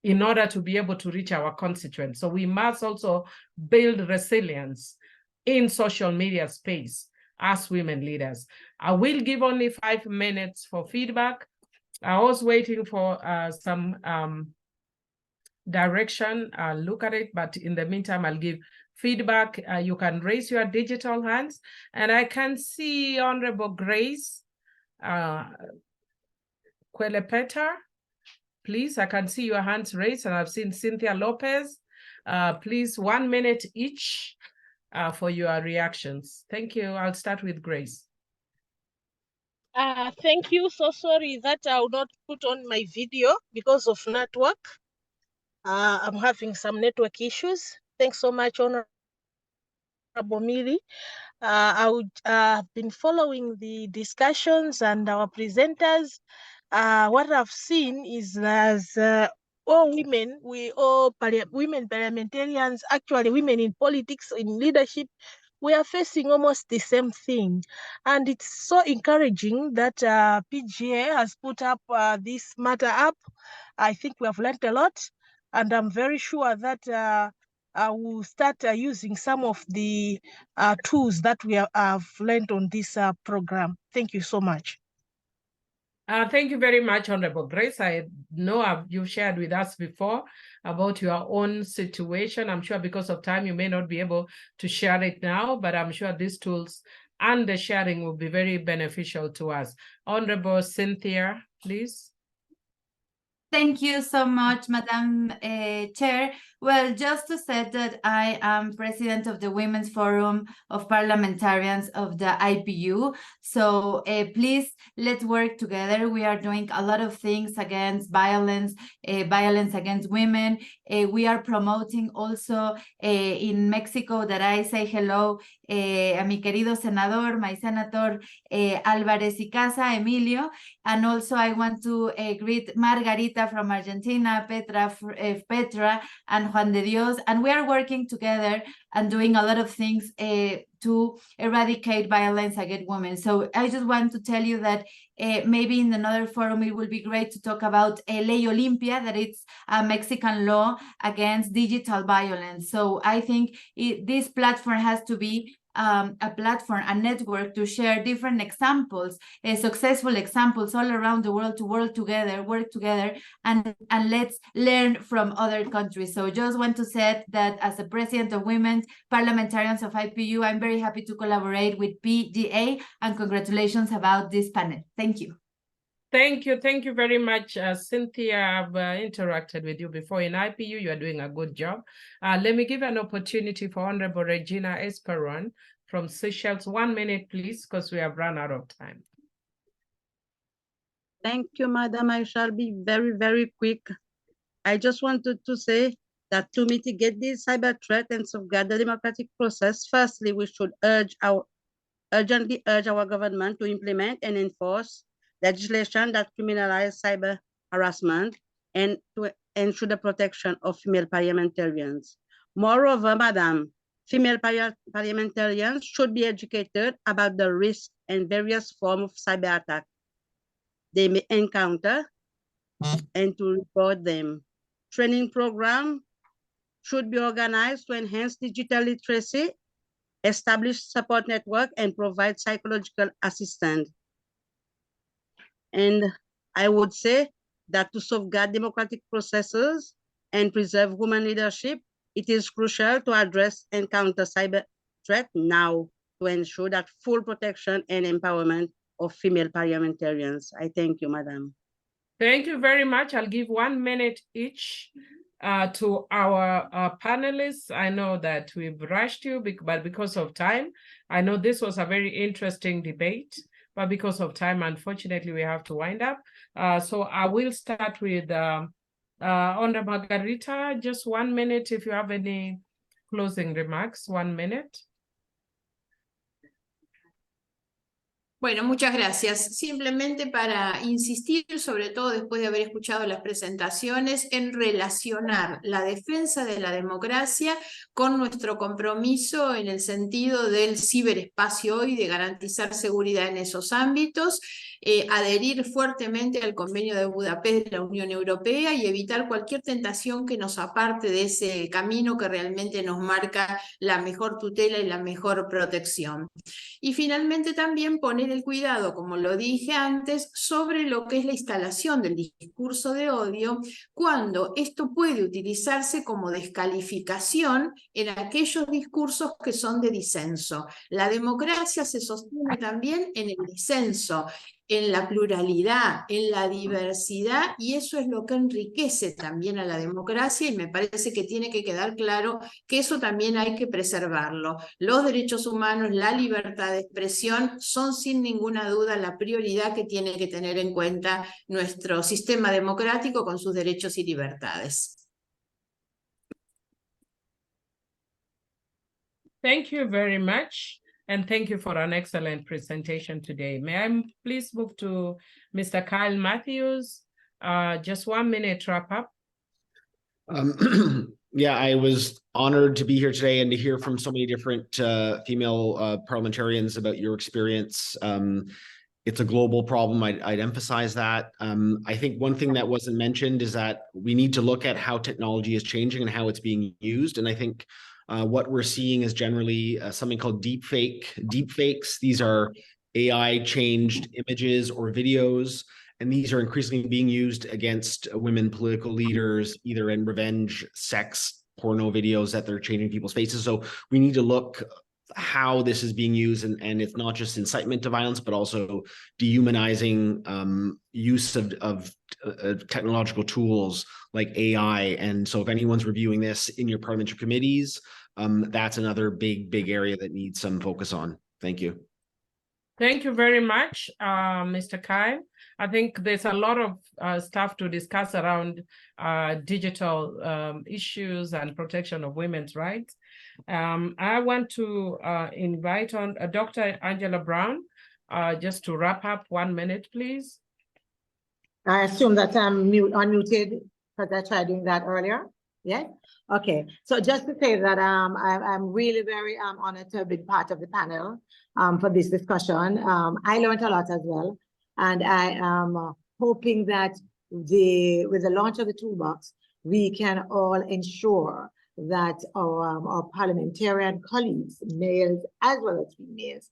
in order to be able to reach our constituents. So we must also build resilience in social media space as women leaders. I will give only 5 minutes for feedback. I was waiting for some direction, look at it, but in the meantime, I'll give feedback. You can raise your digital hands, and I can see Honorable Grace Quelepeta. Please, I can see your hands raised, and I've seen Cynthia Lopez. Please, 1 minute each for your reactions. Thank you. I'll start with Grace. Thank you. So sorry that I will not put on my video because of network. I'm having some network issues. Thanks so much, Honorable Mili. I've been following the discussions and our presenters. What I've seen is as all women, women parliamentarians, actually women in politics, in leadership, we are facing almost the same thing. And it's so encouraging that PGA has put up this matter up. I think we have learned a lot, and I'm very sure that I will start using some of the tools that we have learned on this program. Thank you so much. Thank you very much, Honorable Grace. I know you've shared with us before about your own situation. I'm sure because of time, you may not be able to share it now, but I'm sure these tools and the sharing will be very beneficial to us. Honorable Cynthia, please. Thank you so much, Madam Chair. Well, just to say that I am president of the Women's Forum of Parliamentarians of the IPU. So please, let's work together. We are doing a lot of things against violence, violence against women. We are promoting also in Mexico that I say hello a mi querido senador, my senator Álvarez y Casa, Emilio. And also I want to greet Margarita from Argentina, Petra, and Juan de Dios. And we are working together and doing a lot of things to eradicate violence against women. So I just want to tell you that maybe in another forum, it will be great to talk about Ley Olimpia, that it's a Mexican law against digital violence. So I think this platform has to be a platform, a network to share different examples, successful examples all around the world, to work together, and let's learn from other countries. So just want to say that as a president of Women Parliamentarians of IPU, I'm very happy to collaborate with PGA, and congratulations about this panel. Thank you. Thank you very much, Cynthia. I've interacted with you before in IPU. You are doing a good job. Let me give an opportunity for Honorable Regina Esperon from Seychelles. 1 minute, please, because we have run out of time. Thank you, Madam. I shall be very, very quick. I just wanted to say that to mitigate this cyber threat and safeguard the democratic process, firstly, we should urgently urge our government to implement and enforce legislation that criminalizes cyber harassment and to ensure the protection of female parliamentarians. Moreover, Madam, female parliamentarians should be educated about the risks and various forms of cyber attack they may encounter and to report them. Training program should be organized to enhance digital literacy, establish support network, and provide psychological assistance. And I would say that to safeguard democratic processes and preserve women leadership, it is crucial to address and counter cyber threat now to ensure that full protection and empowerment of female parliamentarians. I thank you, Madam. Thank you very much. I'll give 1 minute each to our panelists. I know that we've rushed you, but because of time, I know this was a very interesting debate, but because of time, unfortunately, we have to wind up. So I will start with Honorable Margarita, just 1 minute if you have any closing remarks, 1 minute. Bueno, muchas gracias. Simplemente para insistir, sobre todo después de haber escuchado las presentaciones, en relacionar la defensa de la democracia con nuestro compromiso en el sentido del ciberespacio y de garantizar seguridad en esos ámbitos, adherir fuertemente al Convenio de Budapest de la Unión Europea y evitar cualquier tentación que nos aparte de ese camino que realmente nos marca la mejor tutela y la mejor protección. Y finalmente también poner el cuidado, como lo dije antes, sobre lo que es la instalación del discurso de odio, cuando esto puede utilizarse como descalificación en aquellos discursos que son de disenso. La democracia se sostiene también en el disenso, en la pluralidad, en la diversidad, y eso es lo que enriquece también a la democracia, y me parece que tiene que quedar claro que eso también hay que preservarlo. Los derechos humanos, la libertad de expresión son sin ninguna duda la prioridad que tiene que tener en cuenta nuestro sistema democrático con sus derechos y libertades. Thank you very much. And thank you for an excellent presentation today. May I please move to Mr. Kyle Matthews? Just 1 minute wrap up. Yeah, I was honored to be here today and to hear from so many different female parliamentarians about your experience. It's a global problem. I'd emphasize that. I think one thing that wasn't mentioned is that we need to look at how technology is changing and how it's being used. And I think what we're seeing is generally something called deepfakes. These are AI changed images or videos, and these are increasingly being used against women political leaders, either in revenge, sex, porno videos that they're changing people's faces. So we need to look how this is being used, and it's not just incitement to violence, but also dehumanizing use of technological tools like AI. And so if anyone's reviewing this in your parliamentary committees, that's another big area that needs some focus on. Thank you. Thank you very much, Mr. Kyle. I think there's a lot of stuff to discuss around digital issues and protection of women's rights. I want to invite on Dr. Angela Brown, just to wrap up. 1 minute, please. I assume that I'm unmuted because I tried doing that earlier. Yes. Okay. So just to say that I'm really very honored to be part of the panel for this discussion. I learned a lot as well, and I am hoping that with the launch of the toolbox, we can all ensure that our parliamentarian colleagues, males as well as females,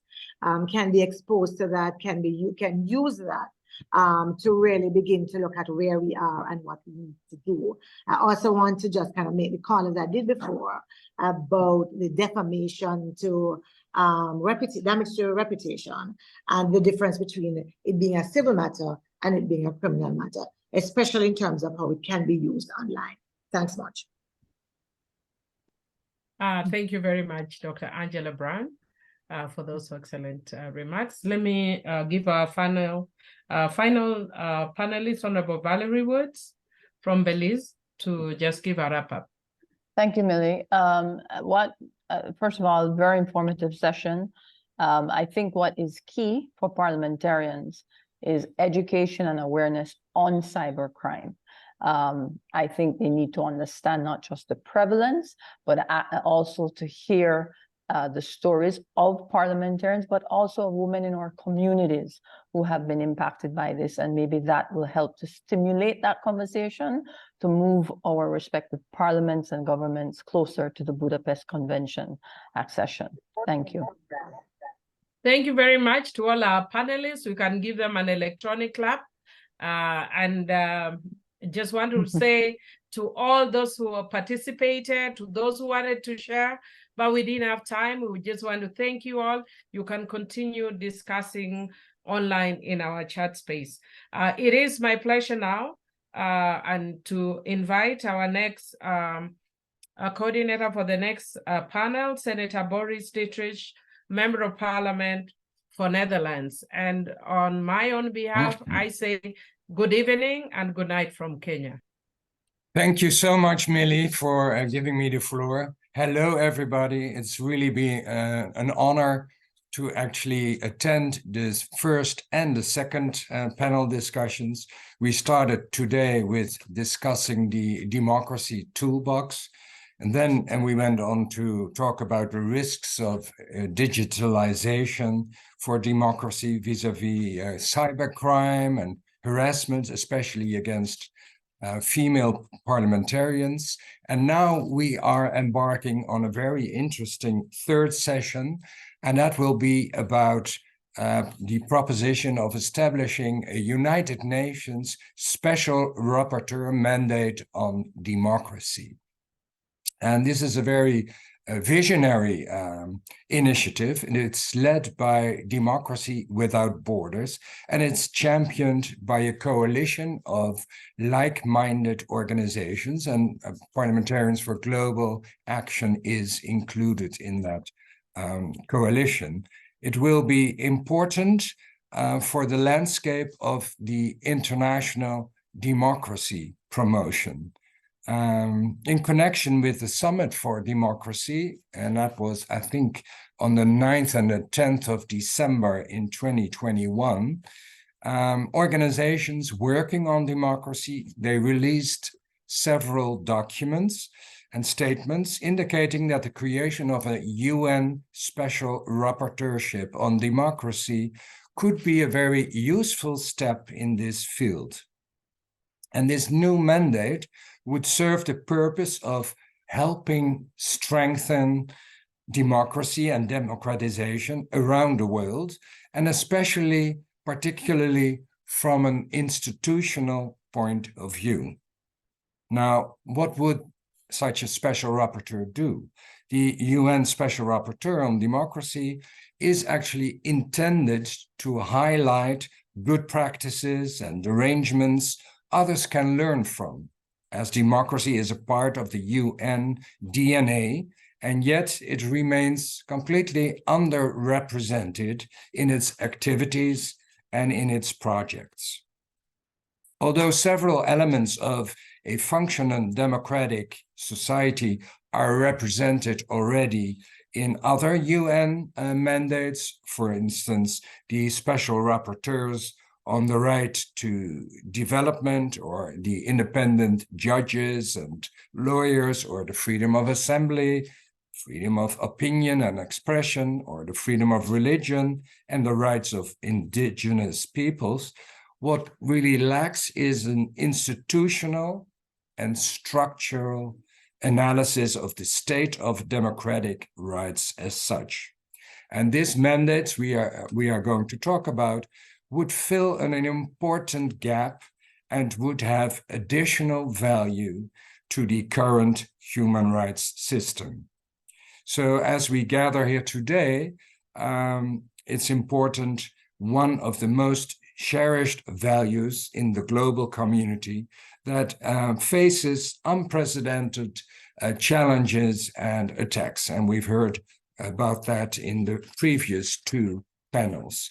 can be exposed to that, can use that to really begin to look at where we are and what we need to do. I also want to just kind of make the call, as I did before, about the defamation to damage to reputation, and the difference between it being a civil matter and it being a criminal matter, especially in terms of how it can be used online. Thanks much. Thank you very much, Dr. Angela Brown, for those excellent remarks. Let me give our final panelist, Honorable Valerie Woods from Belize, to just give a wrap up. Thank you, Millie. First of all, very informative session. I think what is key for parliamentarians is education and awareness on cybercrime. I think they need to understand not just the prevalence, but also to hear the stories of parliamentarians, but also of women in our communities who have been impacted by this. And maybe that will help to stimulate that conversation to move our respective parliaments and governments closer to the Budapest Convention accession. Thank you. Thank you very much to all our panelists. We can give them an electronic clap. Just want to say to all those who participated, to those who wanted to share, but we didn't have time. We just want to thank you all. You can continue discussing online in our chat space. It is my pleasure now and to invite our next coordinator for the next panel, Senator Boris Dietrich, Member of Parliament for Netherlands. And on my own behalf, I say good evening and good night from Kenya. Thank you so much, Millie, for giving me the floor. Hello, everybody. It's really been an honor to actually attend this first and the second panel discussions. We started today with discussing the democracy toolbox, and we went on to talk about the risks of digitalization for democracy vis-a-vis cybercrime and harassment, especially against female parliamentarians. And now we are embarking on a very interesting third session, and that will be about the proposition of establishing a United Nations Special Rapporteur mandate on democracy. And this is a very visionary initiative, and it's led by Democracy Without Borders, and it's championed by a coalition of like-minded organizations, and Parliamentarians for Global Action is included in that coalition. It will be important for the landscape of the international democracy promotion. In connection with the Summit for Democracy, and that was, I think, on the 9th and the 10th of December in 2021, organizations working on democracy, they released several documents and statements indicating that the creation of a UN Special Rapporteurship on democracy could be a very useful step in this field. And this new mandate would serve the purpose of helping strengthen democracy and democratization around the world, and especially, particularly from an institutional point of view. Now, what would such a special rapporteur do? The UN Special Rapporteur on Democracy is actually intended to highlight good practices and arrangements others can learn from, as democracy is a part of the UN DNA, and yet it remains completely underrepresented in its activities and in its projects. Although several elements of a functioning democratic society are represented already in other UN mandates, for instance, the special rapporteurs on the right to development, or the independent judges and lawyers, or the freedom of assembly, freedom of opinion and expression, or the freedom of religion, and the rights of indigenous peoples, what really lacks is an institutional and structural analysis of the state of democratic rights as such. And these mandates we are going to talk about would fill an important gap and would have additional value to the current human rights system. So as we gather here today, it's important, one of the most cherished values in the global community that faces unprecedented challenges and attacks. And we've heard about that in the previous two panels.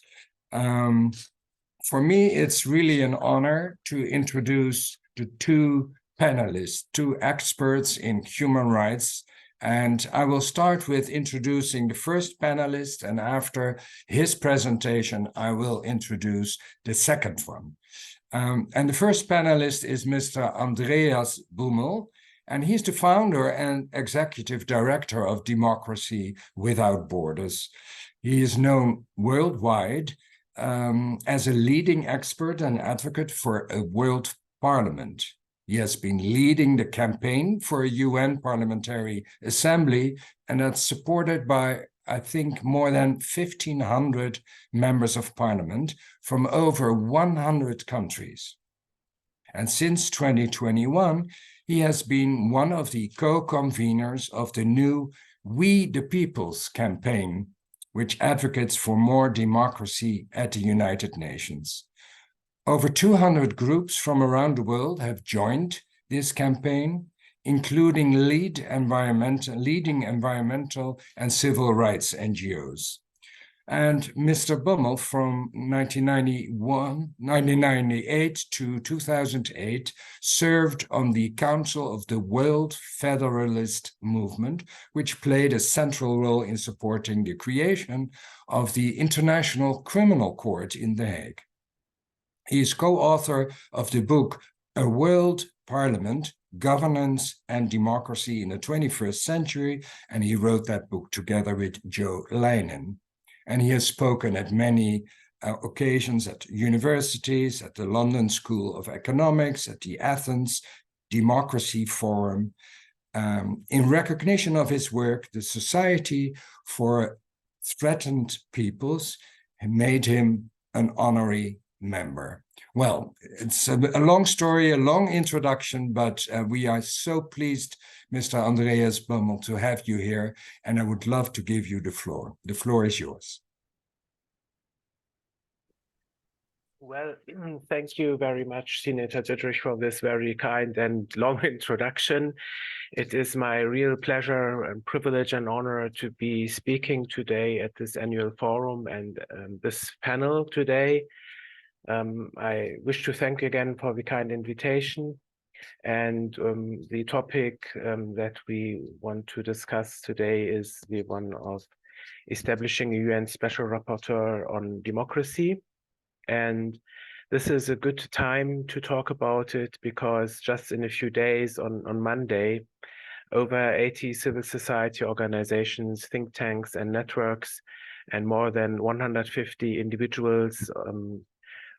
For me, it's really an honor to introduce the two panelists, two experts in human rights. And I will start with introducing the first panelist, and after his presentation, I will introduce the second one. And the first panelist is Mr. Andreas Bummel, and he's the founder and executive director of Democracy Without Borders. He is known worldwide as a leading expert and advocate for a world parliament. He has been leading the campaign for a UN Parliamentary Assembly, and that's supported by, I think, more than 1,500 members of parliament from over 100 countries. And since 2021, he has been one of the co-conveners of the new We the Peoples campaign, which advocates for more democracy at the United Nations. Over 200 groups from around the world have joined this campaign, including leading environmental and civil rights NGOs. And Mr. Bummel from 1998 to 2008 served on the Council of the World Federalist Movement, which played a central role in supporting the creation of the International Criminal Court in The Hague. He is co-author of the book A World Parliament, Governance and Democracy in the 21st Century, and he wrote that book together with Joe Leinen. And he has spoken at many occasions at universities, at the London School of Economics, at the Athens Democracy Forum. In recognition of his work, the Society for Threatened Peoples made him an honorary member. Well, it's a long story, a long introduction, but we are so pleased, Mr. Andreas Bummel, to have you here, and I would love to give you the floor. The floor is yours. Well, thank you very much, Senator Dittrich, for this very kind and long introduction. It is my real pleasure and privilege and honor to be speaking today at this annual forum and this panel today. I wish to thank you again for the kind invitation, and the topic that we want to discuss today is the one of establishing a UN Special Rapporteur on democracy. And this is a good time to talk about it because just in a few days, on Monday, over 80 civil society organizations, think tanks and networks, and more than 150 individuals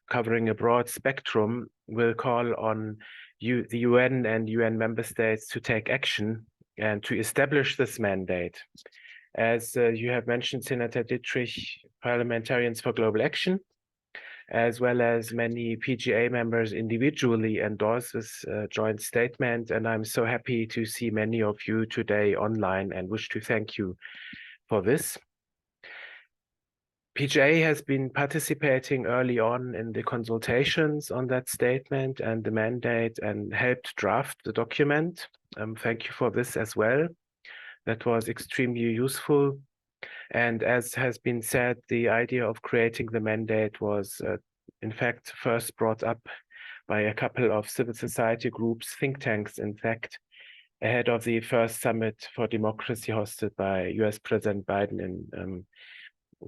covering a broad spectrum will call on the UN and UN member states to take action and to establish this mandate. As you have mentioned, Senator Dittrich, Parliamentarians for Global Action, as well as many PGA members individually endorse this joint statement. And I'm so happy to see many of you today online and wish to thank you for this. PGA has been participating early on in the consultations on that statement and the mandate and helped draft the document. Thank you for this as well. That was extremely useful. And as has been said, the idea of creating the mandate was, in fact, first brought up by a couple of civil society groups, think tanks, in fact, ahead of the first summit for democracy hosted by US President Biden in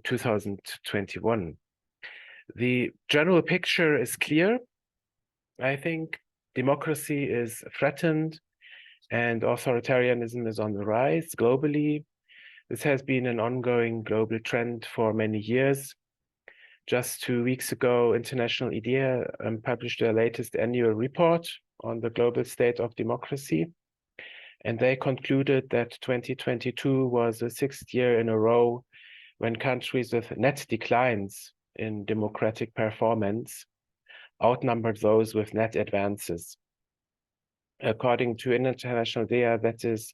2021. The general picture is clear. I think democracy is threatened and authoritarianism is on the rise globally. This has been an ongoing global trend for many years. Just 2 weeks ago, International IDEA published their latest annual report on the global state of democracy. And they concluded that 2022 was the 6th year in a row when countries with net declines in democratic performance outnumbered those with net advances. According to international data, that is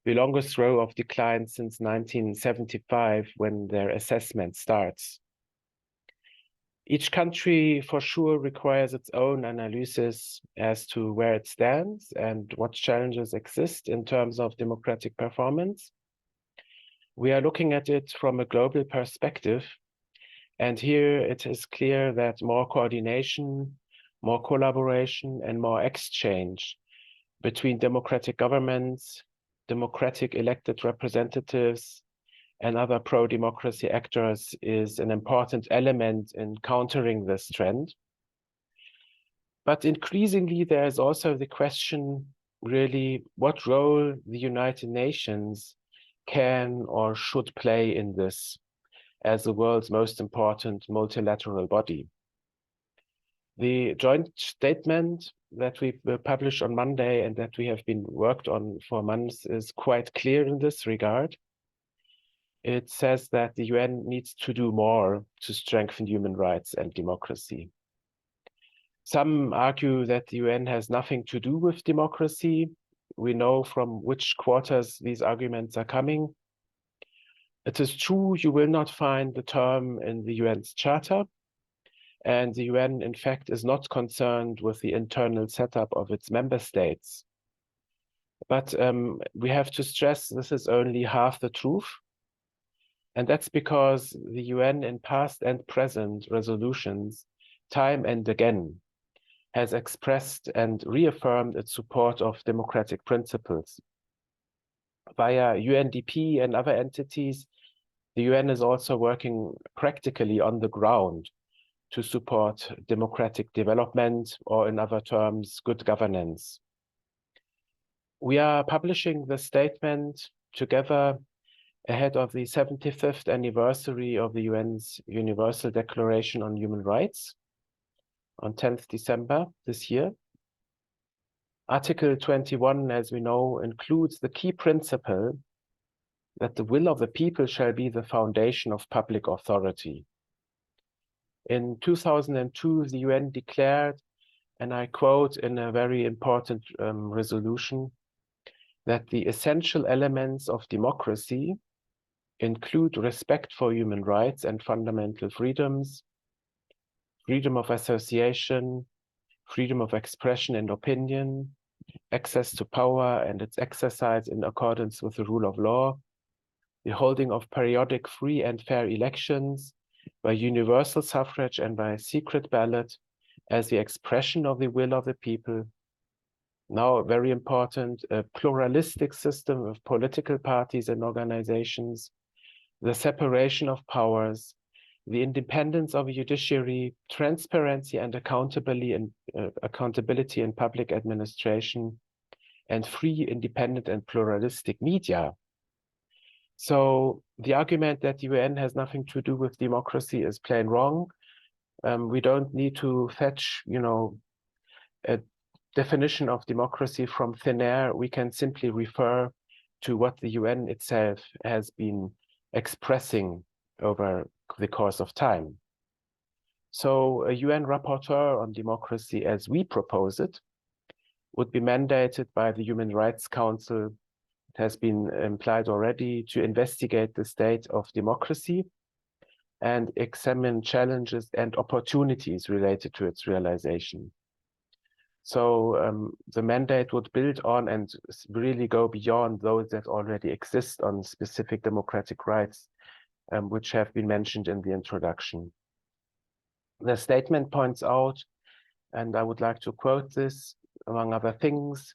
the longest row of decline since 1975, when their assessment starts. Each country for sure requires its own analysis as to where it stands and what challenges exist in terms of democratic performance. We are looking at it from a global perspective, and here it is clear that more coordination, more collaboration, and more exchange between democratic governments, democratic elected representatives, and other pro-democracy actors is an important element in countering this trend. But increasingly, there is also the question, really, what role the United Nations can or should play in this as the world's most important multilateral body. The joint statement that we will publish on Monday and that we have been worked on for months is quite clear in this regard. It says that the UN needs to do more to strengthen human rights and democracy. Some argue that the UN has nothing to do with democracy. We know from which quarters these arguments are coming. It is true you will not find the term in the UN's charter, and the UN, in fact, is not concerned with the internal setup of its member states. But we have to stress this is only half the truth. And that's because the UN in past and present resolutions, time and again, has expressed and reaffirmed its support of democratic principles. Via UNDP and other entities, the UN is also working practically on the ground to support democratic development, or in other terms, good governance. We are publishing the statement together ahead of the 75th anniversary of the UN's Universal Declaration on Human Rights on 10th December this year. Article 21, as we know, includes the key principle that the will of the people shall be the foundation of public authority. In 2002, the UN declared, and I quote in a very important resolution, that the essential elements of democracy include respect for human rights and fundamental freedoms, freedom of association, freedom of expression and opinion, access to power and its exercise in accordance with the rule of law, the holding of periodic free and fair elections by universal suffrage and by secret ballot as the expression of the will of the people. Now, very important, a pluralistic system of political parties and organizations, the separation of powers, the independence of the judiciary, transparency and accountability in public administration, and free, independent, and pluralistic media. So the argument that the UN has nothing to do with democracy is plain wrong. We don't need to fetch, a definition of democracy from thin air. We can simply refer to what the UN itself has been expressing over the course of time. So a UN rapporteur on democracy, as we propose it, would be mandated by the Human Rights Council, it has been implied already, to investigate the state of democracy and examine challenges and opportunities related to its realization. So the mandate would build on and really go beyond those that already exist on specific democratic rights, which have been mentioned in the introduction. The statement points out, and I would like to quote this, among other things,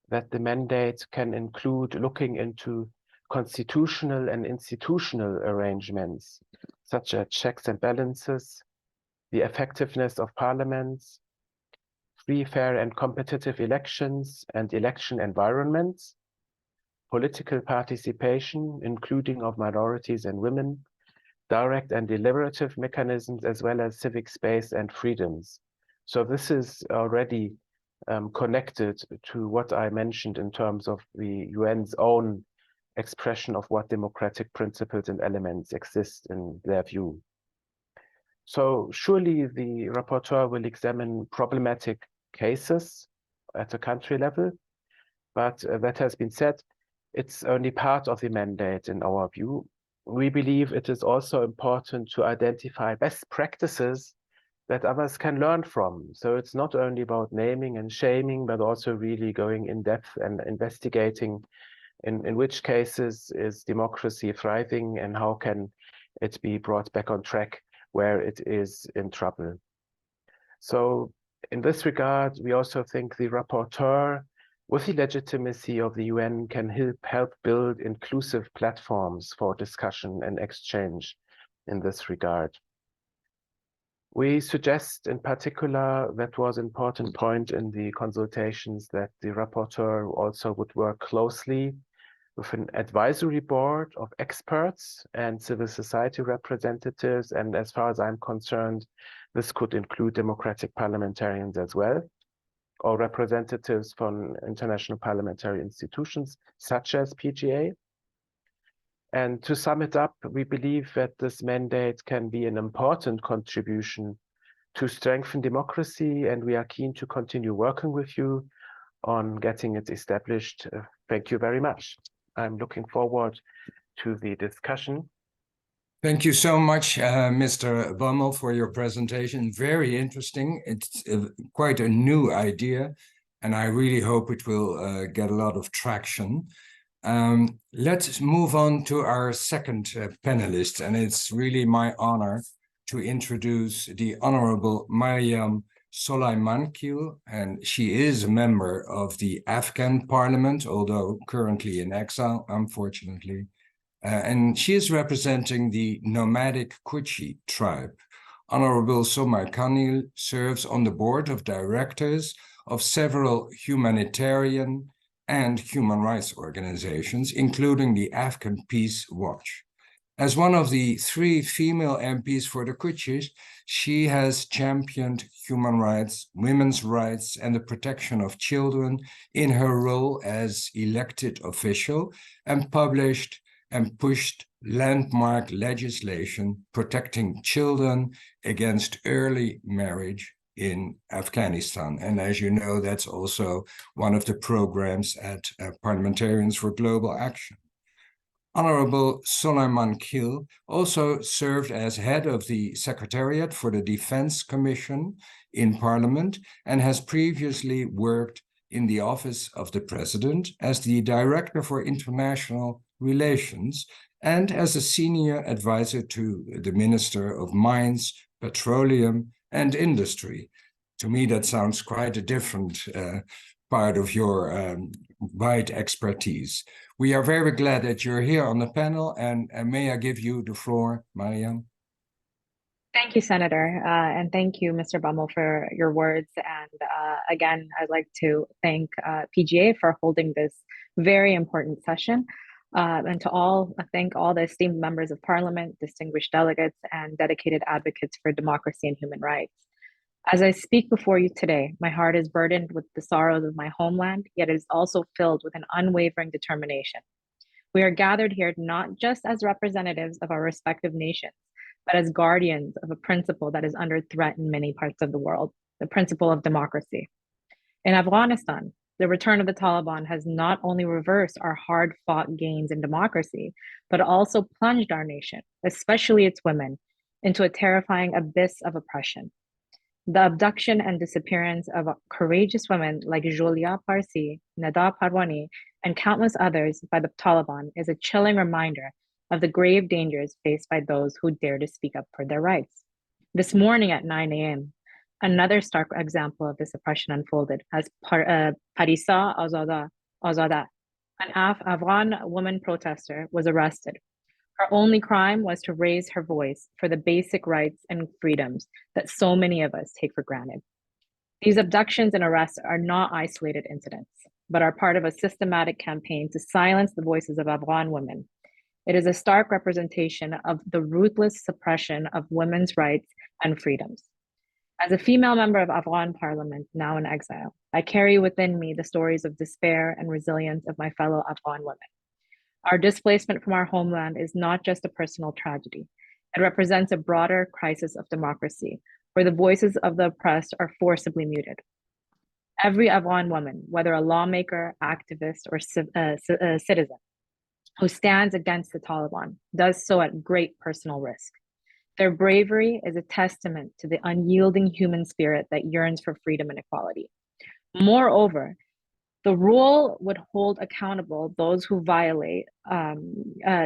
that the mandate can include looking into constitutional and institutional arrangements, such as checks and balances, the effectiveness of parliaments, free, fair, and competitive elections and election environments, political participation, including of minorities and women, direct and deliberative mechanisms, as well as civic space and freedoms. So this is already connected to what I mentioned in terms of the UN's own expression of what democratic principles and elements exist in their view. So surely the rapporteur will examine problematic cases at a country level, but that has been said, it's only part of the mandate in our view. We believe it is also important to identify best practices that others can learn from. So it's not only about naming and shaming, but also really going in depth and investigating in which cases is democracy thriving and how can it be brought back on track where it is in trouble. So in this regard, we also think the rapporteur, with the legitimacy of the UN, can help build inclusive platforms for discussion and exchange in this regard. We suggest in particular, that was an important point in the consultations, that the rapporteur also would work closely with an advisory board of experts and civil society representatives. And as far as I'm concerned, this could include democratic parliamentarians as well, or representatives from international parliamentary institutions, such as PGA. And to sum it up, we believe that this mandate can be an important contribution to strengthen democracy, and we are keen to continue working with you on getting it established. Thank you very much. I'm looking forward to the discussion. Thank you so much, Mr. Bummel, for your presentation. Very interesting. It's quite a new idea, and I really hope it will get a lot of traction. Let's move on to our second panelist, and it's really my honor to introduce the Honorable Mariam Soleimankil, and she is a member of the Afghan Parliament, although currently in exile, unfortunately. And she is representing the nomadic Kuchi tribe. Honorable Soleimankil serves on the board of directors of several humanitarian and human rights organizations, including the Afghan Peace Watch. As one of the 3 female MPs for the Kuchis, she has championed human rights, women's rights, and the protection of children in her role as elected official, and published and pushed landmark legislation protecting children against early marriage in Afghanistan. And as you know, that's also one of the programs at Parliamentarians for Global Action. Honorable Soleimankil also served as head of the Secretariat for the Defense Commission in Parliament and has previously worked in the Office of the President as the Director for International Relations and as a senior advisor to the Minister of Mines, Petroleum, and Industry. To me, that sounds quite a different part of your wide expertise. We are very glad that you're here on the panel, and may I give you the floor, Mariam? Thank you, Senator, and thank you, Mr. Bummel, for your words. And again, I'd like to thank PGA for holding this very important session. And to thank all the esteemed members of Parliament, distinguished delegates, and dedicated advocates for democracy and human rights. As I speak before you today, my heart is burdened with the sorrows of my homeland, yet it is also filled with an unwavering determination. We are gathered here not just as representatives of our respective nations, but as guardians of a principle that is under threat in many parts of the world, the principle of democracy. In Afghanistan, the return of the Taliban has not only reversed our hard-fought gains in democracy, but also plunged our nation, especially its women, into a terrifying abyss of oppression. The abduction and disappearance of courageous women like Julia Parsi, Nada Parwani, and countless others by the Taliban is a chilling reminder of the grave dangers faced by those who dare to speak up for their rights. This morning at 9 a.m., another stark example of this oppression unfolded as Parisa Azada, an Afghan woman protester, was arrested. Her only crime was to raise her voice for the basic rights and freedoms that so many of us take for granted. These abductions and arrests are not isolated incidents, but are part of a systematic campaign to silence the voices of Afghan women. It is a stark representation of the ruthless suppression of women's rights and freedoms. As a female member of Afghan Parliament, now in exile, I carry within me the stories of despair and resilience of my fellow Afghan women. Our displacement from our homeland is not just a personal tragedy. It represents a broader crisis of democracy, where the voices of the oppressed are forcibly muted. Every Afghan woman, whether a lawmaker, activist, or citizen, who stands against the Taliban, does so at great personal risk. Their bravery is a testament to the unyielding human spirit that yearns for freedom and equality. Moreover, the rule would hold accountable those who violate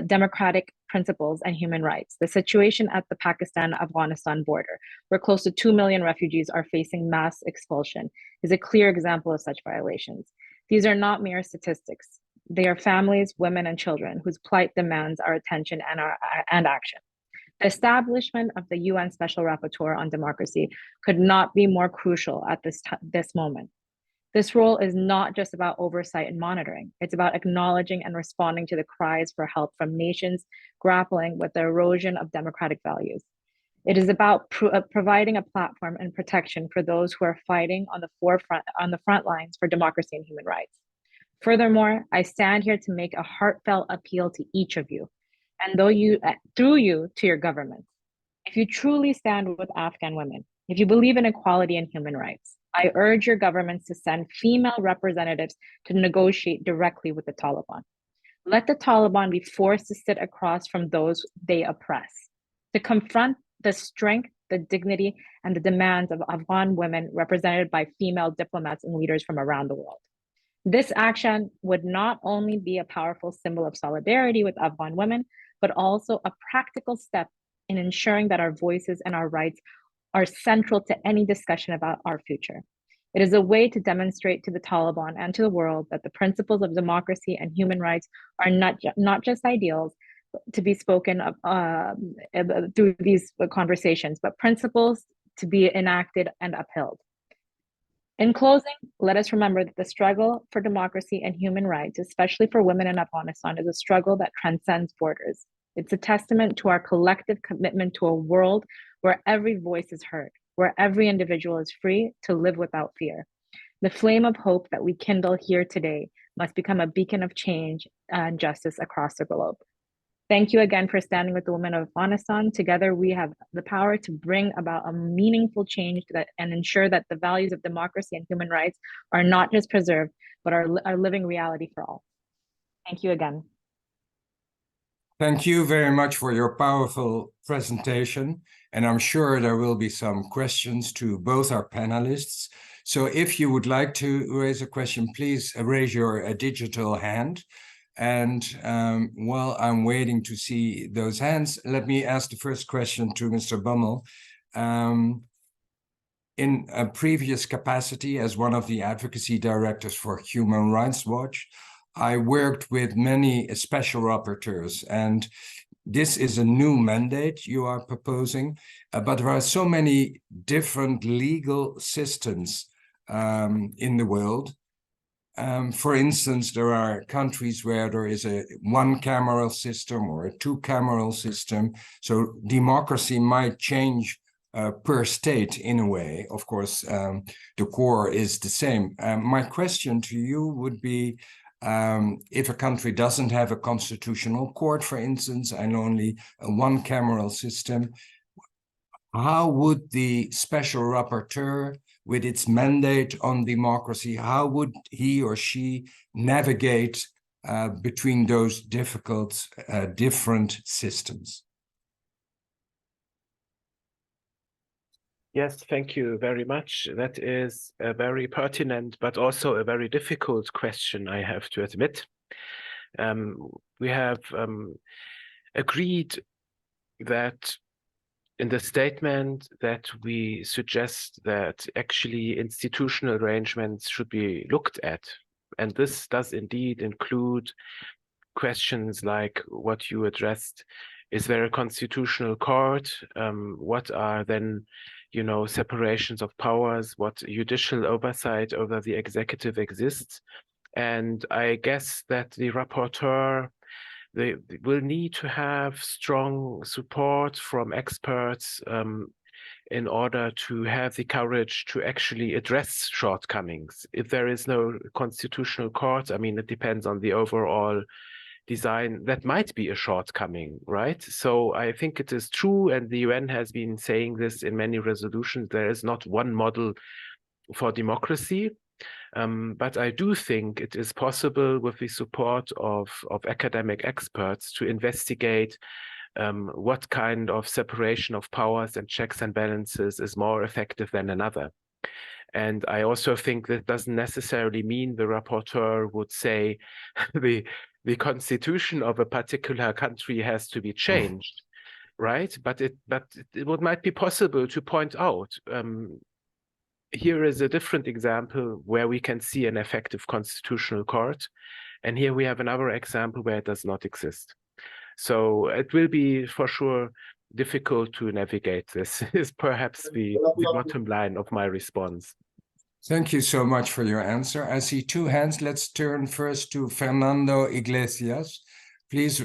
democratic principles and human rights. The situation at the Pakistan-Afghanistan border, where close to 2 million refugees are facing mass expulsion, is a clear example of such violations. These are not mere statistics. They are families, women, and children whose plight demands our attention and action. The establishment of the UN Special Rapporteur on Democracy could not be more crucial at this moment. This role is not just about oversight and monitoring. It's about acknowledging and responding to the cries for help from nations grappling with the erosion of democratic values. It is about providing a platform and protection for those who are fighting on the front lines for democracy and human rights. Furthermore, I stand here to make a heartfelt appeal to each of you, and through you to your governments. If you truly stand with Afghan women, if you believe in equality and human rights, I urge your governments to send female representatives to negotiate directly with the Taliban. Let the Taliban be forced to sit across from those they oppress, to confront the strength, the dignity, and the demands of Afghan women represented by female diplomats and leaders from around the world. This action would not only be a powerful symbol of solidarity with Afghan women, but also a practical step in ensuring that our voices and our rights are central to any discussion about our future. It is a way to demonstrate to the Taliban and to the world that the principles of democracy and human rights are not just ideals to be spoken of, through these conversations, but principles to be enacted and upheld. In closing, let us remember that the struggle for democracy and human rights, especially for women in Afghanistan, is a struggle that transcends borders. It's a testament to our collective commitment to a world where every voice is heard, where every individual is free to live without fear. The flame of hope that we kindle here today must become a beacon of change and justice across the globe. Thank you again for standing with the women of Afghanistan. Together, we have the power to bring about a meaningful change and ensure that the values of democracy and human rights are not just preserved, but are living reality for all. Thank you again. Thank you very much for your powerful presentation. And I'm sure there will be some questions to both our panelists. So if you would like to raise a question, please raise your digital hand. And while I'm waiting to see those hands, let me ask the first question to Mr. Bummel. In a previous capacity as one of the advocacy directors for Human Rights Watch, I worked with many special rapporteurs, and this is a new mandate you are proposing, but there are so many different legal systems in the world. For instance, there are countries where there is a one-cameral system or a two-cameral system. So democracy might change per state in a way. Of course, the core is the same. My question to you would be, if a country doesn't have a constitutional court, for instance, and only a one-cameral system, how would the special rapporteur, with its mandate on democracy, how would he or she navigate between those difficult, different systems? Yes, thank you very much. That is a very pertinent, but also a very difficult question, I have to admit. We have agreed that in the statement that we suggest that actually institutional arrangements should be looked at. And this does indeed include questions like what you addressed. Is there a constitutional court? What are then, separations of powers? What judicial oversight over the executive exists? And I guess that the rapporteur, they will need to have strong support from experts in order to have the courage to actually address shortcomings. If there is no constitutional court, it depends on the overall design. That might be a shortcoming, right? So I think it is true, and the UN has been saying this in many resolutions, there is not one model for democracy. But I do think it is possible, with the support of academic experts, to investigate what kind of separation of powers and checks and balances is more effective than another. And I also think that doesn't necessarily mean the rapporteur would say the constitution of a particular country has to be changed, right? But it might be possible to point out here is a different example where we can see an effective constitutional court. And here we have another example where it does not exist. So it will be for sure difficult to navigate this, is perhaps the bottom line of my response. Thank you so much for your answer. I see two hands. Let's turn first to Fernando Iglesias. Please,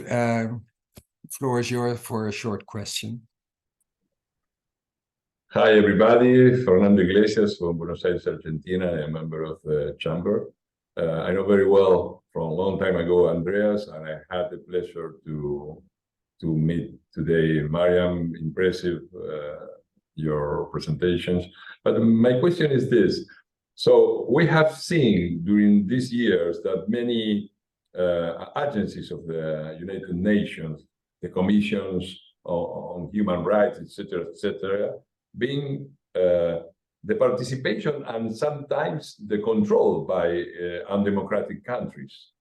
floor is yours for a short question. Hi, everybody. Fernando Iglesias from Buenos Aires, Argentina. I am a member of the Chamber. I know very well from a long time ago Andreas, and I had the pleasure to meet today Mariam. Impressive, your presentations. But my question is this. So we have seen during these years that many agencies of the United Nations, the commissions on human rights, etc., being the participation and sometimes the control by undemocratic countries.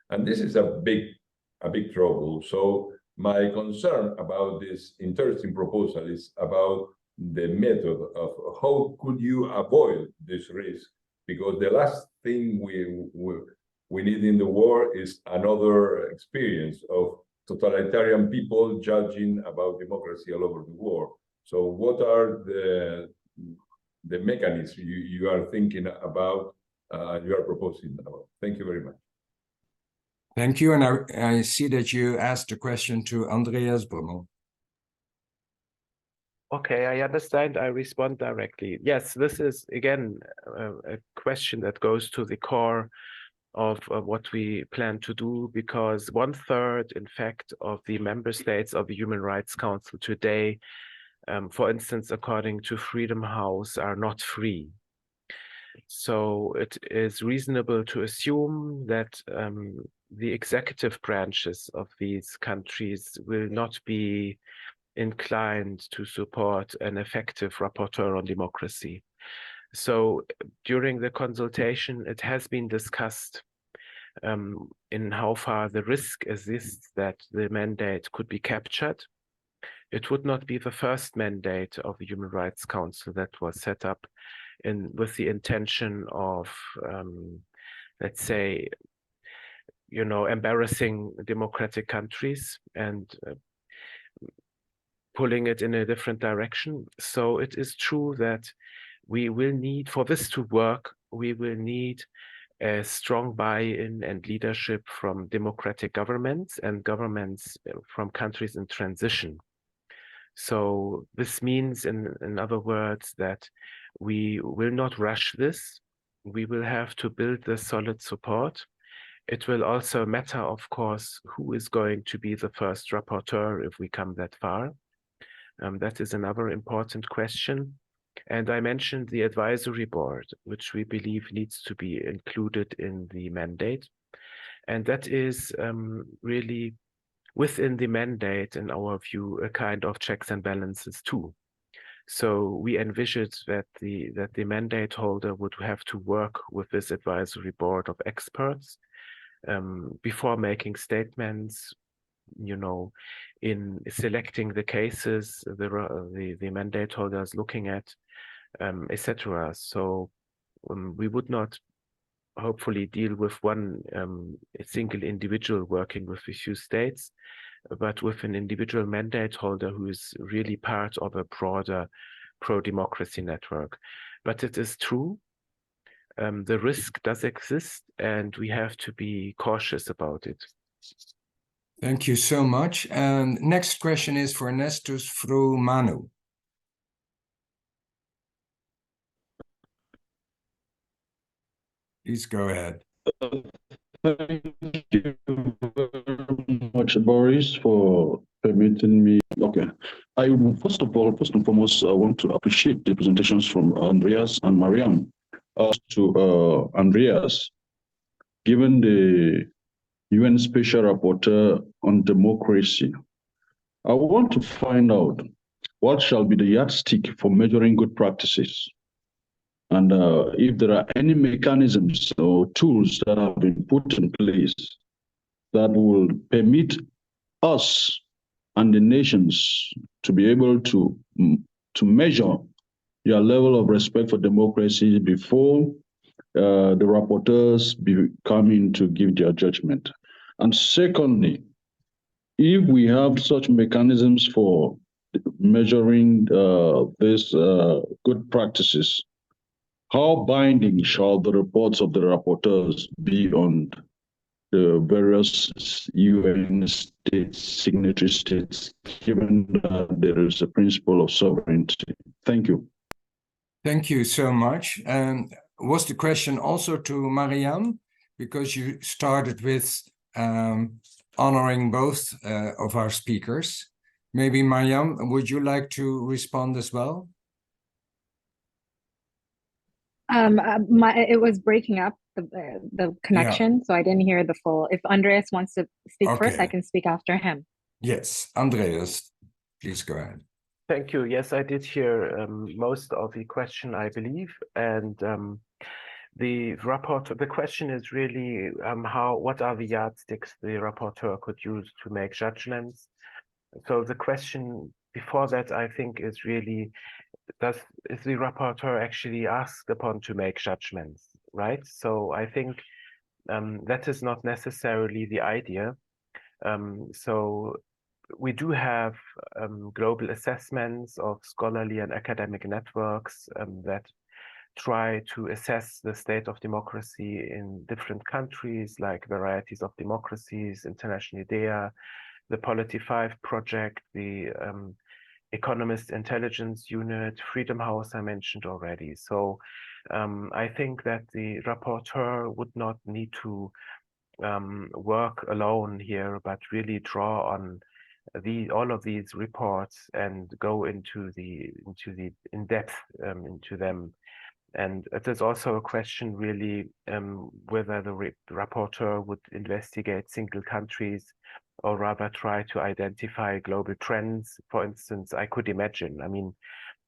And this is a big trouble. So my concern about this interesting proposal is about the method of how could you avoid this risk? Because the last thing we need in the war is another experience of totalitarian people judging about democracy all over the world. So what are the mechanisms you are thinking about, you are proposing about? Thank you very much. Thank you. And I see that you asked a question to Andreas Brummel. Okay, I understand. I respond directly. Yes, this is, again, a question that goes to the core of what we plan to do, because 1/3, in fact, of the member states of the Human Rights Council today, for instance, according to Freedom House, are not free. So it is reasonable to assume that the executive branches of these countries will not be inclined to support an effective rapporteur on democracy. So during the consultation, it has been discussed in how far the risk exists that the mandate could be captured. It would not be the first mandate of the Human Rights Council that was set up with the intention of, let's say, embarrassing democratic countries and pulling it in a different direction. So it is true that we will need, for this to work, we will need a strong buy-in and leadership from democratic governments and governments from countries in transition. So this means, in other words, that we will not rush this. We will have to build the solid support. It will also matter, of course, who is going to be the first rapporteur if we come that far. That is another important question. And I mentioned the advisory board, which we believe needs to be included in the mandate. And that is really within the mandate, in our view, a kind of checks and balances too. So we envisaged that the mandate holder would have to work with this advisory board of experts before making statements, in selecting the cases the mandate holder is looking at, etc. So we would not hopefully deal with a single individual working with a few states, but with an individual mandate holder who is really part of a broader pro-democracy network. But it is true, the risk does exist, and we have to be cautious about it. Thank you so much. And next question is for Nestus Fru Manu. Please go ahead. Thank you very much, Boris, for permitting me. Okay. I first and foremost, I want to appreciate the presentations from Andreas and Mariam. To Andreas, given the UN Special Rapporteur on Democracy, I want to find out what shall be the yardstick for measuring good practices, and if there are any mechanisms or tools that have been put in place that will permit us and the nations to be able to measure your level of respect for democracy before the rapporteurs be coming to give their judgment. And secondly, if we have such mechanisms for measuring these good practices, how binding shall the reports of the rapporteurs be on the various UN states, signatory states, given that there is a principle of sovereignty? Thank you. Thank you so much. Was the question also to Mariam? Because you started with honoring both of our speakers. Maybe Mariam, would you like to respond as well? It was breaking up the connection, so I didn't hear the full. If Andreas wants to speak first, I can speak after him. Yes, Andreas, please go ahead. Thank you. Yes, I did hear most of the question, I believe, and the question is really what are the yardsticks the rapporteur could use to make judgments? So the question before that, I think, is really, is the rapporteur actually asked upon to make judgments, right? So I think that is not necessarily the idea. So we do have global assessments of scholarly and academic networks that try to assess the state of democracy in different countries, like Varieties of Democracies, International IDEA, the Polity5 project, the Economist Intelligence Unit, Freedom House I mentioned already. So I think that the rapporteur would not need to work alone here, but really draw on all of these reports and go into the in depth into them. And it is also a question really whether the rapporteur would investigate single countries or rather try to identify global trends. For instance, I could imagine, I mean,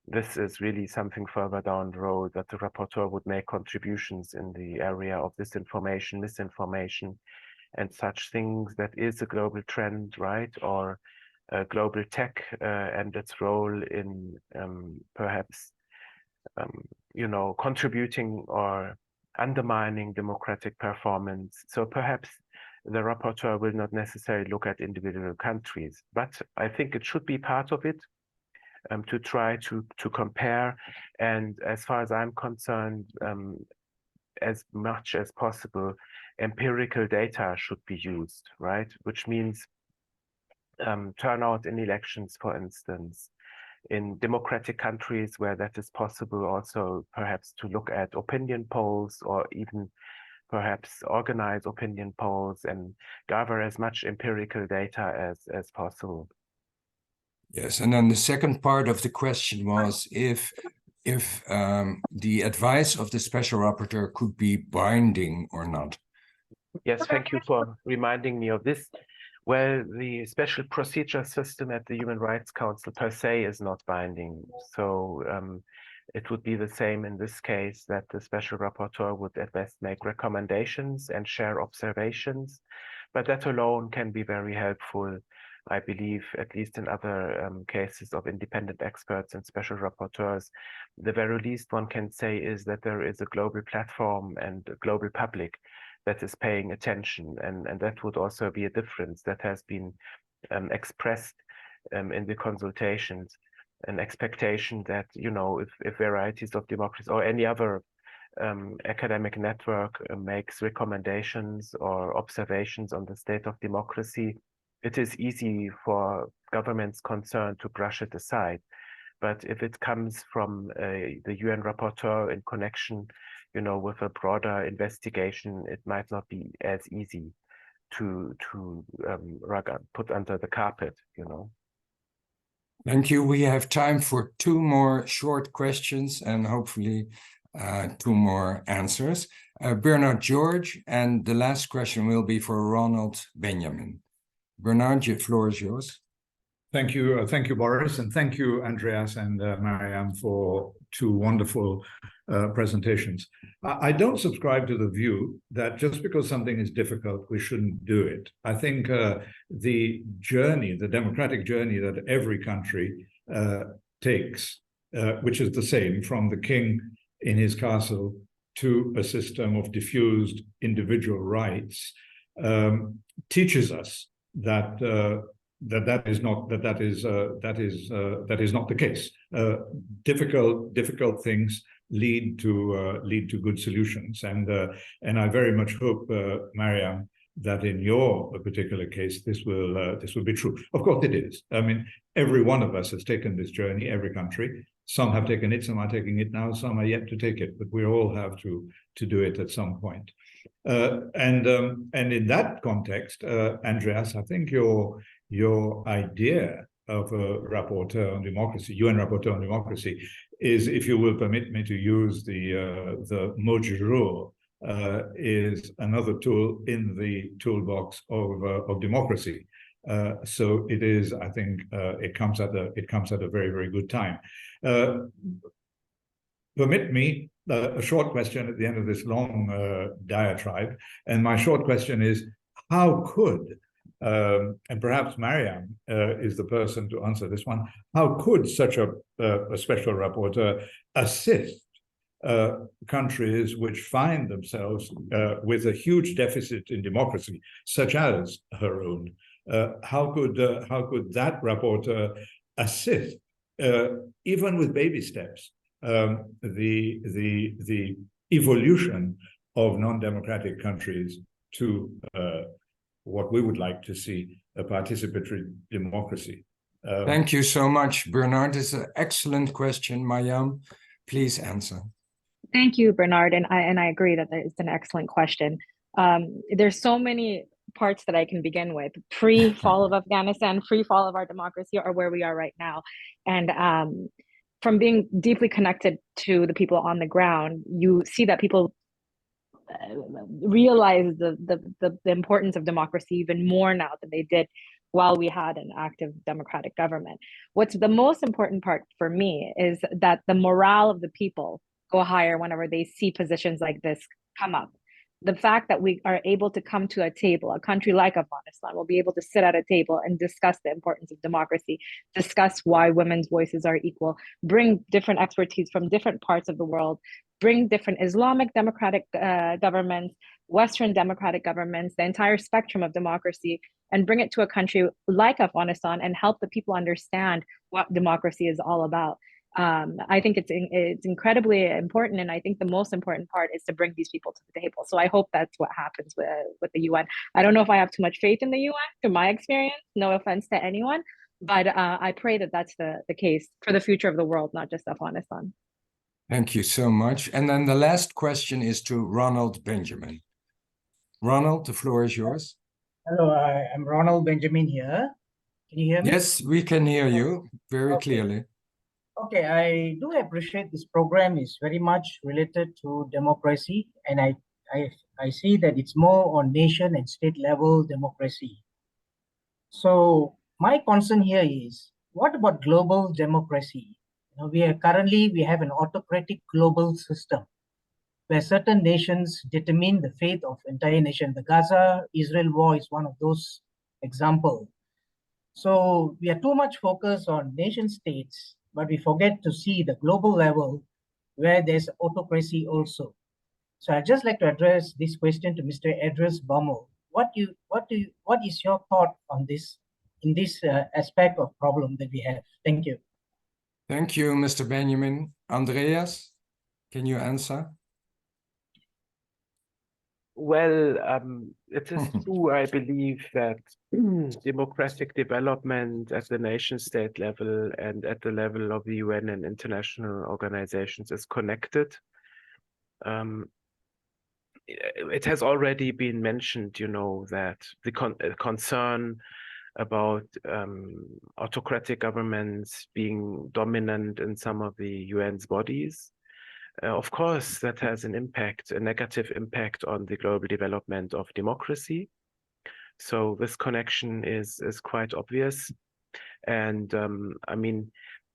this is really something further down the road, that the rapporteur would make contributions in the area of disinformation, misinformation, and such things. That is a global trend, right? Or global tech and its role in perhaps contributing or undermining democratic performance. So perhaps the rapporteur will not necessarily look at individual countries, but I think it should be part of it to try to compare. And as far as I'm concerned, as much as possible, empirical data should be used, right? Which means turnout in elections, for instance, in democratic countries where that is possible, also perhaps to look at opinion polls or even perhaps organize opinion polls and gather as much empirical data as possible. Yes, and then the second part of the question was if the advice of the special rapporteur could be binding or not. Yes, thank you for reminding me of this. Well, the special procedure system at the Human Rights Council per se is not binding. So it would be the same in this case, that the special rapporteur would at best make recommendations and share observations, but that alone can be very helpful, I believe, at least in other cases of independent experts and special rapporteurs. The very least one can say is that there is a global platform and a global public that is paying attention, and that would also be a difference that has been expressed in the consultations, an expectation that, if Varieties of Democracy or any other academic network makes recommendations or observations on the state of democracy, it is easy for governments concerned to brush it aside. But if it comes from the UN rapporteur in connection, with a broader investigation, it might not be as easy to put under the carpet, Thank you. We have time for 2 more short questions and hopefully 2 more answers. Bernard George, and the last question will be for Ronald Benjamin. Bernard, the floor is yours. Thank you, Boris, and thank you, Andreas and Mariam, for 2 wonderful presentations. I don't subscribe to the view that just because something is difficult, we shouldn't do it. I think the democratic journey that every country takes, which is the same from the king in his castle to a system of diffused individual rights, teaches us that that is not the case. Difficult things lead to good solutions, and I very much hope, Mariam, that in your particular case this will be true. Of course it is. I mean, every one of us has taken this journey, every country. Some have taken it, some are taking it now, some are yet to take it, but we all have to do it at some point. And in that context, Andreas, I think your idea of a rapporteur on democracy, UN rapporteur on democracy, is, if you will permit me to use the mot du jour, is another tool in the toolbox of democracy. So it is, I think, it comes at a very, very good time. Permit me a short question at the end of this long diatribe. And my short question is, how could, and perhaps Mariam is the person to answer this one, how could such a special rapporteur assist countries which find themselves with a huge deficit in democracy, such as her own? How could that rapporteur assist, even with baby steps, the evolution of non-democratic countries to what we would like to see, a participatory democracy? Thank you so much, Bernard. It's an excellent question. Mariam, please answer. Thank you, Bernard, and I agree that it's an excellent question. There's so many parts that I can begin with. Pre-fall of Afghanistan, pre-fall of our democracy, or where we are right now. And from being deeply connected to the people on the ground, you see that people realize the importance of democracy even more now than they did while we had an active democratic government. What's the most important part for me is that the morale of the people go higher whenever they see positions like this come up. The fact that we are able to come to a table, a country like Afghanistan will be able to sit at a table and discuss the importance of democracy, discuss why women's voices are equal, bring different expertise from different parts of the world, bring different Islamic democratic governments, Western democratic governments, the entire spectrum of democracy, and bring it to a country like Afghanistan and help the people understand what democracy is all about. I think it's incredibly important, and I think the most important part is to bring these people to the table. So I hope that's what happens with the UN. I don't know if I have too much faith in the UN, to my experience, no offense to anyone, but I pray that that's the case for the future of the world, not just Afghanistan. Thank you so much. And then the last question is to Ronald Benjamin. Ronald, the floor is yours. Hello, I'm Ronald Benjamin here. Can you hear me? Yes, we can hear you very clearly. Okay, I do appreciate this program is very much related to democracy, and I see that it's more on nation and state level democracy. So my concern here is, what about global democracy? You know, we have an autocratic global system where certain nations determine the fate of entire nation. The Gaza-Israel war is one of those examples. So we are too much focused on nation states, but we forget to see the global level where there's autocracy also. So I'd just like to address this question to Mr. Idris Baumol. What is your thought on this, in this aspect of problem that we have? Thank you. Thank you, Mr. Benjamin. Andreas, can you answer? Well, it is true, I believe, that democratic development at the nation-state level and at the level of the UN and international organizations is connected. It has already been mentioned, you know, that the concern about autocratic governments being dominant in some of the UN's bodies. Of course, that has an impact, a negative impact on the global development of democracy. So this connection is quite obvious. And I mean,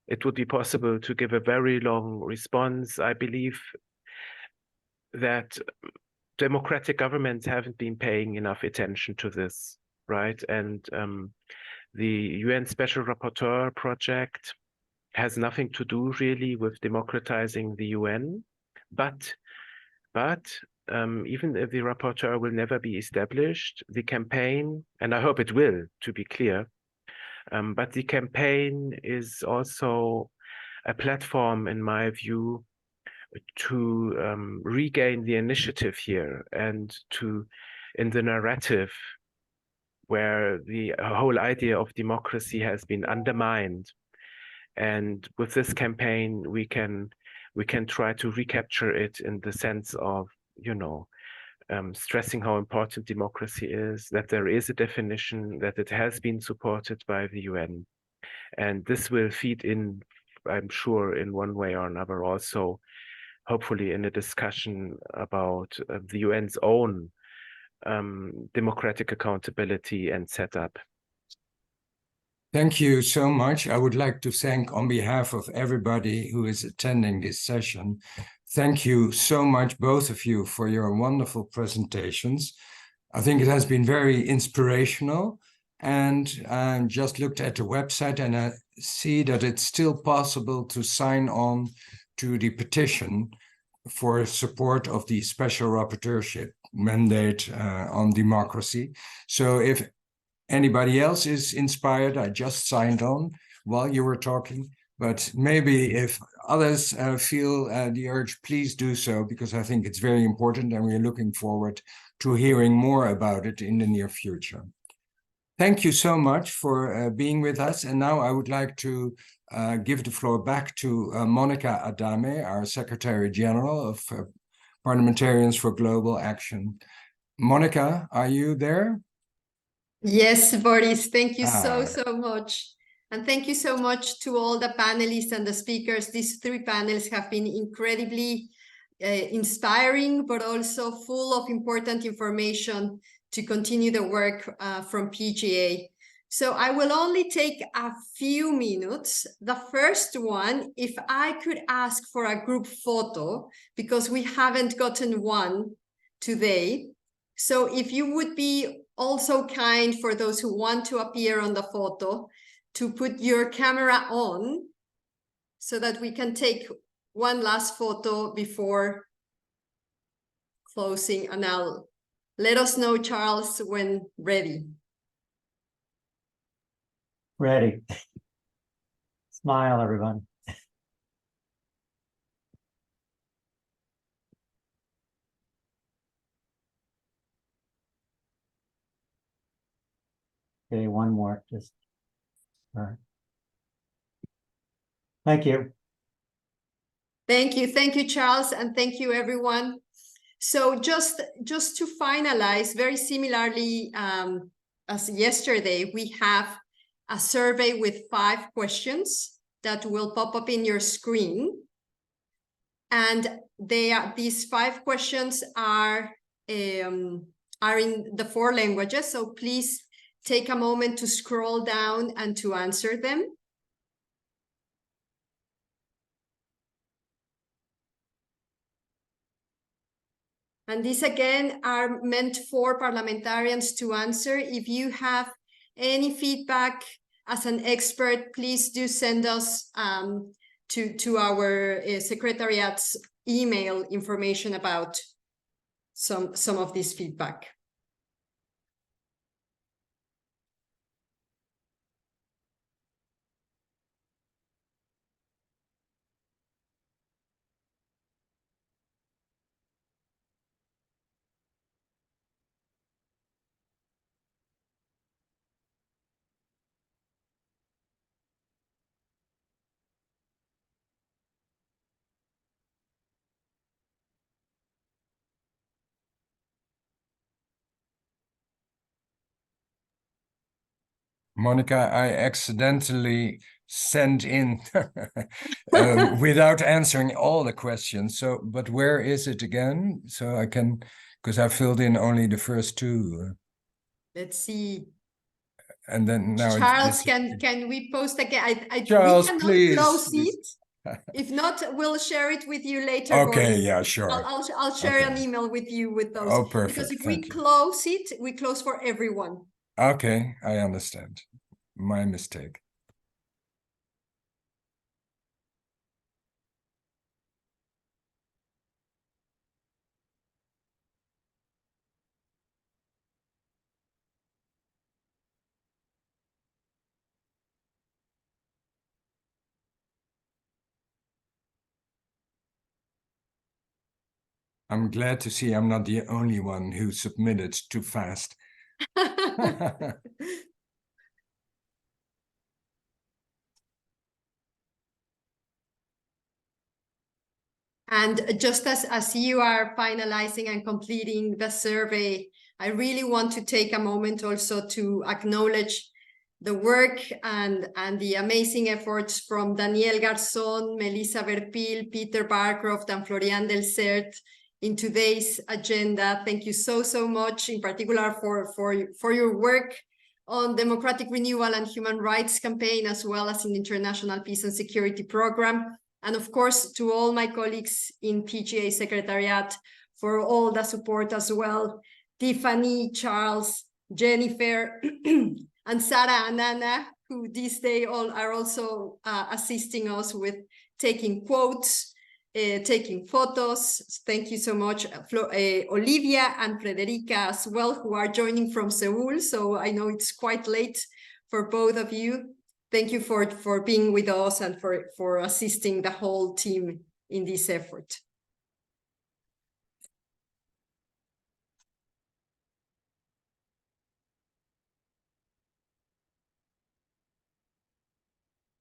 it would be possible to give a very long response. I believe that democratic governments haven't been paying enough attention to this, right? And the UN Special Rapporteur project has nothing to do really with democratizing the UN, but even if the rapporteur will never be established, the campaign, and I hope it will, to be clear, but the campaign is also a platform, in my view, to regain the initiative here and to, in the narrative where the whole idea of democracy has been undermined. And with this campaign, we can try to recapture it in the sense of, you know, stressing how important democracy is, that there is a definition, that it has been supported by the UN. And this will feed in, I'm sure, in one way or another also, hopefully in a discussion about the UN's own democratic accountability and setup. Thank you so much. I would like to thank on behalf of everybody who is attending this session. Thank you so much, both of you, for your wonderful presentations. I think it has been very inspirational, and I just looked at the website and I see that it's still possible to sign on to the petition for support of the special rapporteurship mandate on democracy. So if anybody else is inspired, I just signed on while you were talking, but maybe if others feel the urge, please do so, because I think it's very important and we're looking forward to hearing more about it in the near future. Thank you so much for being with us. And now I would like to give the floor back to Monica Adame, our Secretary General of Parliamentarians for Global Action. Monica, are you there? Yes, Boris, thank you so much. And thank you so much to all the panelists and the speakers. These three panels have been incredibly inspiring, but also full of important information to continue the work from PGA. So I will only take a few minutes. The first one, if I could ask for a group photo, because we haven't gotten one today. So if you would be also kind, for those who want to appear on the photo, to put your camera on so that we can take one last photo before closing. And I'll let us know, Charles, when ready. Ready. Smile, everyone. Okay, one more, just, all right. Thank you. Thank you, Charles, and thank you, everyone. So just to finalize, very similarly as yesterday, we have a survey with 5 questions that will pop up in your screen. And these 5 questions are in the 4 languages, so please take a moment to scroll down and to answer them. And these again are meant for parliamentarians to answer. If you have any feedback as an expert, please do send us to our secretariat's email information about some of this feedback. Monica, I accidentally sent in without answering all the questions. So, but where is it again? So I can, because I filled in only the first 2. Let's see. And then now Charles, can we post again? Charles, we cannot please. close it. If not, we'll share it with you later. Okay, yeah, sure. I'll share an email with you with those. Oh, perfect. Because if we close it, we close for everyone. Okay, I understand. My mistake. I'm glad to see I'm not the only one who submitted too fast. And just as you are finalizing and completing the survey, I really want to take a moment also to acknowledge the work and the amazing efforts from Daniel Garzón, Melissa Verpil, Peter Barcroft, and Florian Del Cert in today's agenda. Thank you so much, in particular for your work on democratic renewal and human rights campaign, as well as in international peace and security program. And of course, to all my colleagues in PGA Secretariat for all the support as well. Tiffany, Charles, Jennifer, and Sarah and Anna, who this day all are also assisting us with taking quotes, taking photos. Thank you so much, Olivia and Frederica as well, who are joining from Seoul. So I know it's quite late for both of you. Thank you for being with us and for assisting the whole team in this effort.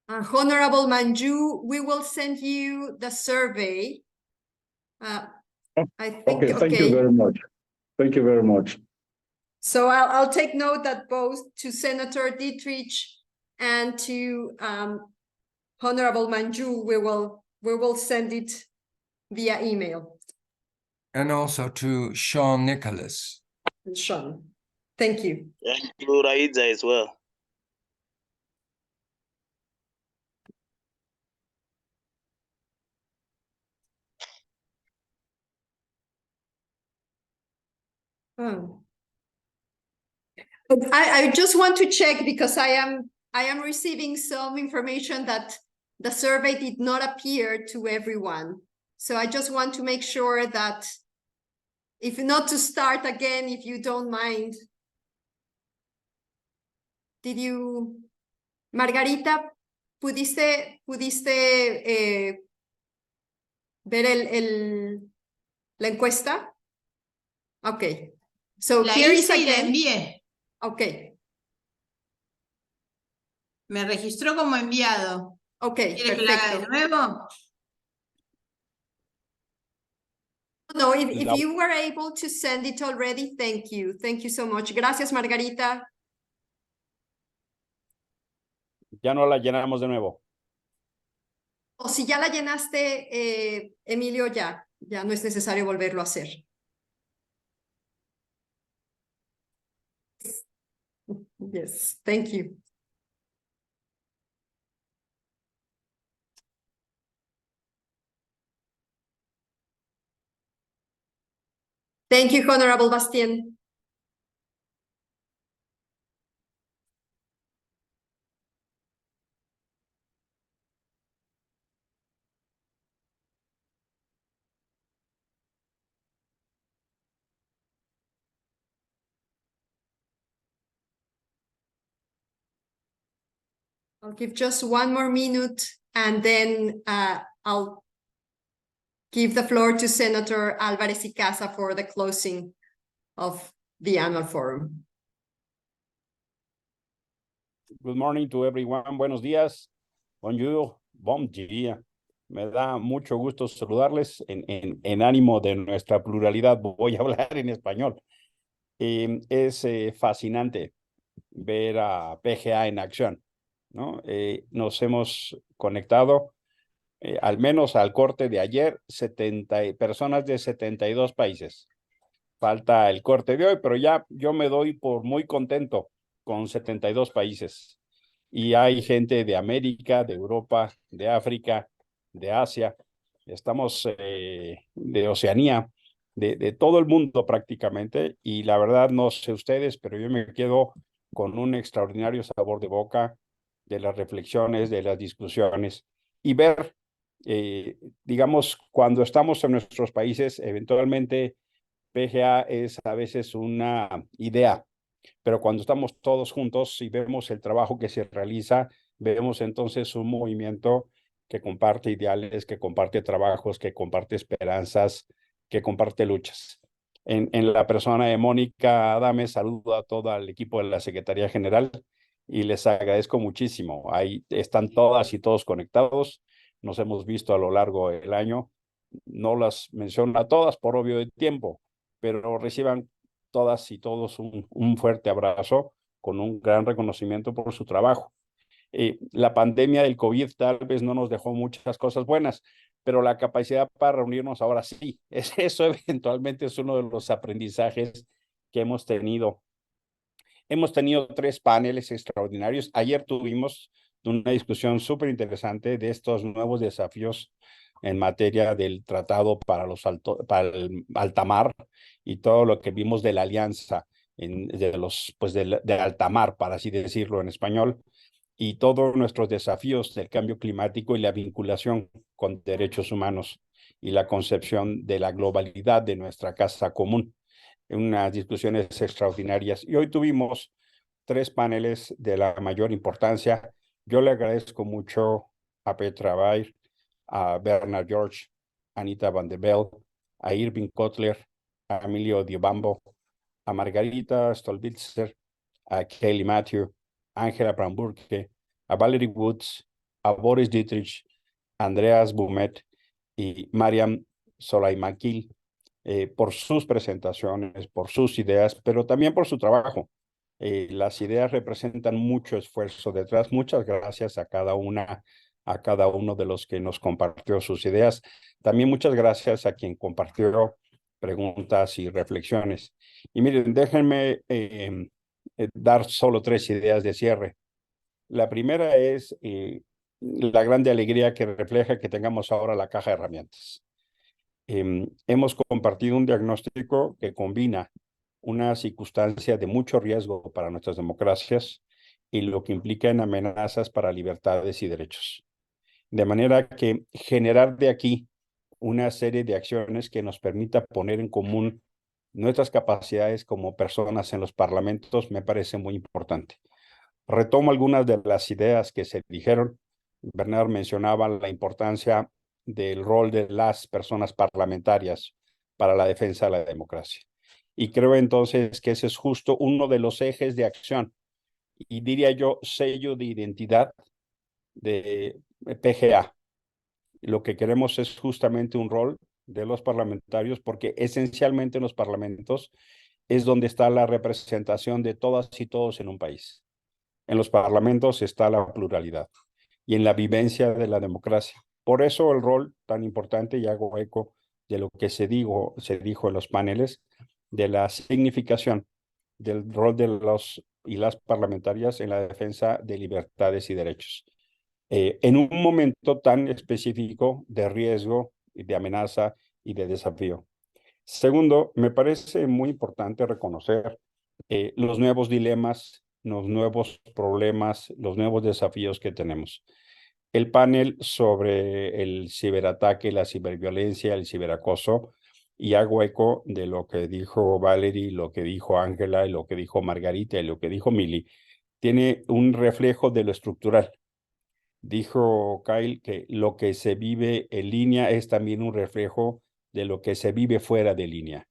Honorable Manju, we will send you the survey. I think, okay, thank you very much. Thank you very much. So I'll take note that both to Senator Dietrich and to Honorable Manju, we will send it via email. And also to Sean Nicholas. And Sean, thank you. Thank you, Raidza, as well. I just want to check because I am receiving some information that the survey did not appear to everyone. So I just want to make sure that, if not to start again, if you don't mind. Did you, Margarita, pudiste ver la encuesta? Okay. So La here is hice y la again. envié. Okay. Me registró como enviado. Okay, ¿Quieres que la haga de nuevo? No, if you were able to send it already, thank you. Thank you so much. Gracias, Margarita. Ya no la llenamos de nuevo. O si ya la llenaste, Emilio, ya no es necesario volverlo a hacer. Yes, thank you. Thank you, Honorable Bastien. I'll give just one more minute and then I'll give the floor to Senator Alvarez y Casa for the closing of the annual forum. Good morning to everyone. Buenos días. Bonjour, bon dia. Me da mucho gusto saludarles en ánimo de nuestra pluralidad. Voy a hablar en español. Es fascinante ver a PGA en acción, ¿no? Nos hemos conectado, al menos al corte de ayer, 70 personas de 72 países. Falta el corte de hoy, pero ya yo me doy por muy contento con 72 países. Y hay gente de América, de Europa, de África, de Asia, estamos de Oceanía, de todo el mundo prácticamente, y la verdad no sé ustedes, pero yo me quedo con un extraordinario sabor de boca de las reflexiones, de las discusiones, y ver, digamos, cuando estamos en nuestros países, eventualmente PGA es a veces una idea, pero cuando estamos todos juntos y vemos el trabajo que se realiza, vemos entonces un movimiento que comparte ideales, que comparte trabajos, que comparte esperanzas, que comparte luchas. En la persona de Mónica Adame, saludo a todo el equipo de la Secretaría General y les agradezco muchísimo. Ahí están todas y todos conectados. Nos hemos visto a lo largo del año. No las menciono a todas por obvio de tiempo, pero reciban todas y todos un fuerte abrazo con un gran reconocimiento por su trabajo. La pandemia del COVID tal vez no nos dejó muchas cosas buenas, pero la capacidad para reunirnos ahora sí. Eso eventualmente es uno de los aprendizajes que hemos tenido. Hemos tenido 3 paneles extraordinarios. Ayer tuvimos una discusión súper interesante de estos nuevos desafíos en materia del tratado para el alta mar y todo lo que vimos de la alianza de alta mar, para así decirlo en español, y todos nuestros desafíos del cambio climático y la vinculación con derechos humanos y la concepción de la globalidad de nuestra casa común. Unas discusiones extraordinarias. Y hoy tuvimos 3 paneles de la mayor importancia. Yo le agradezco mucho a Petra Bair, a Bernard George, a Anita Van de Bell, a Irving Kotler, a Emilio Diobambo, a Margarita Stolbitzer, a Kelly Matthew, a Angela Bramburke, a Valerie Woods, a Boris Dietrich, a Andreas Bumet y Mariam Solaymakil, por sus presentaciones, por sus ideas, pero también por su trabajo. Las ideas representan mucho esfuerzo detrás. Muchas gracias a cada uno de los que nos compartió sus ideas. También muchas gracias a quien compartió preguntas y reflexiones. Y miren, déjenme dar solo 3 ideas de cierre. La primera es la grande alegría que refleja que tengamos ahora la caja de herramientas. Hemos compartido un diagnóstico que combina una circunstancia de mucho riesgo para nuestras democracias y lo que implica en amenazas para libertades y derechos. De manera que generar de aquí una serie de acciones que nos permita poner en común nuestras capacidades como personas en los parlamentos me parece muy importante. Retomo algunas de las ideas que se dijeron. Bernard mencionaba la importancia del rol de las personas parlamentarias para la defensa de la democracia. Y creo entonces que ese es justo uno de los ejes de acción y diría yo sello de identidad de PGA. Lo que queremos es justamente un rol de los parlamentarios porque esencialmente en los parlamentos es donde está la representación de todas y todos en un país. En los parlamentos está la pluralidad y en la vivencia de la democracia. Por eso el rol tan importante, y hago eco de lo que se dijo en los paneles, de la significación del rol de los y las parlamentarias en la defensa de libertades y derechos. En un momento tan específico de riesgo, de amenaza y de desafío. Segundo, me parece muy importante reconocer los nuevos dilemas, los nuevos problemas, los nuevos desafíos que tenemos. El panel sobre el ciberataque, la ciberviolencia, el ciberacoso, y hago eco de lo que dijo Valerie, lo que dijo Ángela, lo que dijo Margarita y lo que dijo Mili, tiene un reflejo de lo estructural. Dijo Kyle que lo que se vive en línea es también un reflejo de lo que se vive fuera de línea.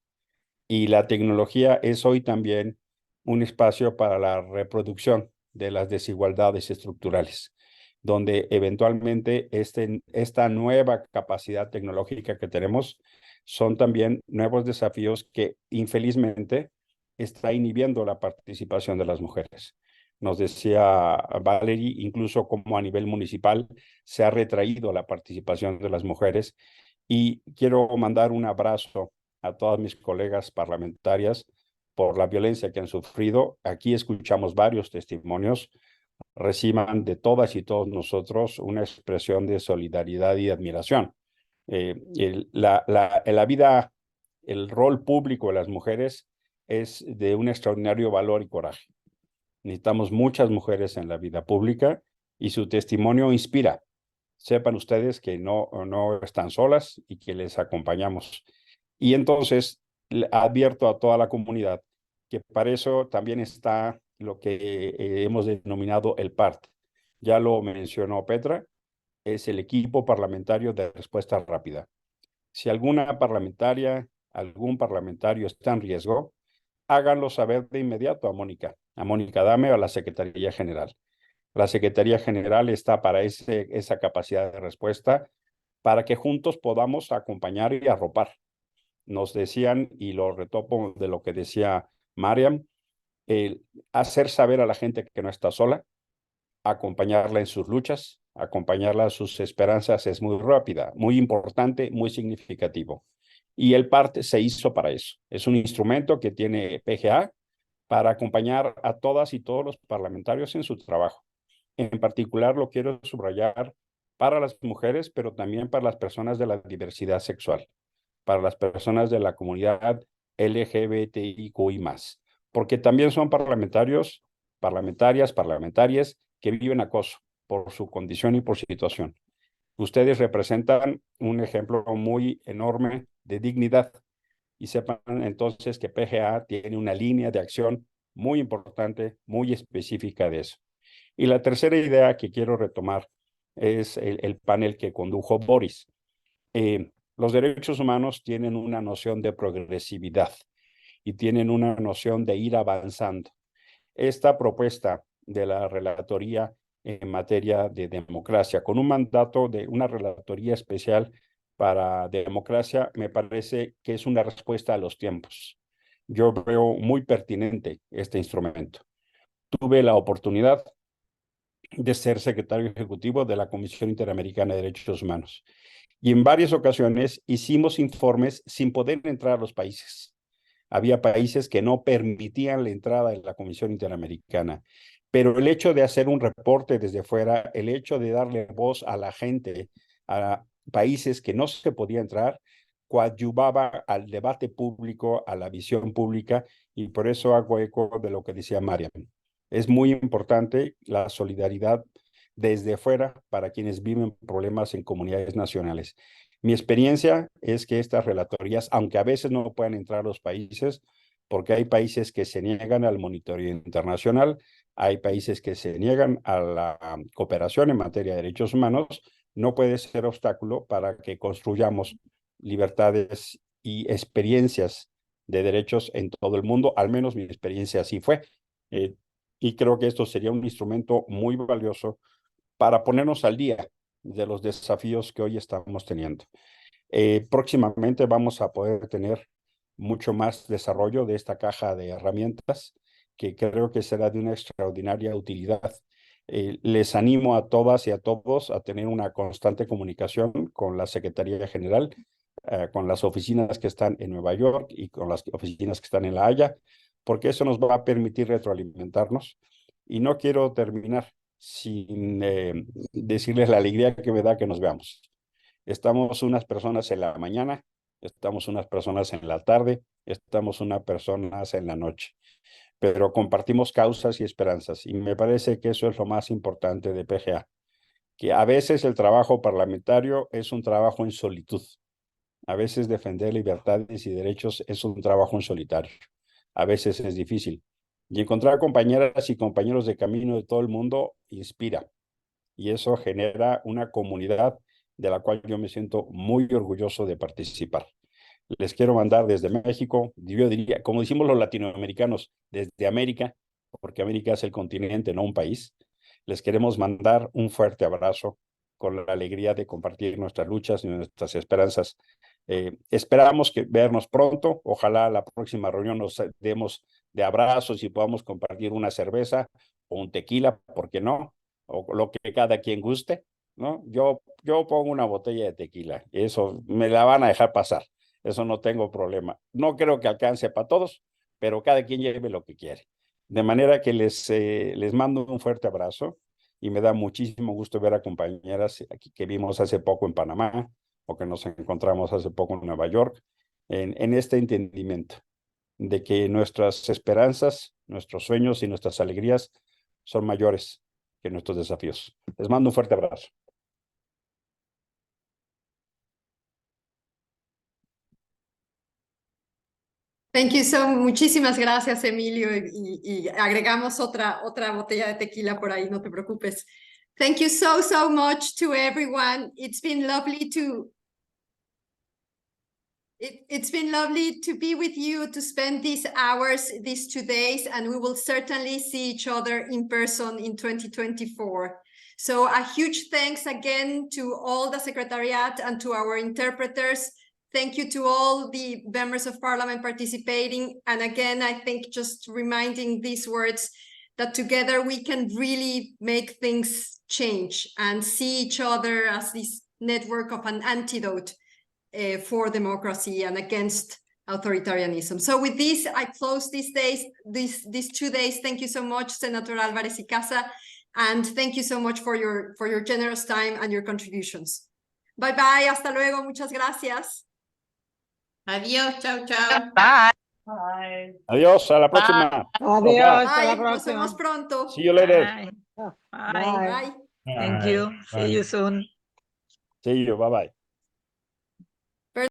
Y la tecnología es hoy también un espacio para la reproducción de las desigualdades estructurales, donde eventualmente esta nueva capacidad tecnológica que tenemos son también nuevos desafíos que infelizmente está inhibiendo la participación de las mujeres. Nos decía Valerie, incluso como a nivel municipal se ha retraído la participación de las mujeres y quiero mandar un abrazo a todas mis colegas parlamentarias por la violencia que han sufrido. Aquí escuchamos varios testimonios. Reciban de todas y todos nosotros una expresión de solidaridad y admiración. En la vida, el rol público de las mujeres es de un extraordinario valor y coraje. Necesitamos muchas mujeres en la vida pública y su testimonio inspira. Sepan ustedes que no están solas y que les acompañamos. Y entonces advierto a toda la comunidad que para eso también está lo que hemos denominado el PART. Ya lo mencionó Petra, es el equipo parlamentario de respuesta rápida. Si alguna parlamentaria, algún parlamentario está en riesgo, háganlo saber de inmediato a Mónica Dame o a la Secretaría General. La Secretaría General está para esa capacidad de respuesta, para que juntos podamos acompañar y arropar. Nos decían, y lo retomo de lo que decía Mariam, hacer saber a la gente que no está sola, acompañarla en sus luchas, acompañarla en sus esperanzas es muy rápida, muy importante, muy significativo. Y el PART se hizo para eso. Es un instrumento que tiene PGA para acompañar a todas y todos los parlamentarios en su trabajo. En particular, lo quiero subrayar para las mujeres, pero también para las personas de la diversidad sexual, para las personas de la comunidad LGBTIQI+, porque también son parlamentarios, parlamentarias que viven acoso por su condición y por su situación. Ustedes representan un ejemplo muy enorme de dignidad y sepan entonces que PGA tiene una línea de acción muy importante, muy específica de eso. Y la tercera idea que quiero retomar es el panel que condujo Boris. Los derechos humanos tienen una noción de progresividad y tienen una noción de ir avanzando. Esta propuesta de la relatoría en materia de democracia, con un mandato de una relatoría especial para democracia, me parece que es una respuesta a los tiempos. Yo veo muy pertinente este instrumento. Tuve la oportunidad de ser secretario ejecutivo de la Comisión Interamericana de Derechos Humanos. Y en varias ocasiones hicimos informes sin poder entrar a los países. Había países que no permitían la entrada de la Comisión Interamericana. Pero el hecho de hacer un reporte desde fuera, el hecho de darle voz a la gente, a países que no se podía entrar, coadyuvaba al debate público, a la visión pública, y por eso hago eco de lo que decía Mariam. Es muy importante la solidaridad desde fuera para quienes viven problemas en comunidades nacionales. Mi experiencia es que estas relatorías, aunque a veces no puedan entrar a los países, porque hay países que se niegan al monitoreo internacional, hay países que se niegan a la cooperación en materia de derechos humanos, no puede ser obstáculo para que construyamos libertades y experiencias de derechos en todo el mundo. Al menos mi experiencia así fue. Y creo que esto sería un instrumento muy valioso para ponernos al día de los desafíos que hoy estamos teniendo. Próximamente vamos a poder tener mucho más desarrollo de esta caja de herramientas que creo que será de una extraordinaria utilidad. Les animo a todas y a todos a tener una constante comunicación con la Secretaría General, con las oficinas que están en Nueva York y con las oficinas que están en La Haya, porque eso nos va a permitir retroalimentarnos. Y no quiero terminar sin decirles la alegría que me da que nos veamos. Estamos unas personas en la mañana, estamos unas personas en la tarde, estamos unas personas en la noche, pero compartimos causas y esperanzas, y me parece que eso es lo más importante de PGA, que a veces el trabajo parlamentario es un trabajo en solitud, a veces defender libertades y derechos es un trabajo en solitario, a veces es difícil, y encontrar compañeras y compañeros de camino de todo el mundo inspira, y eso genera una comunidad de la cual yo me siento muy orgulloso de participar. Les quiero mandar desde México, yo diría, como decimos los latinoamericanos, desde América, porque América es el continente, no un país. Les queremos mandar un fuerte abrazo con la alegría de compartir nuestras luchas y nuestras esperanzas. Esperamos vernos pronto. Ojalá la próxima reunión nos demos de abrazos y podamos compartir una cerveza o un tequila, ¿por qué no? O lo que cada quien guste, ¿no? Yo pongo una botella de tequila, eso me la van a dejar pasar, eso no tengo problema. No creo que alcance para todos, pero cada quien lleve lo que quiere. De manera que les mando un fuerte abrazo y me da muchísimo gusto ver a compañeras aquí que vimos hace poco en Panamá o que nos encontramos hace poco en Nueva York, en este entendimiento de que nuestras esperanzas, nuestros sueños y nuestras alegrías son mayores que nuestros desafíos. Les mando un fuerte abrazo. Thank you so muchísimas gracias, Emilio, y agregamos otra botella de tequila por ahí, no te preocupes. Thank you so much to everyone. It's been lovely to be with you, to spend these hours, these 2 days, and we will certainly see each other in person in 2024. So a huge thanks again to all the Secretariat and to our interpreters. Thank you to all the members of Parliament participating. And again, I think just reminding these words that together we can really make things change and see each other as this network of an antidote for democracy and against authoritarianism. So with this, I close these 2 days. Thank you so much, Senator Alvarez y Casa, and thank you so much for your generous time and your contributions. Bye bye, hasta luego, muchas gracias. Adiós, chao, chao. Bye. Bye. Adiós, a la próxima. Adiós, hasta la Bye, nos próxima. vemos pronto. See you later. Bye. Bye. Thank you. See you soon. See you. Bye-bye.